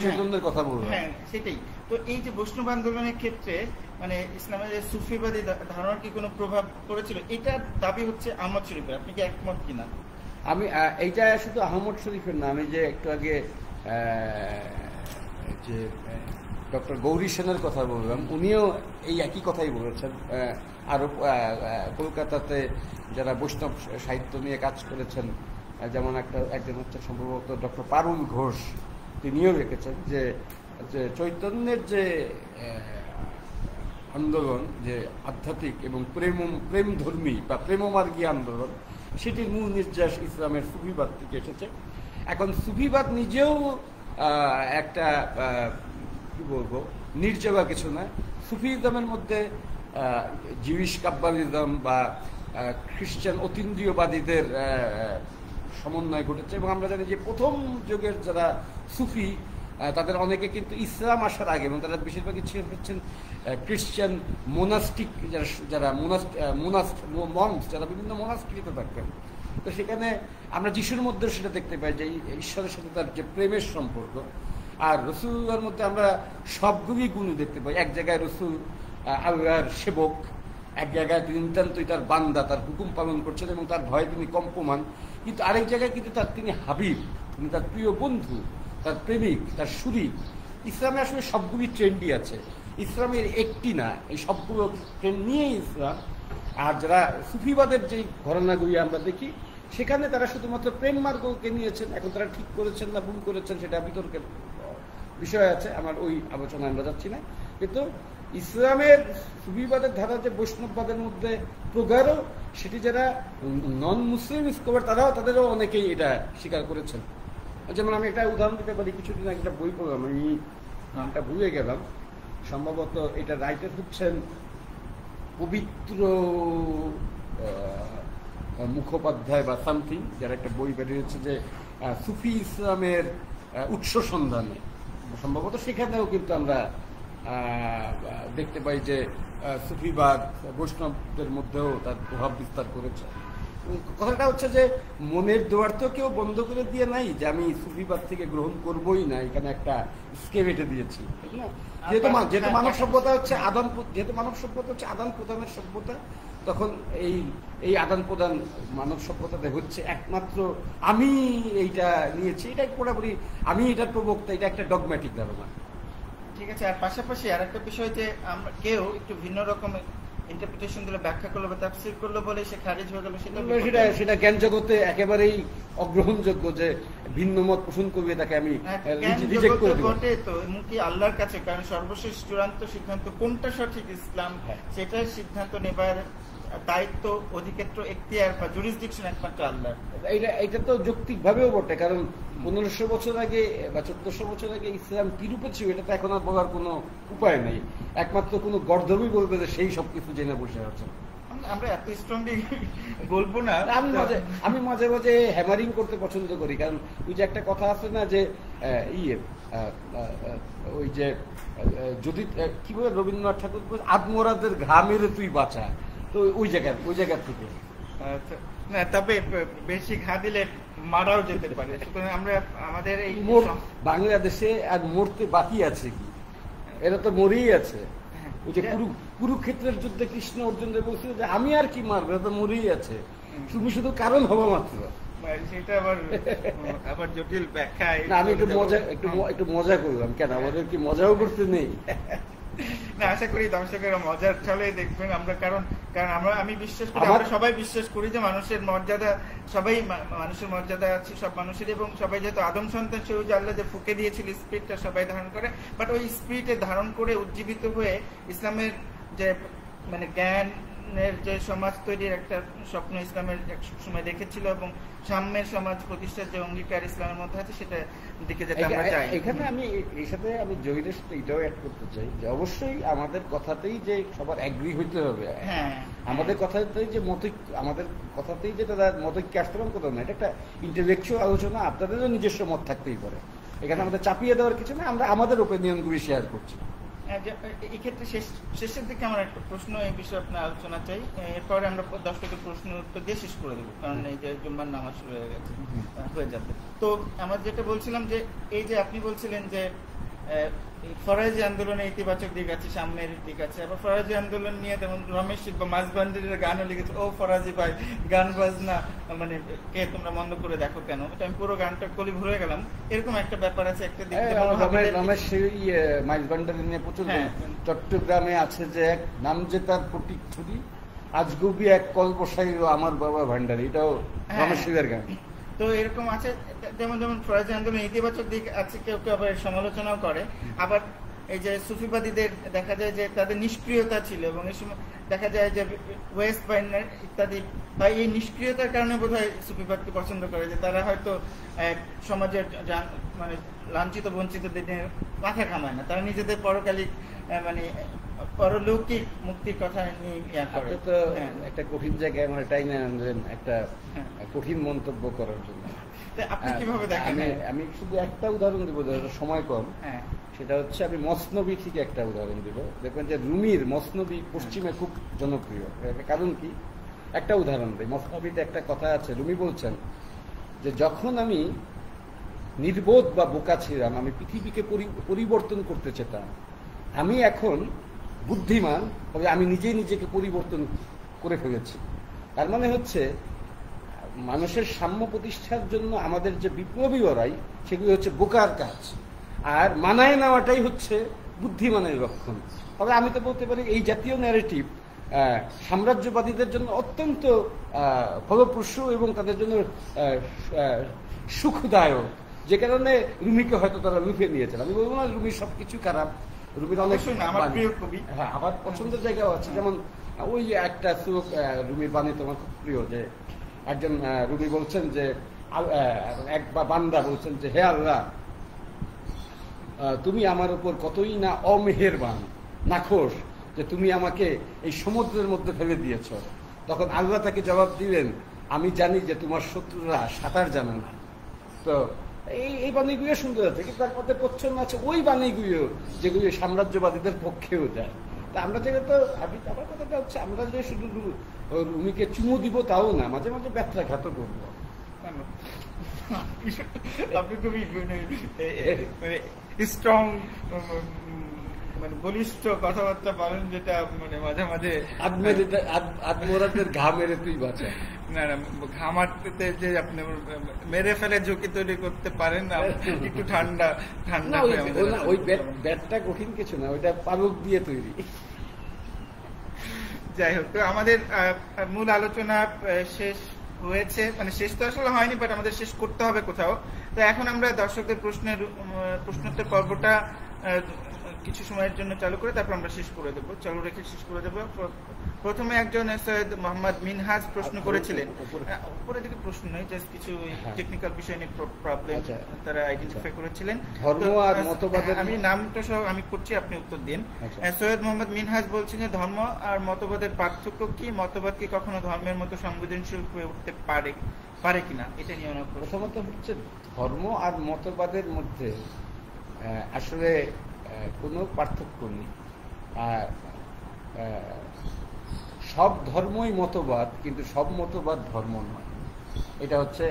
চৈতন্যের কথা বলবো। হ্যাঁ, সেটাই। তো এই যে বৈষ্ণব আন্দোলনের ক্ষেত্রে মানে ইসলামের যে সুফিবাদী ধারণার কি কোনো প্রভাব পড়েছিল, এটার দাবি হচ্ছে আহমদ শরীফের, আপনি কি একমত কিনা? আমি এইটা শুধু আহমদ শরীফের না, আমি যে একটু আগে যে ডক্টর গৌরী সেনের কথা বললাম, উনিও এই একই কথাই বলেছেন। আরও কলকাতাতে যারা বৈষ্ণব সাহিত্য নিয়ে কাজ করেছেন, যেমন একজন হচ্ছে সম্ভবত ডক্টর পারুল ঘোষ, তিনিও লিখেছেন যে চৈতন্যের যে আন্দোলন, যে আধ্যাত্মিক এবং প্রেমধর্মী বা প্রেমমার্গী আন্দোলন, সেটির মূল নির্যাস ইসলামের সুফিবাদ থেকে এসেছে। এখন সুফিবাদ নিজেও একটা কি বলবো নির্জলা কিছু না। সুফিজমের মধ্যে জিউইশ কাব্বালিজম বা খ্রিস্টান অতীন্দ্রিয়বাদীদের সমন্বয় ঘটেছে, এবং আমরা জানি যে প্রথম যুগের যারা সুফি তাদের অনেকে কিন্তু ইসলাম আসার আগে, এবং তারা বেশিরভাগই হচ্ছেন খ্রিস্টান মোনাস্টিক, যারা মনস, যারা বিভিন্ন মোনাস্ট্রিতে থাকতেন। তো সেখানে আমরা যিশুর মধ্যে সেটা দেখতে পাই যে ঈশ্বরের সাথে তার যে প্রেমের সম্পর্ক, আর রসুলের মধ্যে আমরা সবগুলি গুণ দেখতে পাই। এক জায়গায় রসুল আল্লাহর সেবক, এক জায়গায় তিনি নিতান্তই তার বান্দা, তার হুকুম পালন করছেন এবং তার ভয়ে তিনি কম্পমান, কিন্তু আরেক জায়গায় কিন্তু তিনি হাবিব, তিনি তার প্রিয় বন্ধু, তার প্রেমিক, তার শরীর। ইসলামে আসলে সবগুলি ট্রেন্ডই আছে, ইসলামের একটি না, এই সবগুলো ট্রেন্ড নিয়েই ইসলাম। আর যারা সুফিবাদের যে ঘটনাগুলি আমরা দেখি সেখানে তারা শুধুমাত্র প্রেম মার্গকে নিয়েছেন, এখন তারা ঠিক করেছেন না ভুল করেছেন সেটা বিতর্কের বিষয় আছে, আমার ওই আলোচনায় আমরা যাচ্ছি না। কিন্তু ইসলামের সুফিবাদের ধারা যে বৈষ্ণববাদের মধ্যে প্রগাঢ়, সেটি যারা নন মুসলিম স্কলার তাদেরও অনেকেই এটা স্বীকার করেছেন। যেমন আমি একটা উদাহরণ দিতে পারি, কিছুদিন আগে একটা বই পড়লাম, আমি নামটা ভুলে গেলাম, সম্ভবত এটা রাইটার হচ্ছেন পবিত্র মুখোপাধ্যায় বা সামথিং, যারা একটা বই বেরিয়েছে যে সুফি ইসলামের উৎস সন্ধানে। সম্ভবত সেখানেও কিন্তু আমরা দেখতে পাই যে সুফিবাদ বৈষ্ণবদের মধ্যেও তার প্রভাব বিস্তার করেছে। কথাটা হচ্ছে যে মনের দুয়ার তো কেউ বন্ধ করে দিয়ে নাই যে আমি সুফিবাদ থেকে গ্রহণ করবই না, এখানে একটা স্কেপ এঁটে দিয়েছি, ঠিক না? যেহেতু মানব সভ্যতা হচ্ছে আদান প্রদানের সভ্যতা, তখন এই আদান প্রদান মানব সভ্যতাতে হচ্ছে একমাত্র আমি এইটা নিয়েছি, এটাই পুরোপুরি আমি এটার প্রবক্তা, এটা একটা ডগম্যাটিক ধারণা। ঠিক আছে। আর পাশাপাশি আর একটা বিষয় যে আমরা কেউ একটু ভিন্ন রকমের ইন্টারপ্রিটেশন দিলে, ব্যাখ্যা করলো বা তাফসীর করলো বলে সে খারিজ হয়ে গেল, সেটা জ্ঞান জগতে একেবারেই অগ্রহণযোগ্য যে ভিন্ন মত পোষণ করবে তাকে আমি রিজেক্ট করে দেব। বটে তো এমনকি আল্লাহর কাছে, কারণ সর্বশেষ চূড়ান্ত সিদ্ধান্ত কোনটা সঠিক ইসলাম সেটার সিদ্ধান্ত নেবার দায়িত্ব, অধিক্ষেত্র, এখতিয়ার বা জুরিসডিকশন একমাত্র আল্লাহর। এটা তো যৌক্তিক ভাবেও বটে, কারণ 1500 বছর আগে বা 1400 বছর আগে ইসলাম কি রূপে ছিল এটা তো এখন আর বলার কোনো উপায় নেই, একমাত্র কোনো গর্ধবই বলবে যে সেই সবকিছু জেনে বসে আছে। আমরা এত স্ট্রংলি বলবো না। আমি মাঝে মাঝে হ্যামারিং করতে পছন্দ করি, কারণ ওই যে একটা কথা আছে না যে ওই যে যদি কি বলে রবীন্দ্রনাথ ঠাকুর আদমরাদের ঘামের তুই বাঁচা, তো ওই জায়গা থেকে না, তবে বেশি ঘা দিলে মারাও যেতে পারে। সুতরাং আমরা আমাদের এই বাংলাদেশে আর মরতে বাকি আছে কি, এরা তো মরেই আছে। ওই যে কুরুক্ষেত্রের যুদ্ধে কৃষ্ণ অর্জুনদের বলছিল যে আমি আর কি মারবো, এরা তো মরেই আছে, তুমি শুধু কারণ হবো মাত্র। সেটা আবার জটিল ব্যাখ্যা। আমি একটু মজা করলাম, কেন আমাদের কি মজাও করতে নেই? না, আশা করি দর্শকেরা মজার ছলে দেখবেন। আমরা কারণ আমি বিশ্বাস করি, আমরা সবাই বিশ্বাস করি যে মানুষের মর্যাদা আছে সব মানুষের, এবং সবাই যেহেতু আদম সন্তান, সেও যে আল্লাহ যে ফুঁকে দিয়েছিল স্পিরিটটা সবাই ধারণ করে, বাট ওই স্পিরিটে ধারণ করে উজ্জীবিত হয়ে ইসলামের যে মানে জ্ঞানের যে সমাজ তৈরির একটা স্বপ্ন ইসলামের এক সময় দেখেছিল, এবং সাম্যের সমাজ প্রতিষ্ঠার যে অঙ্গীকার ইসলামের মধ্যে আছে সেটা দিকে যেতে আমরা চাই। এখানে আমি এই সাথে আমি জহিরের সাথে এটাও অ্যাড করতে চাই যে অবশ্যই আমাদের কথাতেই যে সবার এগ্রি হইতে হবে, আমাদের কথাতেই যে তারা মতৈক্য আসতে হবে কথা না, এটা একটা ইন্টেলেকচুয়াল আলোচনা, আপনাদেরও নিজস্ব মত থাকতেই পারে, এখানে আমাদের চাপিয়ে দেওয়ার কিছু না, আমরা আমাদের ওপিনিয়নগুলি শেয়ার করছি। এই ক্ষেত্রে শেষের দিকে আমার একটা প্রশ্ন এই বিষয়ে আপনার আলোচনা চাই, এরপরে আমরা দর্শকের প্রশ্ন উত্তর দিয়ে শেষ করে দেবো, কারণ এই যে জুম্মার নামাজ শুরু হয়ে যাবে। তো আমরা যেটা বলছিলাম যে এই যে আপনি বলছিলেন যে ফরাজি আন্দোলনে ইতিবাচক দিক আছে, সামনের দিক আছে, আবার ফরাজি আন্দোলন নিয়ে যেমন রমেশ বা মাঝবান্ডির গানও লিখেছে, ও ফরাজি ভাই গান বাজনা মানে কে তোমরা বন্ধ করে দেখো কেন, এটা আমি পুরো গানটা কলি ভরে গেলাম, এরকম একটা ব্যাপার আছে। একটা দিক রমেশ মাঝবান্ডারি নিয়ে প্রচুর, চট্টগ্রামে আছে যে এক নাম যে তার ফটিক ছুরি, আজগুবি এক কল্পসাই আমার বাবা ভান্ডারি, এটাও রমেশের গান। তো এরকম আছে, যেমন ফরাজি আন্দোলন ইতিবাচক দিক আছে, কেউ কেউ আবার সমালোচনাও করে। আবার এই যে সুফিবাদীদের দেখা যায় যে তাদের নিষ্ক্রিয়তা ছিল, এবং এই সময় দেখা যায় যে ওয়েস্ট বাইনার ইত্যাদি বা এই নিষ্ক্রিয়তার কারণে বোধহয় সুফিবাদকে পছন্দ করে, যে তারা হয়তো সমাজের মানে লাঞ্ছিত বঞ্চিতদের মাথা ঘামায় না, তারা নিজেদের পরকালিক মানে পরলৌকিক মুক্তির কথা নিয়ে করে। তো একটা কঠিন জায়গায় আমার টাইম একটা কঠিন মন্তব্য করার জন্য আপনি কিভাবে দেখেন? আমি শুধু একটা উদাহরণ দিব, সময় কম, সেটা হচ্ছে আমি মসনবী থেকে একটা উদাহরণ দিব। দেখবেন যে রুমির মসনবী পশ্চিমে খুব জনপ্রিয়, কারণ কি, একটা উদাহরণ দিই। মসনবীতে একটা কথা আছে, রুমি বলছেন যে যখন আমি নির্বোধ বা বোকা ছিলাম, আমি পৃথিবীকে পরিবর্তন করতে চেতাম, আমি এখন বুদ্ধিমান, তবে আমি নিজেই নিজেকে পরিবর্তন করে ফেলেছি। তার মানে হচ্ছে মানুষের সাম্য প্রতিষ্ঠার জন্য আমাদের যে বিপ্লবী লড়াই, সেগুলি হচ্ছে বোকার কাজ। আর মানায় নেওয়াটাই হচ্ছে বুদ্ধিমানের লক্ষণ। তবে আমি তো বলতে পারি এই জাতীয় ন্যারেটিভ সাম্রাজ্যবাদীদের জন্য অত্যন্ত ফলপ্রসূ এবং তাদের জন্য সুখদায়ক, যে কারণে রুমিকে হয়তো তারা লুফে নিয়েছেন। আমি বলবো না রুমির সবকিছু খারাপ, রুমির অনেক হ্যাঁ আমার পছন্দের জায়গাও আছে। যেমন ওই একটা শ্লোক রুমির বাণী তোমার খুব প্রিয়, যে একজন রুমি বলছেন যে এক বান্দা বলছেন যে হে আল্লাহ, তুমি আমার উপর কতই না অমেহেরবান, নাখোশ, যে তুমি আমাকে এই সমুদ্রের মধ্যে ফেলে দিয়েছ। তখন আল্লাহ তাকে জবাব দিলেন, আমি জানি যে তোমার শত্রুরা সাঁতার জানে না। তো এই বাণীগুলো সুন্দর আছে, কিন্তু তার মধ্যে প্রচ্ছন্ন আছে ওই বাণীগুলো যেগুলি সাম্রাজ্যবাদীদের পক্ষেও যায়। তা আমরা যেটা আমার কথাটা হচ্ছে, আমরা যে শুধু রুমিকে চুমু দিব তাও না, মাঝে মাঝে ব্যথাঘাত করবো। আপনি খুবই স্ট্রং মানে বলিষ্ঠ কথাবার্তা বলেন, যেটা মানে মাঝে মাঝে আত্মরাতের ঘা মেরে তুই বাঁচা। না না, ঘামাতে যে আপনি মেরে ফেলে ঝুঁকি তৈরি করতে পারেন না, একটু ঠান্ডা ঠান্ডা। ওই ব্যাটটা কঠিন কিছু না, ওইটা পালক দিয়ে তৈরি। যাই হোক, তো আমাদের মূল আলোচনা শেষ হয়েছে, মানে শেষ তো আসলে হয়নি, বাট আমাদের শেষ করতে হবে কোথাও। তো এখন আমরা দর্শকদের প্রশ্নোত্তর পর্বটা কিছু সময়ের জন্য চালু করে তারপর আমরা শেষ করে দেবো, চালু রেখে শেষ করে দেবো। প্রথমে একজন সৈয়দ মোহাম্মদ মিনহাজ প্রশ্ন করেছিলেন, উপরে দিকে প্রশ্ন নয়, জাস্ট কিছু টেকনিক্যাল বিষয় নিয়ে প্রবলেম তারা আইডেন্টিফাই করেছিলেন। আমি নামটা সহ আমি করছি, আপনি উত্তর দিন। সৈয়দ মোহাম্মদ মিনহাজ বলছেন যে ধর্ম আর মতবাদের পার্থক্য কি, মতবাদ কি কখনো ধর্মের মতো সংবেদনশীল হয়ে উঠতে পারে কিনা, এটা নিয়ে অনেক। প্রথমত হচ্ছে ধর্ম আর মতবাদের মধ্যে আসলে কোনো পার্থক্য নেই। সব ধর্মই মতবাদ, কিন্তু সব মতবাদ ধর্ম নয়। এটা হচ্ছে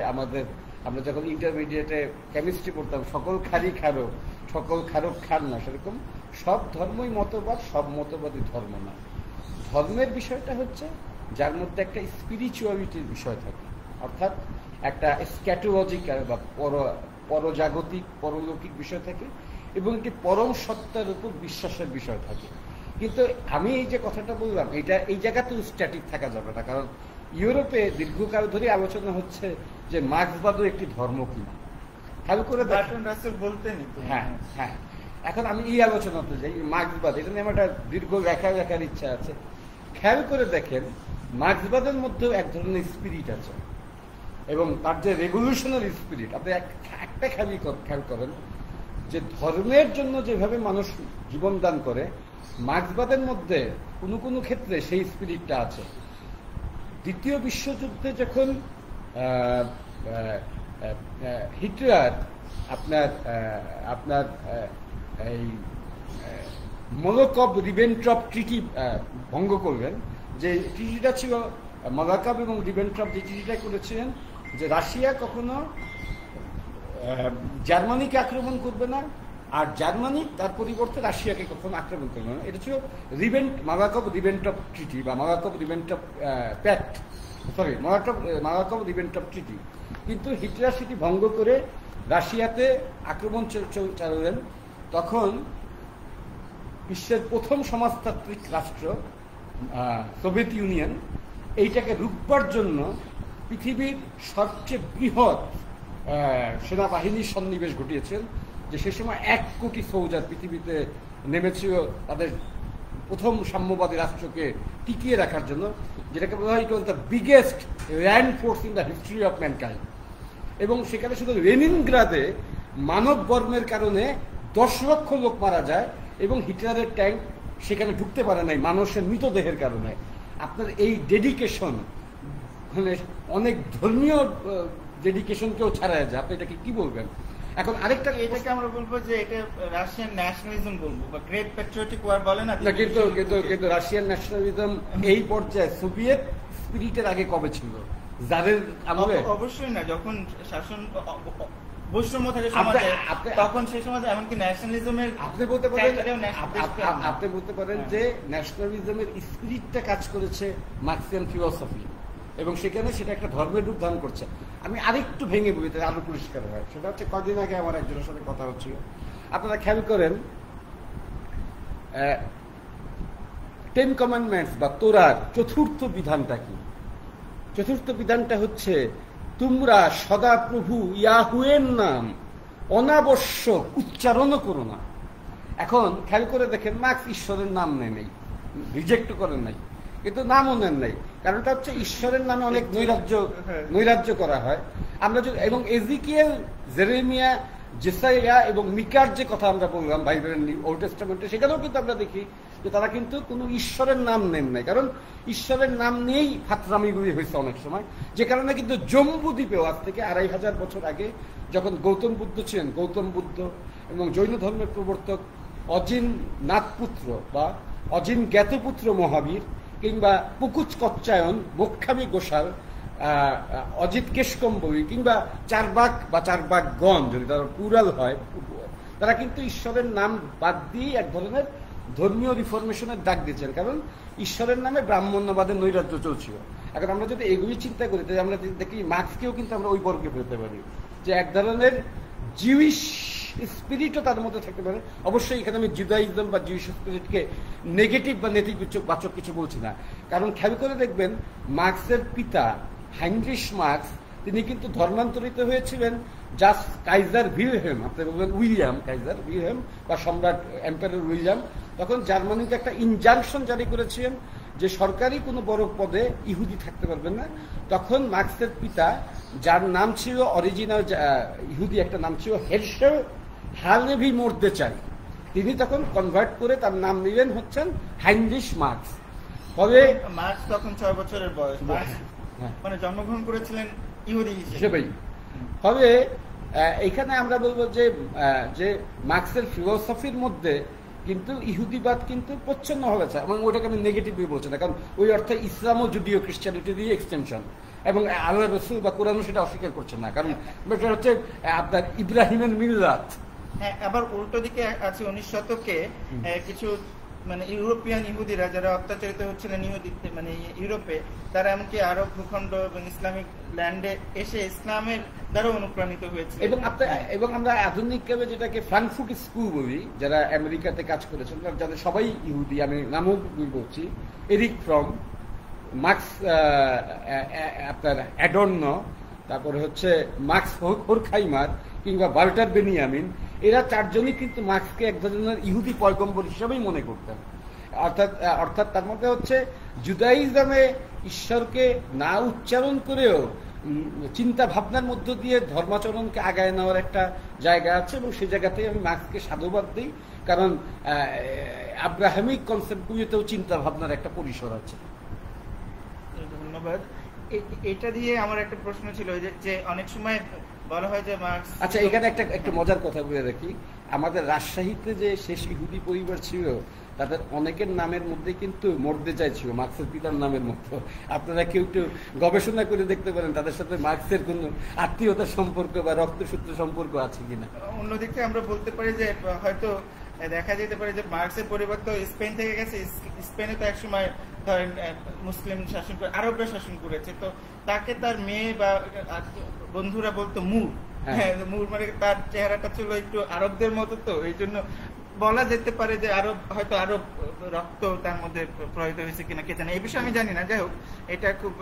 আমরা যখন ইন্টারমিডিয়েটে কেমিস্ট্রি পড়তাম, সকল খারই খারক, সকল খারক খার না, সেরকম সব ধর্মই মতবাদ, সব মতবাদই ধর্ম না। ধর্মের বিষয়টা হচ্ছে যার মধ্যে একটা স্পিরিচুয়ালিটির বিষয় থাকে, অর্থাৎ একটা স্ক্যাটোলজিক্যাল বা পরজাগতিক পরলৌকিক বিষয় থাকে, এবং একটি পরম সত্তার উপর বিশ্বাসের বিষয় থাকে। কিন্তু আমি এই যে কথাটা বললাম, এটা এই জায়গাতেও স্ট্যাটিক থাকা যাবে না, কারণ ইউরোপে দীর্ঘকাল ধরে আলোচনা হচ্ছে যে মার্ক্সবাদও একটি ধর্ম কিনা। খেয়াল করে বলতেন। হ্যাঁ হ্যাঁ, এখন আমি এই আলোচনাতে যাই, মার্ক্সবাদ, এটা নিয়ে আমার একটা দীর্ঘ দেখার ইচ্ছা আছে। খেয়াল করে দেখেন, মার্ক্সবাদের মধ্যেও এক ধরনের স্পিরিট আছে, এবং তার যে রেভলিউশনারি স্পিরিট, আপনি একটা খেয়াল করেন যে ধর্মের জন্য যেভাবে মানুষ জীবন দান করে, মার্ক্সবাদের মধ্যে কোনো কোনো ক্ষেত্রে সেই স্পিরিটটা আছে। দ্বিতীয় বিশ্বযুদ্ধে যখন হিটলার আপনার এই মোলোটভ রিবেনট্রপ ট্রিটি ভঙ্গ করলেন, যে ট্রিটিটা ছিল মোলোটভ এবং রিবেনট্রপ যে ট্রিটিটা করেছিলেন যে রাশিয়া কখনো জার্মানিকে আক্রমণ করবে না, আর জার্মানি তার পরিবর্তে রাশিয়াকে কখনো আক্রমণ করবে না। এটা ছিল মোলোটভ রিবেনট্রপ ট্রিটি বা মোলোটভ রিবেনট্রপ প্যাক্ট, সরি মোলোটভ রিবেনট্রপ ট্রিটি। কিন্তু হিটলার সেটি ভঙ্গ করে রাশিয়াতে আক্রমণ চালালেন। তখন বিশ্বের প্রথম সমাজতান্ত্রিক রাষ্ট্র সোভিয়েত ইউনিয়ন এইটাকে রুখবার জন্য পৃথিবীর সবচেয়ে বৃহৎ সেনাবাহিনীর সন্নিবেশ ঘটিয়েছেন, যে সে সময় 1 কোটি ফৌজার পৃথিবীতে নেমেছিল তাদের প্রথম সাম্যবাদী রাষ্ট্রকে টিকিয়ে রাখার জন্য, যেটাকে বলা হয় the biggest land force in the history of mankind. এবং সেখানে শুধু লেনিনগ্রাদে মানব বর্মের কারণে 10 লক্ষ লোক মারা যায়, এবং হিটলারের ট্যাঙ্ক সেখানে ঢুকতে পারে নাই মানুষের মৃতদেহের কারণে। আপনার এই ডেডিকেশন, মানে অনেক ধর্মীয় ডেডিকেশনকেও ছাড়া যায়, আপনি এটাকে কি বলবেন? এখন আরেকটা, এটাকে আমরা বলবো যে এটা রাশিয়ান ন্যাশনালিজম বলবো, বা গ্রেট প্যাট্রিয়টিক ওয়ার বলে না। কিন্তু রাশিয়ান ন্যাশনালিজম এই পর্যায়ে সোভিয়েত স্পিরিটের আগে কবে ছিল? যাদের আমলে অবশ্যই না, যখন শাসন বৈষম্য থাকে সমাজে, তখন সেই সমাজে এমনকি ন্যাশনালিজমের আপনি বলতে পারেন যে ন্যাশনালিজমের স্পিরিটটা কাজ করেছে মার্ক্সিয়ান ফিলসফি, এবং সেখানে সেটা একটা ধর্মের রূপ ধারণ করছে। আমি আরেকটু ভেঙে বলি, তাহলে আরো পরিষ্কার হয়। সেটা হচ্ছে কদিন আগে আমার একজনের সাথে কথা হচ্ছিল, আপনারা খেয়াল করেন 10 কমান্ডমেন্টস বা তোরার চতুর্থ বিধানটা কি? চতুর্থ বিধানটা হচ্ছে তোমরা সদাপ্রভু ইয়াহুয়ের নাম অনাবশ্যক উচ্চারণও করো না। এখন খেয়াল করে দেখেন, মার্কস ঈশ্বরের নাম নেই, রিজেক্ট করেন নাই, কিন্তু নামও নেন নাই। কারণটা হচ্ছে ঈশ্বরের নামে অনেক নৈরাজ্য করা হয়। আমরা যদি এবং এজিকিয়েল, জেরেমিয়া, জেসাইয়া এবং মিকার যে কথা আমরা বললাম বাইবেলের ওল্ড টেস্টামেন্টে, সেখানেও কিন্তু আমরা দেখি যে তারা কিন্তু কোনো ঈশ্বরের নাম নেন নাই। কারণ ঈশ্বরের নাম নিয়েই ফাতরামিগুলি হয়েছে অনেক সময়, যে কারণে কিন্তু জম্বু দ্বীপেও আজ থেকে 2500 বছর আগে যখন গৌতম বুদ্ধ ছিলেন, গৌতম বুদ্ধ এবং জৈন ধর্মের প্রবর্তক অজিন নাথপুত্র বা অজিন জ্ঞাতপুত্র মহাবীর কিংবা পুকুচ কচ্চায়ন, মোক্ষামী গোসাল, অজিত কেশকম্বী কিংবা চারবাক বা চারবাকগণ যদি তারা প্লুরাল হয়, তারা কিন্তু ঈশ্বরের নাম বাদ দিয়ে এক ধরনের ধর্মীয় রিফরমেশনের ডাক দিয়েছেন। কারণ ঈশ্বরের নামে ব্রাহ্মণ্যবাদের নৈরাজ্য চলছিল। এখন আমরা যদি এগুলি চিন্তা করি, তাহলে আমরা দেখি মার্কসকেও কিন্তু আমরা ওই বর্গে ফেলতে পারি যে এক ধরনের জিউইশ স্পিরিটও তার মধ্যে থাকতে পারে। অবশ্যই এখানে আমি জুদাইজম বা জিউইশ স্পিরিটকে নেগেটিভ বা নেতিবাচক কিছু বলছি না। কারণ খেয়াল করে দেখবেন, মার্কসের পিতা হাইনরিশ মার্কস তিনি কিন্তু ধর্মান্তরিত হয়েছিলেন জাস্ট কাইজার ভিলহেম, আপনি বলবেন উইলিয়াম, কাইজার ভিলহেম বা সম্রাট এম্পায়ার উইলিয়াম তখন জার্মানিতে একটা ইনজাংশন জারি করেছিলেন যে সরকারি কোনো বড় পদে ইহুদি থাকতে পারবেন না। তখন মার্কসের পিতা, যার নাম ছিল অরিজিনাল ইহুদি একটা নাম ছিল হেরশেল হালেভি মর্দেচাই, তিনি তখন কনভার্ট করে তার নাম নিলেন হচ্ছেন হাইনরিশ মার্কস। তবে মার্কস তখন 6 বছরের বয়স, মানে জন্মগ্রহণ করেছিলেন ইহুদি হিসেবেই। তবে এখানে আমরা বলবো যে মার্কসের ফিলোসফির মধ্যে কিন্তু ইহুদিবাদ কিন্তু প্রচ্ছন্ন হয়েছে, এবং ওটাকে আমি নেগেটিভলি বলছি না, কারণ ওই অর্থে ইসলাম ও জুডিও খ্রিস্টানিটি দিয়ে এক্সটেনশন, এবং আল্লাহ রসুল বা কোরআন সেটা অস্বীকার করছে না, কারণ এটা হচ্ছে আপনার ইব্রাহিমের মিল্লাত। হ্যাঁ, আবার উল্টো দিকে আছে 19 শতকে কিছু মানে ইউরোপিয়ান ইহুদিরা যারা অত্যাচারিত হচ্ছিলেন মানে ইউরোপে, তারা এমনকি আরব ভূখণ্ড এবং ইসলামিক ল্যান্ডে এসে ইসলামের দ্বারা অনুপ্রাণিত হয়েছে। এবং আমরা আধুনিক কালে যেটাকে ফ্রাঙ্কফুর্ট স্কুল বলি, যারা আমেরিকাতে কাজ করেছেন, যাদের সবাই ইহুদি, আমি নামও বলছি, এরিক ফ্রম, মার্কস, আপনার অ্যাডর্ন, তারপরে হচ্ছে মার্কস হোরখাইমার কিংবা ওয়াল্টার বেনিয়ামিন, এরা চারজনই কিন্তু মার্কসকে এক ধরনের ইহুদি পয়গম্বর হিসাবেই মনে করতেন। অর্থাৎ তার মধ্যে হচ্ছে জুদাইজমে ঈশ্বরকে না উচ্চারণ করেও চিন্তা ভাবনার মধ্য দিয়ে ধর্মাচরণকে আগায় নেওয়ার একটা জায়গা আছে, এবং সেই জায়গাতেই আমি মার্কসকে সাধুবাদ দিই, কারণ আব্রাহামিক কনসেপ্টগুলিতেও চিন্তা ভাবনার একটা পরিসর আছে। ধন্যবাদ। এটা দিয়ে আমার একটা প্রশ্ন ছিল যে অনেক সময় বলা হয় যে মার্কস, আচ্ছা এখানে একটা মজার কথা বলে রাখি, আমাদের রাজশাহীতে যে শেষ ইহুদি পরিবার ছিল তাদের অনেকের নামের মধ্যে কিন্তু মর্দেচাই ছিল মার্কসের পিতার নামের মতো। আপনারা কেউ একটু গবেষণা করে দেখতে পারেন তাদের সাথে মার্কসের কোন আত্মীয়তার সম্পর্ক বা রক্তসূত্র সম্পর্ক আছে কিনা। অন্যদিকে আমরা বলতে পারি যে হয়তো দেখা যেতে পারে যে মার্কসের পরিবার তো স্পেন থেকে গেছে, স্পেনে তো একসময় ধরেন মুসলিম শাসন করে, আরবরা শাসন করেছে, তো তাকে তার মেয়ে বা বন্ধুরা বলতো মুর, হ্যাঁ মুর, মানে তার চেহারাটা ছিল একটু আরবদের মতো, তো এই জন্য বলা যেতে পারে যে হয়তো আরব রক্ত তার মধ্যে প্রবাহিত হয়েছে কিনা কে জানে, এই বিষয়ে আমি জানি না। যাই হোক, এটা খুব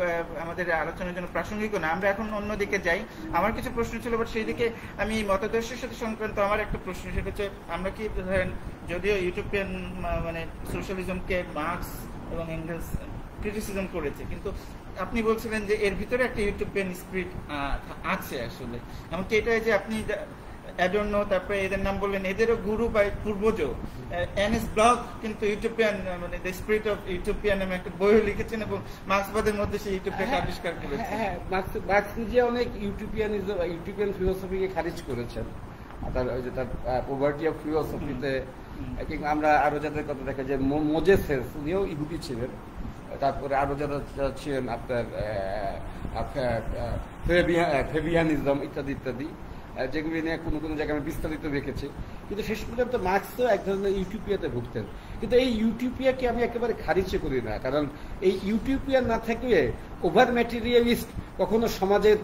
আমাদের আলোচনার জন্য প্রাসঙ্গিক না। আমরা এখন অন্যদিকে যাই। আমার কিছু প্রশ্ন ছিল, বাট সেই দিকে আমি মতাদর্শের সাথে সংক্রান্ত আমার একটা প্রশ্ন, সেটা হচ্ছে আমরা কি ধরেন যদিও ইউটোপিয়ান মানে সোশ্যালিজমকে মার্কস এবং এঙ্গেলস ক্রিটিসিজম করেছে, কিন্তু আপনি বলছিলেন যে এর ভিতরে একটা ইউটোপিয়ান স্পিরিট আছে আসলে, এমনকি এটা যে আপনি অ্যাডর্নো, তারপরে এদের নাম বললেন, এদেরও গুরু বা পূর্বজ এনএস ব্লক কিন্তু ইউটোপিয়ান মানে দ্য স্পিরিট অফ ইউটোপিয়ান নামে একটা বইও লিখেছেন, এবং মার্ক্সবাদের মধ্যে সেই ইউটোপিয়াকে আবিষ্কার করেছেন। হ্যাঁ, মার্কস নিজে অনেক ইউটোপিয়ান ফিলোসফিকে খারিজ করেছেন, তার পভার্টি অফ ফিলোসফিতে, কিংবা আমরা আরো যাদের কথা দেখা যায় মোজেসেস, উনিও ইহুদি ছিলেন, তারপরে আরো যারা ছিলেন আপনার ফেবিয়ানিজম ইত্যাদি ইত্যাদি। যেগুলি নিয়ে কোনো কোনো জায়গায় আমি বিস্তারিত রেখেছি। কিন্তু শেষ পর্যন্ত মার্কসও এক ধরনের ইউটোপিয়াতে ভুগতেন। কিন্তু এই ইউটোপিয়াকে আমি একেবারে খারিজ করি না, কারণ এই ইউটোপিয়া না থাকলে ওভার ম্যাটেরিয়ালিস্ট কখনো সমাজের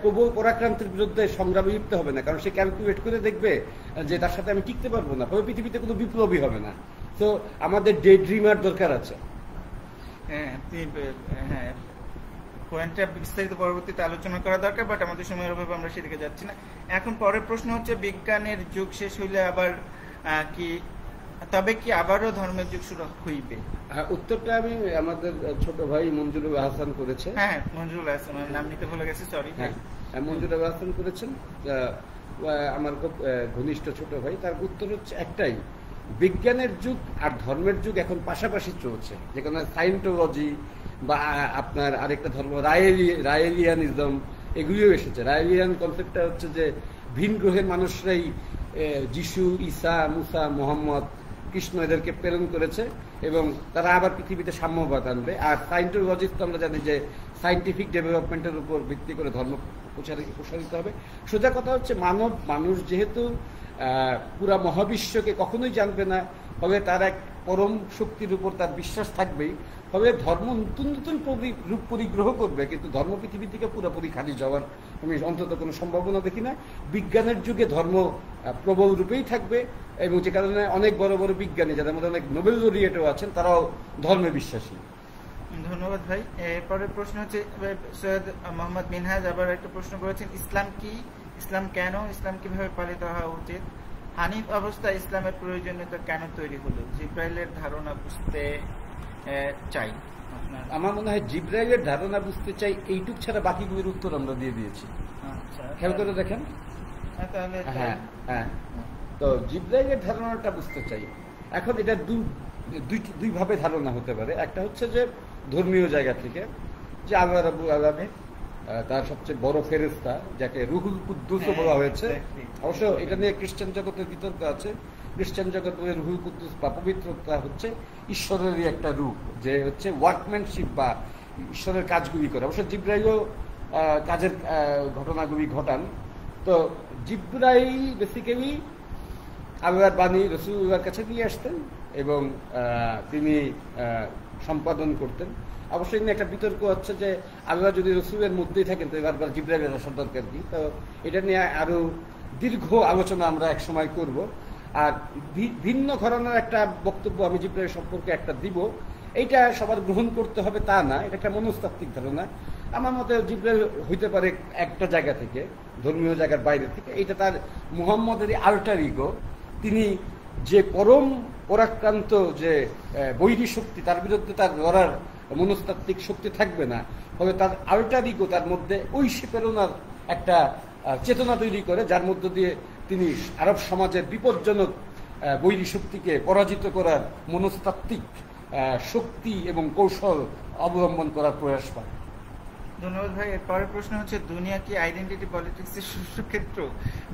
প্রবল পরাক্রান্তের বিরুদ্ধে সংগ্রামে লিপ্ত হবে না, কারণ সে ক্যালকুলেট করে দেখবে যে তার সাথে আমি টিকতে পারবো না, তবে পৃথিবীতে কোনো বিপ্লবী হবে না। তো আমাদের ডে ড্রিমার দরকার আছে। হ্যাঁ, পয়েন্টটা বিস্তারিত পরবর্তীতে আলোচনা করা দরকার, বাট আমাদের সময়ের অভাবে আমরা সেদিকে যাচ্ছি না। এখন পরের প্রশ্ন হচ্ছে, বিজ্ঞানের যুগ শেষ হইলে আবার কি আবারও ধর্মের যুগ শুরু হইবে? উত্তরটা আমি আমাদের ছোট ভাই মঞ্জুরুল হাসান করেছে। হ্যাঁ, মঞ্জুরুল হাসান, নাম নিতে ভুলে গেছি, সরি। হ্যাঁ, মঞ্জুরুল হাসান করেছেন, আমার খুব ঘনিষ্ঠ ছোট ভাই। তার উত্তর হচ্ছে একটাই, বিজ্ঞানের যুগ আর ধর্মের যুগ এখন পাশাপাশি চলছে। যেখানে সায়েন্টোলজি বা আপনার আরেকটা ধর্ম রায়েলিয়ানিজম, এগুলিও এসেছে। রায়েলিয়ান কনসেপ্টটা হচ্ছে যে ভিন গ্রহের মানুষরাই যিশু, ঈসা, মুসা, মোহাম্মদ, কৃষ্ণ এদেরকে প্রেরণ করেছে এবং তারা আবার পৃথিবীতে সাম্যবাদ আনবে। আর সায়েন্টোলজিস্ট আমরা জানি যে সায়েন্টিফিক ডেভেলপমেন্টের উপর ভিত্তি করে ধর্ম প্রসারিত হবে। সোজা কথা হচ্ছে, মানুষ যেহেতু পুরা মহাবিশ্বকে কখনোই জানবে না, ফলে তার এক পরম শক্তির উপর তার বিশ্বাস থাকবেই, ফলে ধর্ম নতুন নতুন রূপ পরিগ্রহ করবে, কিন্তু ধর্ম পৃথিবী থেকে পুরোপুরি খারিজ হওয়ার আমি অন্তত কোনো সম্ভাবনা দেখি না। বিজ্ঞানের যুগে ধর্ম প্রবল রূপেই থাকবে, এবং যে কারণে অনেক বড় বড় বিজ্ঞানী, যাদের মধ্যে অনেক নোবেল লরিয়েটও আছেন, তারাও ধর্মে বিশ্বাসী। ধন্যবাদ ভাই। এরপরের প্রশ্ন হচ্ছে, সৈয়দ মোহাম্মদ মিনহাজ আবার একটা প্রশ্ন করেছেন, ইসলাম কি, ইসলাম কেন, ইসলাম কিভাবে পালিত হওয়া উচিত, হানিফ অবস্থায় ইসলামের প্রয়োজনীয়তা কেন তৈরি হলো, জিব্রাইলের ধারণা বুঝতে চাই। আমার মনে হয় জিব্রাইলের ধারণা বুঝতে চাই এইটুক ছাড়া বাকিগুলির উত্তর আমরা দিয়ে দিয়েছি। খেয়াল করে দেখেন। হ্যাঁ হ্যাঁ, তো জিব্রাইলের ধারণাটা বুঝতে চাই। এখন এটা দুই ভাবে ধারণা হতে পারে। একটা হচ্ছে যে ধর্মীয় জায়গা থেকে, যে আল্লাহ রাব্বুল আলামিন তার সবচেয়ে বড় ফেরেশতা, যাকে রুহুল কুদ্দুস বলা হয়েছে। অবশ্য এটা নিয়ে খ্রিস্টান জগতের বিতর্ক আছে। খ্রিস্টান জগৎ রুহুল কুদ্দুস বা পবিত্রতা হচ্ছে ঈশ্বরেরই একটা রূপ, যে হচ্ছে ওয়ার্কম্যানশিপ বা ঈশ্বরের কাজগুলি করে। অবশ্য জিব্রাইলও কাজের ঘটনাগুলি ঘটান। তো জিব্রাইল বেসিক্যালি আল্লাহর বাণী রাসূলুল্লাহর কাছে নিয়ে আসতেন এবং তিনি সম্পাদন করতেন। অবশ্যই এখানে একটা বিতর্ক হচ্ছে যে আল্লাহ যদি রসুলের মধ্যেই থাকেন তো বারবার জিব্রাইলের আসার দরকার কি। তো এটা নিয়ে আরো দীর্ঘ আলোচনা আমরা এক সময় করব। আর ভিন্ন ঘরানার একটা বক্তব্য আমি জিব্রাইল সম্পর্কে একটা দিব, এইটা সবার গ্রহণ করতে হবে তা না, এটা একটা মনস্তাত্ত্বিক ধারণা। আমার মতে জিব্রাইল হইতে পারে একটা জায়গা থেকে, ধর্মীয় জায়গার বাইরে থেকে। এইটা তার মুহাম্মদেরই আল্টার ইগো। তিনি যে পরম পরাক্রান্ত যে বৈরী শক্তি, তার বিরুদ্ধে তার লড়ার মনস্তাত্ত্বিক শক্তি থাকবে না, ফলে তার আল্টার ইগো তার মধ্যে ঐশী প্রেরণার একটা চেতনা তৈরি করে, যার মধ্য দিয়ে তিনি আরব সমাজের বিপজ্জনক বৈরী শক্তিকে পরাজিত করার মনস্তাত্ত্বিক শক্তি এবং কৌশল অবলম্বন করার প্রয়াস পান। ধন্যবাদ ভাই। এর পরের প্রশ্ন হচ্ছে, দুনিয়া কি আইডেন্টিটি পলিটিক্সের শস্যক্ষেত্র,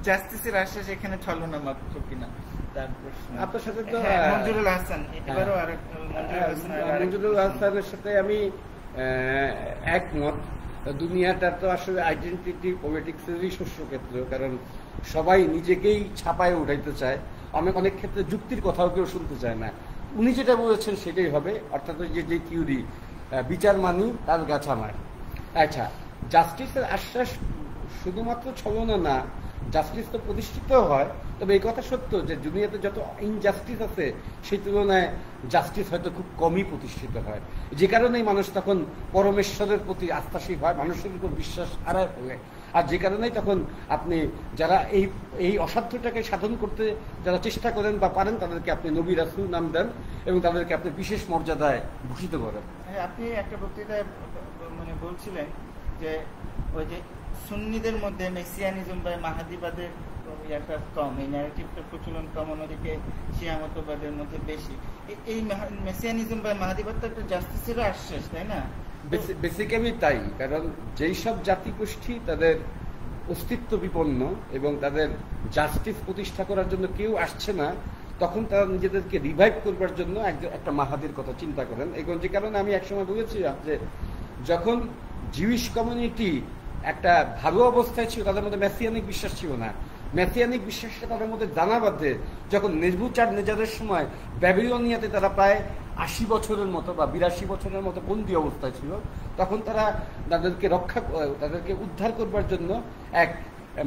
জাস্টিসের আশ্বাস এখানে ছলনা মাত্র কিনা? তার প্রশ্ন আপনার সাথে তো মঞ্জুরুল হাসান, এবারও আর মঞ্জুরুল হাসানের সাথে আমি একমত। দুনিয়াটা তো আসলে আইডেন্টিটি পলিটিক্সেরই শস্যক্ষেত্র, কারণ সবাই নিজেকেই ছাপায় উঠাইতে চায়। অনেক ক্ষেত্রে যুক্তির কথাও কেউ শুনতে চায় না। উনি যেটা বলেছেন সেটাই হবে, অর্থাৎ যে থিওরি, বিচার মানি তার গাছ আমার। আচ্ছা, জাস্টিসের আশ্বাস শুধুমাত্র ছলনা না, জাস্টিস তো প্রতিষ্ঠিত হয়। তবে এই কথা সত্য যে দুনিয়াতে যত ইনজাস্টিস আছে সেই তুলনায় জাস্টিস হয়তো খুব কমই প্রতিষ্ঠিত হয়, যে কারণেই মানুষ তখন পরমেশ্বরের প্রতি আস্থাশীল হয়, মানুষের উপর বিশ্বাস হারায় ফেলে। আর যে কারণেই তখন আপনি যারা এই অসাধ্যটাকে সাধন করতে যারা চেষ্টা করেন বা পারেন, তাদেরকে আপনি নবী রাসূল নাম দেন এবং তাদেরকে আপনি বিশেষ মর্যাদায় ভূষিত করেন। আপনি একটা বক্তৃতায় মানে বলছিলেন যে ওই যে সুন্নিদের মধ্যে মেসিয়ানিজম বা মাহাদিবাদের একটা কম, এই ন্যারেটিভটা প্রচলন কম, অন্যদিকে শিয়ামতবাদের মধ্যে বেশি। এই মেসিয়ানিজম বা মাহাদিবাদটা একটা জাস্টিসেরও আশ্বাস, তাই না? বেসিক্যালি তাই, কারণ যেই সব জাতিগোষ্ঠী তাদের অস্তিত্ব বিপন্ন এবং তাদের জাস্টিস প্রতিষ্ঠা করার জন্য কেউ আসছে না, তখন তারা নিজেদেরকে রিভাইভ করবার জন্য একটা মাহাদির কথা চিন্তা করেন। এবং যে কারণে আমি একসময় বলেছিলাম যে যখন জিউইশ কমিউনিটি একটা ভালো অবস্থায় ছিল, তাদের মধ্যে মেসিয়ানিক বিশ্বাস ছিল না। মেসিয়ানিক বিশ্বাসটা তাদের মধ্যে জানা বাঁধে যখন নেবুচাডনেজারের সময় ব্যাবিলনিয়াতে তারা প্রায় 80 বছরের মতো বা 82 বছরের মতো বন্দী অবস্থায় ছিল, তখন তারা তাদেরকে উদ্ধার করবার জন্য এক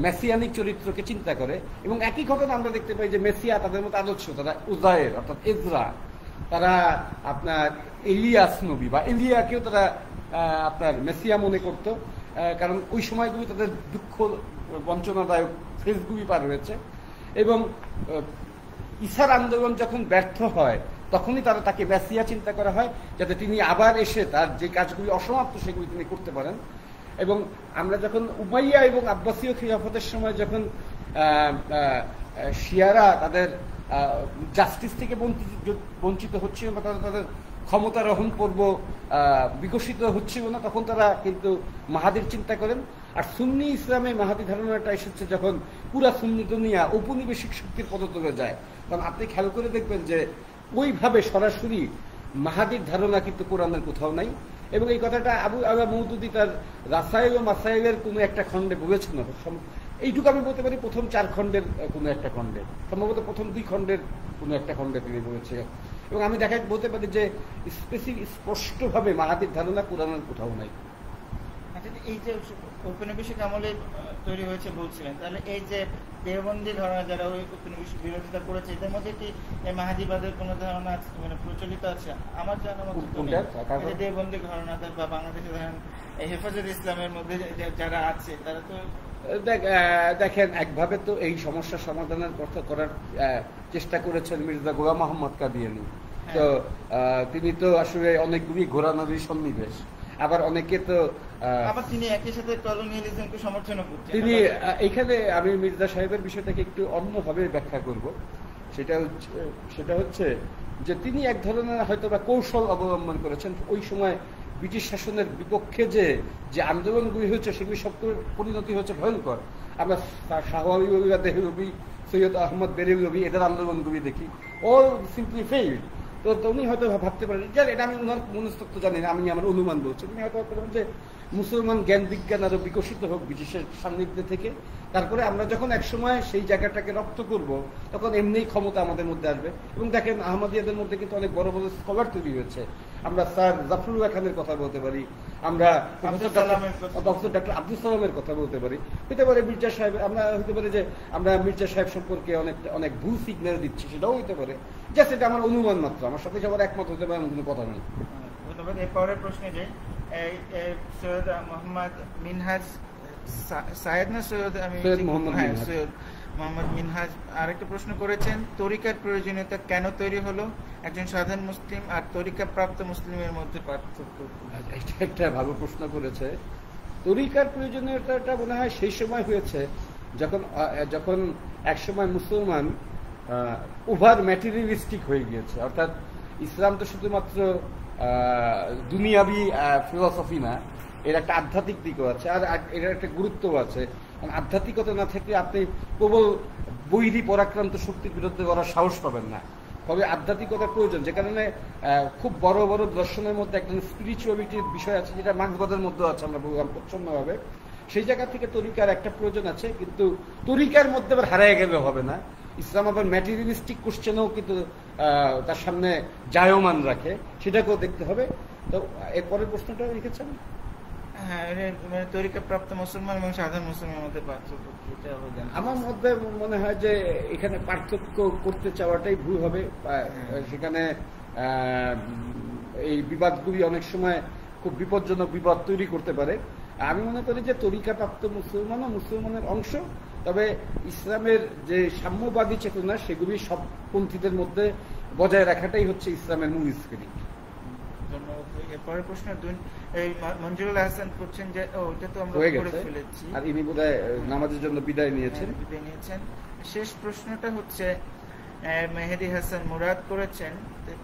মেসিয়ানিক চরিত্রকে চিন্তা করে। এবং একই ঘটনা আমরা দেখতে পাই যে মেসিয়া তাদের মতো আদর্শ, তারা উজায়ের অর্থাৎ এজরা, তারা আপনার এলিয়াস নবী বা এলিয়াকেও তারা আপনার মেসিয়া মনে করত, কারণ ওই সময়গুলি তাদের দুঃখ বঞ্চনাদায়ক ফেসগুলি পার হয়েছে। এবং ঈসার আন্দোলন যখন ব্যর্থ হয় তখনই তাকে মেসিয়া চিন্তা করা হয়, যাতে তিনি আবার এসে তার যে কাজগুলি অসমাপ্ত সেগুলি তিনি করতে পারেন। এবং আমরা যখন উমাইয়া এবং আব্বাসীয় খিলাফতের সময় যখন শিয়ারা তাদের জাস্টিস থেকে বঞ্চিত হচ্ছিল বা তাদের ক্ষমতারোহণ পর্ব বিকশিত হচ্ছিল না, তখন তারা কিন্তু মাহাদির চিন্তা করেন। আর সুন্নি ইসলামে মাহাদি ধারণাটা এসেছে যখন পুরা সুন্নি দুনিয়া ঔপনিবেশিক শক্তির পদতলে যায়। কারণ আপনি খেয়াল করে দেখবেন যে ওইভাবে সরাসরি মাহাদির ধারণা কিন্তু কোরআনের কোথাও নাই। এবং এই কথাটা আবু আলা মওদুদি তার রাসায়েল ও মাসায়েলের কোনো একটা খণ্ডে বলেছেন। এইটুকু আমি বলতে পারি প্রথম 4 খণ্ডের কোনো একটা খণ্ডে, সম্ভবত প্রথম 2 খণ্ডের কোনো একটা খণ্ডে তিনি বলেছিলেন। এবং আমি বলতে পারি যে স্পষ্টভাবে মাহাদির ধারণা কোরআনের কোথাও নাই। এই যে ঔপনিবেশিক আমলে তৈরি হয়েছে বলছিলেন, তাহলে এই যে দেওবন্দি ধারণা যারা ওই ঔপনিবেশিক বিরোধিতা করেছে, এদের মধ্যে কি এই মাহাদিবাদের কোনো ধারণা মানে প্রচলিত আছে? আমার জানা মতো দেওবন্দি ধারণা বা বাংলাদেশে ধরেন হেফাজত ইসলামের মধ্যে যারা আছে তারা তো দেখেন, একভাবে তো এই সমস্যার সমাধানের কথা করার চেষ্টা করেছেন মির্জা গোলাম মোহাম্মদ কাদিয়ানী। তো তিনি তো আসলে অনেকগুলি ঘোরানোরই সন্নিবেশ। আবার অনেকে তো আবার তিনি একই সাথে কলোনিয়ালিজমকে সমর্থন করছেন। তিনি এখানে আমি মির্জা সাহেবের বিষয়টাকে একটু অন্যভাবে ব্যাখ্যা করব। সেটা হচ্ছে যে তিনি এক ধরনের হয়তো বা কৌশল অবলম্বন করেছেন। ওই সময় ব্রিটিশ শাসনের বিপক্ষে যে আন্দোলনগুলি হয়েছে সেগুলি সব পরিণতি হচ্ছে ভয়ঙ্কর। আমরা শাহ আলী দেহলভি, সৈয়দ আহমদ বেরেলভি এদের আন্দোলনগুলি দেখি, অল সিম্পলি ফেইল্ড। তো উনি হয়তো ভাবতে পারেন, এটা আমি ওনার মনস্তত্ব জানি না, আমি আমার অনুমান বলছি, উনি হয়তো ভাবতে পারেন যে মুসলমান জ্ঞান বিজ্ঞান আরো বিকশিত হোক ব্রিটিশের সান্নিধ্যে থেকে, তারপরে আমরা যখন একসময় সেই জায়গাটাকে রপ্ত করব তখন এমনিই ক্ষমতা আমাদের মধ্যে আসবে। এবং দেখেন আহমদিয়াদের মধ্যে কিন্তু অনেক বড় বড় স্কলার তৈরি হয়েছে। আমরা স্যার জাফরুল্লাহ খানের কথা বলতে পারি, আমরা ডক্টর আব্দুল সালামের কথা বলতে পারি, হতে পারে মির্জা সাহেব, আমরা হতে পারে যে আমরা মির্জা সাহেব সম্পর্কে অনেক ভুল সিগন্যাল দিচ্ছি, সেটাও হতে পারে। জাস্ট এটা আমার অনুমান মাত্র, আমার সাথে সবার একমত হতে পারে এমন কোনো কথা নেই। ধন্যবাদ। এরপরের প্রশ্নে যাই। সৈয়দ মোহাম্মদ মিনহাজ সায়েদ না সৈয়দ মোহাম্মদ মিনহাজ আরেকটা প্রশ্ন করেছেন, তরিকার প্রয়োজনীয়তা কেন তৈরি হলো? একজন সাধারণ মুসলিম আর তরিকা প্রাপ্ত মুসলিমের মধ্যে পার্থক্য? এটা একটা ভালো প্রশ্ন করেছে। তরিকার প্রয়োজনীয়তাটা মনে হয় সেই সময় হয়েছে যখন একসময় মুসলমান ওভার ম্যাটেরিয়ালিস্টিক হয়ে গিয়েছে। অর্থাৎ ইসলাম তো শুধুমাত্র দুনিয়াবি ফিলসফি না, এর একটা আধ্যাত্মিক দিকও আছে, আর এর একটা গুরুত্বও আছে। আধ্যাত্মিকতা না থাকলে আপনি কেবল বৈরী পরাক্রান্ত শক্তির বিরুদ্ধে করার সাহস পাবেন না। তবে আধ্যাত্মিকতার প্রয়োজন, যে কারণে খুব বড় বড় দর্শনের মধ্যে একটা স্পিরিচুয়ালিটির বিষয় আছে, যেটা মার্ক্সবাদের মধ্যে আছে, আমরা বললাম প্রচ্ছন্নভাবে। সেই জায়গা থেকে তরিকার একটা প্রয়োজন আছে, কিন্তু তরিকার মধ্যে আবার হারিয়ে গেলে হবে না। ইসলাম আবার ম্যাটেরিয়ালিস্টিক কোশ্চেনও কিন্তু তার সামনে জায়মান রাখে, সেটাকেও দেখতে হবে। তো এরপরের প্রশ্নটা লিখেছেন, হ্যাঁ, তরিকা প্রাপ্ত মুসলমান এবং সাধারণ মুসলমানের মধ্যে পার্থক্য। আমার মধ্যে মনে হয় যে এখানে পার্থক্য করতে চাওয়াটাই ভুল হবে। সেখানে এই বিবাদগুলি অনেক সময় খুব বিপজ্জনক বিবাদ তৈরি করতে পারে। আমি মনে করি যে তরিকা প্রাপ্ত মুসলমানও মুসলমানের অংশ, তবে ইসলামের যে সাম্যবাদী চেতনা সেগুলি সব পন্থীদের মধ্যে বজায় রাখাটাই হচ্ছে ইসলামের মূল স্পিরিট। পরের প্রশ্ন মঞ্জুরুল হাসান করছেন যে ওটা তো আমরা করে ফেলেছি, আর ইনি বোধহয় নামাজের জন্য বিদায় নিয়েছেন। শেষ প্রশ্নটা হচ্ছে মেহেদি হাসান মুরাদ করেছেন,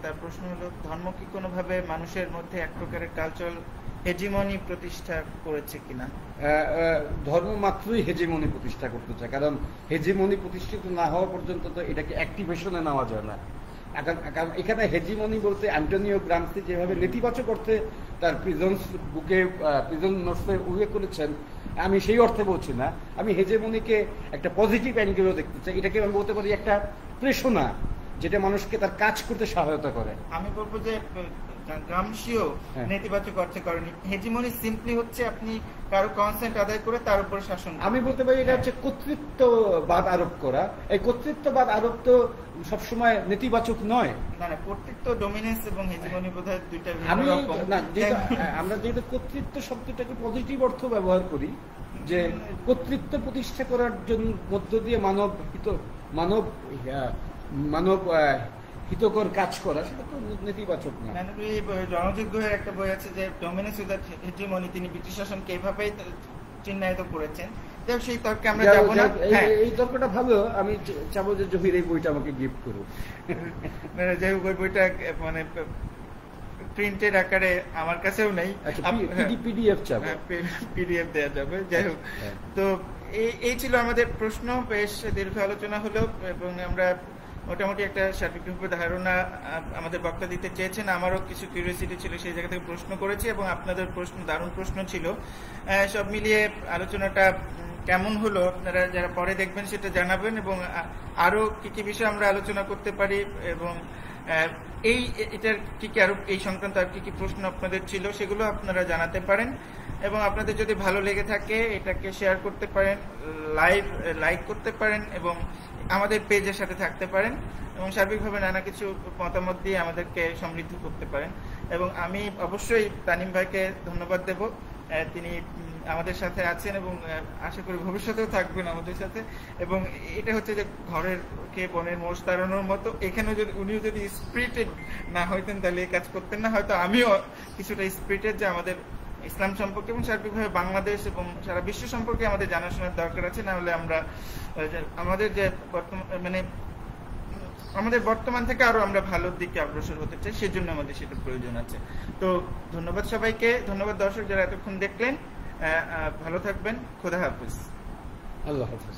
তার প্রশ্ন হলো, ধর্ম কি কোনোভাবে মানুষের মধ্যে এক প্রকারের কালচারাল হেজিমনি প্রতিষ্ঠা করেছে কিনা? ধর্ম মাত্রই হেজিমনি প্রতিষ্ঠা করতে চায়, কারণ হেজিমনি প্রতিষ্ঠিত না হওয়া পর্যন্ত তো এটাকে অ্যাক্টিভেশনে নেওয়া যায় না। কারণ এখানে হেজিমনি বলতে অ্যান্টোনিও গ্রামসি যেভাবে নেতিবাচক অর্থে তার প্রিজন নোটসে উল্লেখ করেছেন, আমি সেই অর্থে বলছি না। আমি হেজেমনিকে একটা পজিটিভ অ্যাঙ্গেলও দেখতে চাই। এটাকে আমি বলতে পারি একটা প্রেষণা, যেটা মানুষকে তার কাজ করতে সহায়তা করে। আমি বলবো যে গ্রামসিও নেতিবাচক অর্থে করেনি। হেজিমনি সিম্পলি হচ্ছে আপনি কারো কনসেন্ট আদায় করে তার উপর শাসন। আমি বলতে পারি এটা হচ্ছে কর্তৃত্ববাদ আরোপ করা। এই কর্তৃত্ববাদ আরোপ তো সবসময় নেতিবাচক নয়। না না, কর্তৃত্ব, ডমিনেন্স এবং হেজিমনি বোধহয় দুইটা আমি না, আমরা যেহেতু কর্তৃত্ব শব্দটাকে পজিটিভ অর্থ ব্যবহার করি, যে কর্তৃত্ব প্রতিষ্ঠা করার জন্য মধ্য দিয়ে মানব হিতকর কাজ করা, সেটা তো নেতিবাচক না। রণজিৎ গুহের একটা বই আছে যে ডমিনেন্স উইথআউট হেজিমনি, তিনি ব্রিটিশ শাসনকে এইভাবেই চিহ্নিত করেছেন। সেই তর্কে আমরা যাব না। এই তর্কটা ভালো, আমি চাবো যে জহির এই বইটা আমাকে গিফট করুন। যাই হোক, ওই বইটা মানে প্রিন্টেড আকারে আমার কাছেও নেই, পিডিএফ দেওয়া যাবে। যাই হোক, তো এই ছিল আমাদের প্রশ্ন। বেশ দীর্ঘ আলোচনা হলো এবং আমরা মোটামুটি একটা সার্বিকভাবে ধারণা আমাদের বক্তা দিতে চেয়েছেন। আমারও কিছু কিউরিওসিটি ছিল, সেই জায়গা থেকে প্রশ্ন করেছি এবং আপনাদের প্রশ্ন দারুণ প্রশ্ন ছিল। সব মিলিয়ে আলোচনাটা কেমন হলো আপনারা যারা পরে দেখবেন সেটা জানাবেন, এবং আরো কি কি বিষয় আমরা আলোচনা করতে পারি, এবং এটার কি কি আরো এই সংক্রান্ত আর কি কি প্রশ্ন আপনাদের ছিল সেগুলো আপনারা জানাতে পারেন। এবং আপনাদের যদি ভালো লেগে থাকে এটাকে শেয়ার করতে পারেন, লাইক করতে পারেন এবং আমাদের পেজের সাথে থাকতে পারেন, এবং সার্বিকভাবে নানা কিছু মতামত দিয়ে আমাদেরকে সমৃদ্ধ করতে পারেন। এবং আমি অবশ্যই তানিম ভাইকে ধন্যবাদ দেব, তিনি আমাদের সাথে আছেন এবং আশা করি ভবিষ্যতেও থাকবেন আমাদের সাথে। এবং এটা হচ্ছে যে ঘরের কে বনের মোষ তাড়ানোর মতো, এখানে যদি উনিও যদি স্পিরিটেড না হইতেন তাহলে এই কাজ করতেন না। হয়তো আমিও কিছুটা স্পিরিটেড, যে আমাদের ইসলাম সম্পর্কে এবং সার্বিকভাবে বাংলাদেশ এবং সারা বিশ্ব সম্পর্কে আমাদের জানাশোনার দরকার আছে। না হলে আমরা আমাদের যে আমাদের বর্তমান থেকে আরো আমরা ভালোর দিকে অগ্রসর হতে চাই, সেজন্য আমাদের সেটা প্রয়োজন আছে। তো ধন্যবাদ সবাইকে, ধন্যবাদ দর্শক যারা এতক্ষণ দেখলেন। ভালো থাকবেন, খোদা হাফেজ। আল্লাহ হাফেজ।